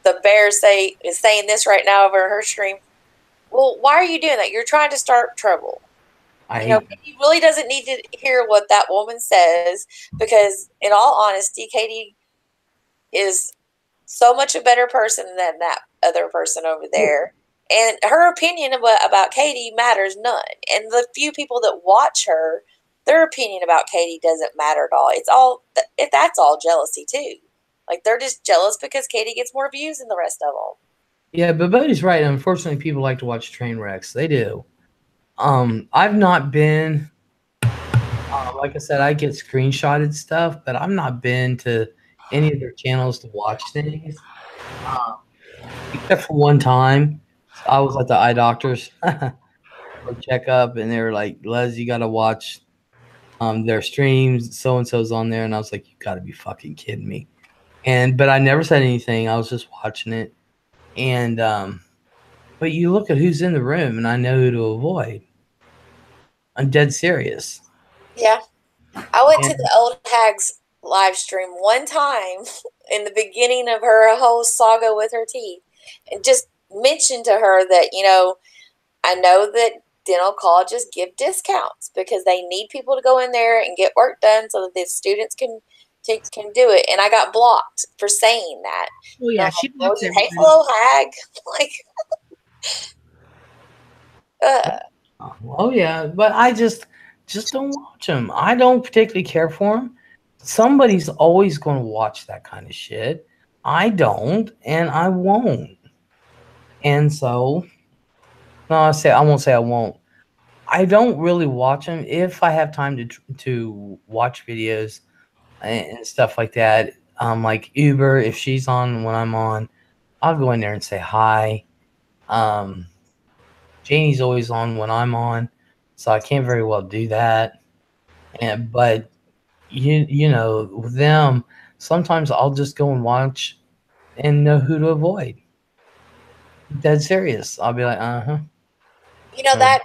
the bear is saying this right now over her stream?" Well, why are you doing that? You're trying to start trouble. You know, Katie really doesn't need to hear what that woman says, because, in all honesty, Katie is so much a better person than that other person over there. And her opinion about Katie matters none. And the few people that watch her, their opinion about Katie doesn't matter at all. That's all jealousy too. Like, they're just jealous because Katie gets more views than the rest of them. Yeah, but Bodie's right. Unfortunately, people like to watch train wrecks. They do. I've not been, like I said, I get screenshotted stuff, but I've not been to any of their channels to watch things. Except for one time, I was at the eye doctor's for checkup, and they were like, "Les, you got to watch their streams. So and so's on there," and I was like, "You got to be fucking kidding me!" But I never said anything. I was just watching it, and but you look at who's in the room, and I know who to avoid. I'm dead serious. Yeah. I went to the old hag's live stream one time in the beginning of her whole saga with her teeth, and just mentioned to her that, you know, I know that dental colleges give discounts because they need people to go in there and get work done so that the students can do it. And I got blocked for saying that. Oh yeah, she blocks you hateful old hag. Like, Oh yeah, but I just don't watch them. I don't particularly care for them. Somebody's always going to watch that kind of shit. I don't, and I won't. And so, no, I won't say I won't. I don't really watch them. If I have time to watch videos and stuff like that, like Uber, if she's on when I'm on, I'll go in there and say hi. Janie's always on when I'm on, so I can't very well do that. But you know, with them, sometimes I'll just go and watch and know who to avoid. Dead serious. I'll be like, you know, that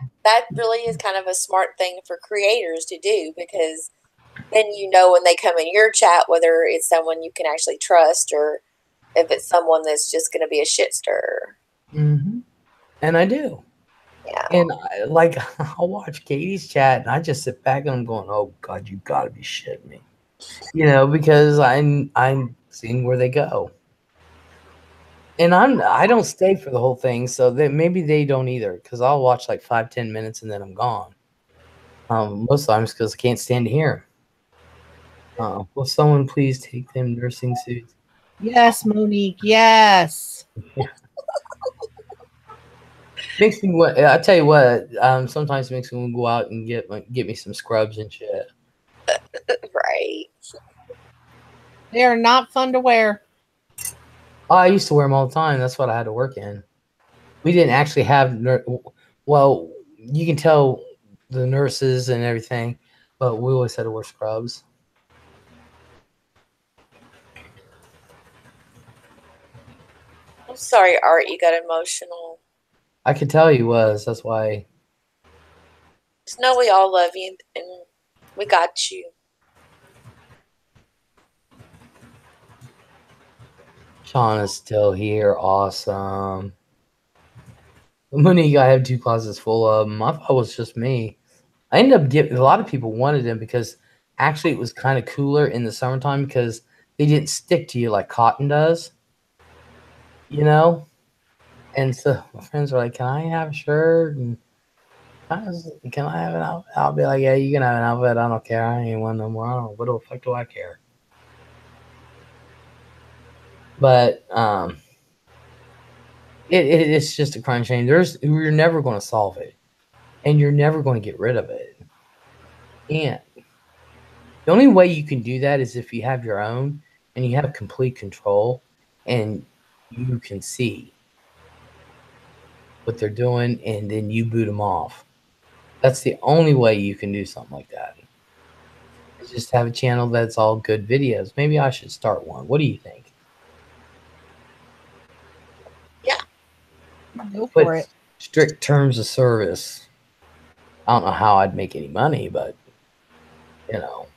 really is kind of a smart thing for creators to do, because then you know when they come in your chat whether it's someone you can actually trust or if it's someone that's just going to be a shit stirrer. Mm-hmm. And I do. Yeah. And I'll watch Katie's chat, and I just sit back and I'm going, "Oh God, you got to be shitting me," you know, because I'm seeing where they go, and I don't stay for the whole thing, so that maybe they don't either, because I'll watch like 5-10 minutes and then I'm gone. Most times because I can't stand to hear. Will someone please take them nursing suits? Yes, Monique. Yes. Yeah. Makes me what I tell you what. Sometimes it makes me go out and get me some scrubs and shit. Right. They are not fun to wear. Oh, I used to wear them all the time. That's what I had to work in. We didn't actually have, well, you can tell the nurses and everything, but we always had to wear scrubs. I'm sorry, Art, you got emotional. I could tell you was. That's why. Just know we all love you and we got you. Sean is still here. Awesome. Monique, I have 2 closets full of them. I thought it was just me. I ended up getting, a lot of people wanted them because actually it was kind of cooler in the summertime because they didn't stick to you like cotton does, you know? And so my friends were like, can I have a shirt? And can I have an outfit? I'll be like, yeah, you can have an outfit. I don't care. I ain't one no more. I don't know. What the fuck do I care? But it's just a crime chain. You're never going to solve it, and you're never going to get rid of it. And the only way you can do that is if you have your own and you have complete control, and you can see what they're doing, and then you boot them off. That's the only way you can do something like that. Is just have a channel that's all good videos. Maybe I should start one. What do you think? Yeah. Go for With it. strict terms of service. I don't know how I'd make any money, but you know.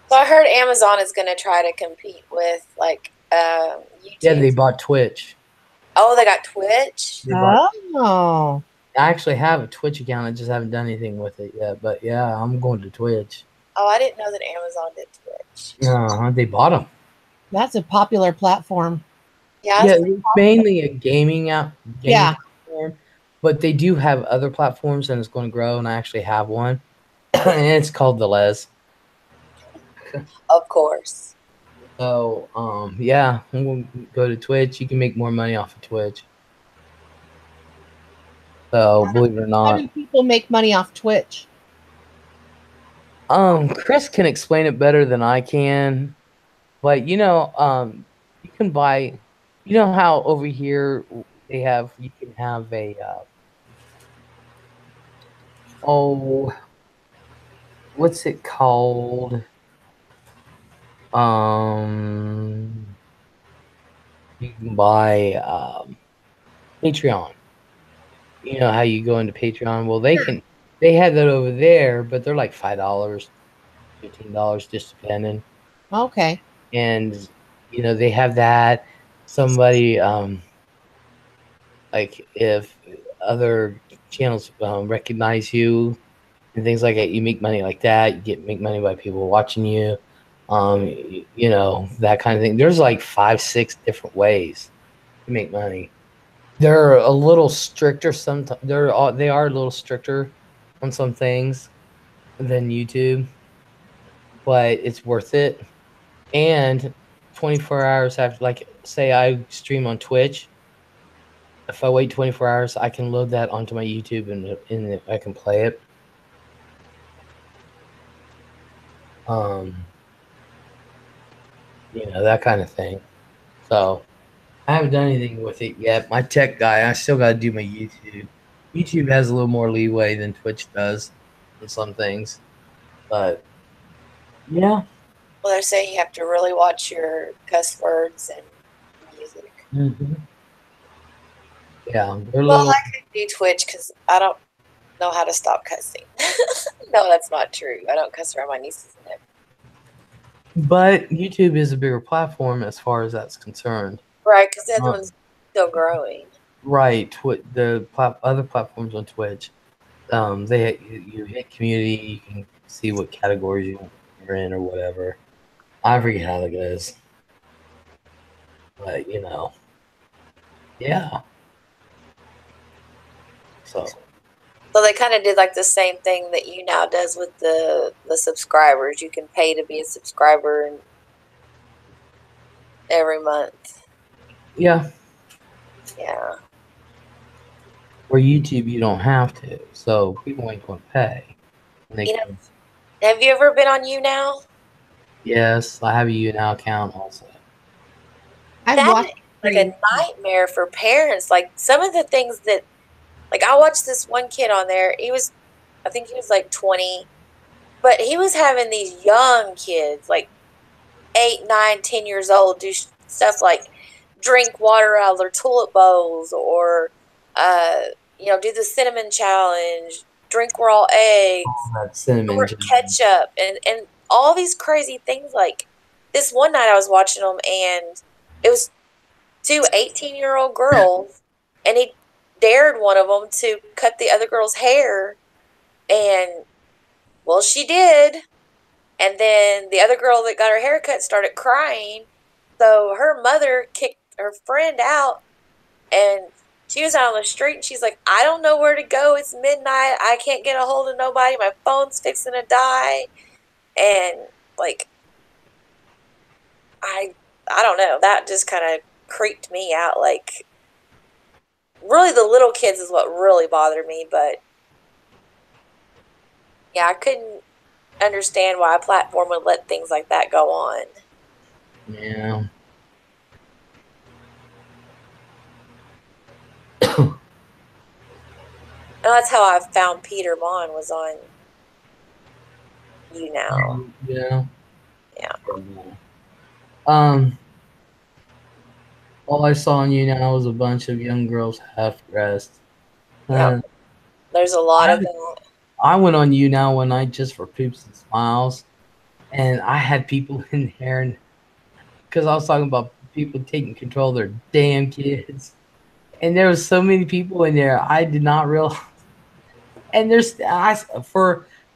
So I heard Amazon is going to try to compete with like YouTube. Yeah, they bought Twitch. Oh, they got Twitch? Oh. I actually have a Twitch account. I just haven't done anything with it yet. But yeah, I'm going to Twitch. Oh, I didn't know that Amazon did Twitch. They bought them. That's a popular platform. Yeah, Yeah, it's mainly a gaming platform, but they do have other platforms, and it's going to grow. And I actually have one, and it's called the Les. Of course. So, yeah, we'll go to Twitch. You can make more money off of Twitch. So, believe it or How not, do people make money off Twitch? Chris can explain it better than I can. But you can buy. You know how over here you can have a what's it called? You can buy Patreon. You know how you go into Patreon? Well, they have that over there, but they're like $5, $15, just depending. Okay. And they have that. Somebody like if other channels recognize you and things like that, you make money like that. You make money by people watching you. That kind of thing. There's like 5-6 different ways to make money. They're a little stricter sometimes. They are a little stricter on some things than YouTube, but it's worth it. And 24 hours after, like, say I stream on Twitch, if I wait 24 hours, I can load that onto my YouTube and I can play it. That kind of thing. So I haven't done anything with it yet. My tech guy, I still got to do my YouTube. YouTube has a little more leeway than Twitch does in some things. But, yeah. Well, they're saying you have to really watch your cuss words and music. Mm-hmm. Yeah. Well, I could do Twitch because I don't know how to stop cussing. No, that's not true. I don't cuss around my nieces and nephews. But YouTube is a bigger platform as far as that's concerned. Right, because the other one's still growing. Right. The other platforms on Twitch, you hit community, you can see what categories you're in or whatever. I forget how that goes. But, yeah. So they kind of did like the same thing that you now does with the subscribers. You can pay to be a subscriber every month. Yeah. Yeah. For YouTube, you don't have to. So people ain't going to pay. Have you ever been on YouNow? Yes, I have a YouNow account also. I've watched like a nightmare for parents. Like some of the things that, like I watched this one kid on there. I think he was like 20, but he was having these young kids, like 8, 9, 10 years old, do stuff like drink water out of their toilet bowls, or do the cinnamon challenge, drink raw eggs, cinnamon ketchup, and all these crazy things. Like this one night I was watching them, and it was 2 18-year-old girls, and he dared one of them to cut the other girl's hair, and well, she did. And then the other girl that got her hair cut started crying, so her mother kicked her friend out, and she was out on the street, and she's like, I don't know where to go. It's midnight. I can't get a hold of nobody. My phone's fixing to die. And, like, I don't know. That just kind of creeped me out. Like, really the little kids is what really bothered me. But, yeah, I couldn't understand why a platform would let things like that go on. Yeah. And that's how I found Peter Mon, was on YouNow. Yeah. Yeah. All I saw on YouNow was a bunch of young girls half dressed. Yeah. There's a lot of them. I went on YouNow one night just for poops and smiles, and I had people in there, and because I was talking about people taking control of their damn kids, and there was so many people in there I did not realize. And I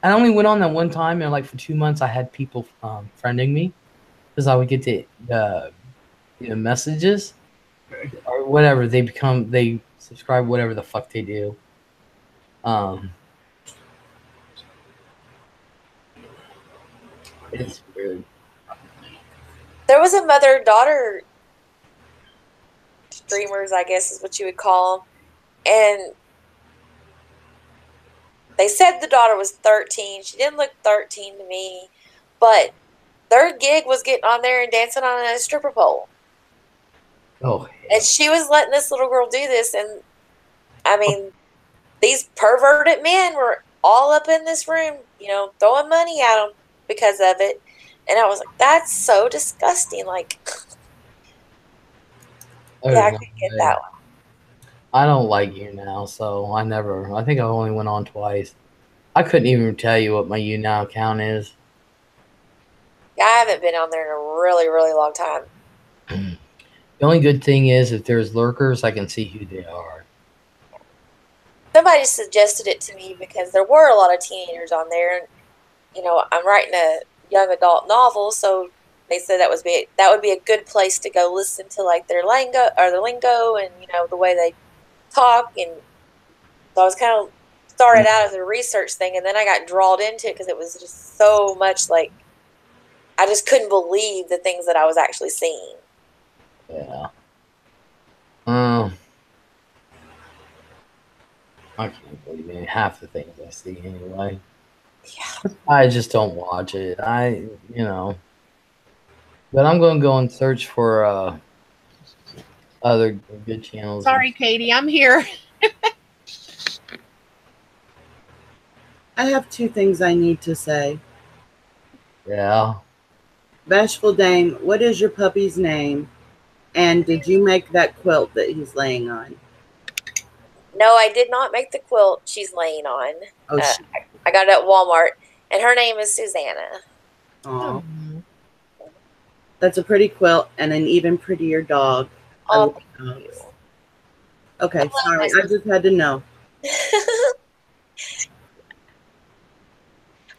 only went on that one time, and like for 2 months I had people friending me because I would get the messages or whatever. They subscribe whatever the fuck they do. It's weird. There was a mother-daughter streamers, I guess is what you would call them, and they said the daughter was 13. She didn't look 13 to me, but their gig was getting on there and dancing on a stripper pole. Oh, and she was letting this little girl do this, and I mean, these perverted men were all up in this room, throwing money at them because of it. And I was like, that's so disgusting. Like, yeah, I couldn't get that one. I don't like YouNow, so I think I only went on twice. I couldn't even tell you what my YouNow account is. Yeah, I haven't been on there in a really, really long time. The only good thing is if there's lurkers, I can see who they are. Somebody suggested it to me because there were a lot of teenagers on there, and I'm writing a young adult novel, so they said that would be a good place to go listen to like their lingo and the way they talk. And so I was kind of started out as a research thing, and then I got drawn into it because it was just so much, like, I just couldn't believe the things that I was actually seeing. Yeah. I can't believe it. Half the things I see anyway. Yeah. I just don't watch it. But I'm going to go and search for other good channels. Sorry, Katie, I'm here. I have 2 things I need to say. Yeah. Bashful Dame, what is your puppy's name? And did you make that quilt that he's laying on? No, I did not make the quilt she's laying on. Oh, I got it at Walmart, and her name is Susanna. Oh. That's a pretty quilt and an even prettier dog. Oh, okay, sorry. I just had to know.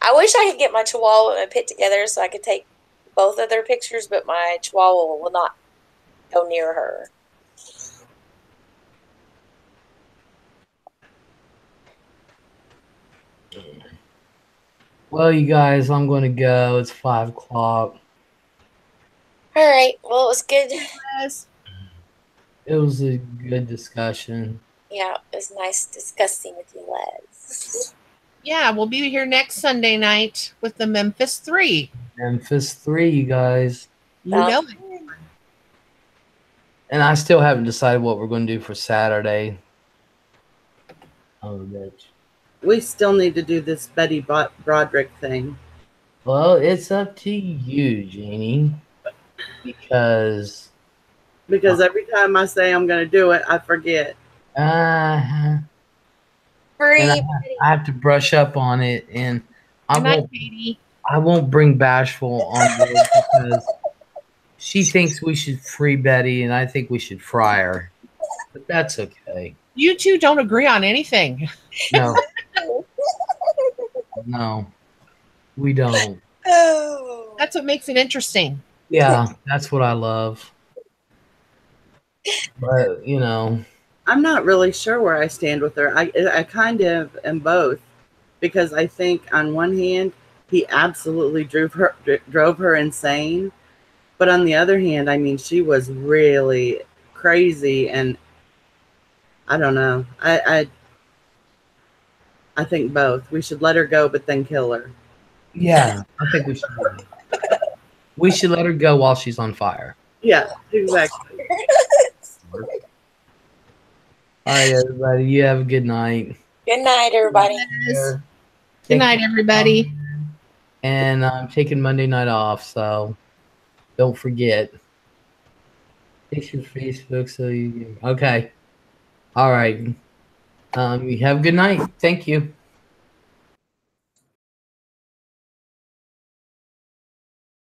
I wish I could get my Chihuahua and Pit together so I could take both of their pictures, but my Chihuahua will not go near her. Well, you guys, I'm going to go. It's 5 o'clock. All right. Well, it was good. It was a good discussion. Yeah, it was nice discussing with you, Les. Yeah, we'll be here next Sunday night with the Memphis 3. Memphis 3, you guys. You know it. And I still haven't decided what we're going to do for Saturday. Oh, bitch. We still need to do this Betty Broderick thing. Well, it's up to you, Jeannie. Because every time I say I'm going to do it, I forget. and Free. I have to brush up on it, and I won't bring Bashful on board because she thinks we should free Betty, and I think we should fry her. But that's okay. You two don't agree on anything. No. No, we don't. Oh. That's what makes it interesting. Yeah, that's what I love. But, you know. I'm not really sure where I stand with her. I kind of am both, because I think on one hand, he absolutely drove her insane. But on the other hand, I mean, she was really crazy, and I don't know. I think both. We should let her go, but then kill her. Yeah, I think we should. We should let her go while she's on fire. Yeah, exactly. All right, everybody. You have a good night. Good night, everybody. Good night, everybody. And I'm taking Monday night off, so don't forget. Fix your Facebook so you can. Okay. All right. You have a good night. Thank you.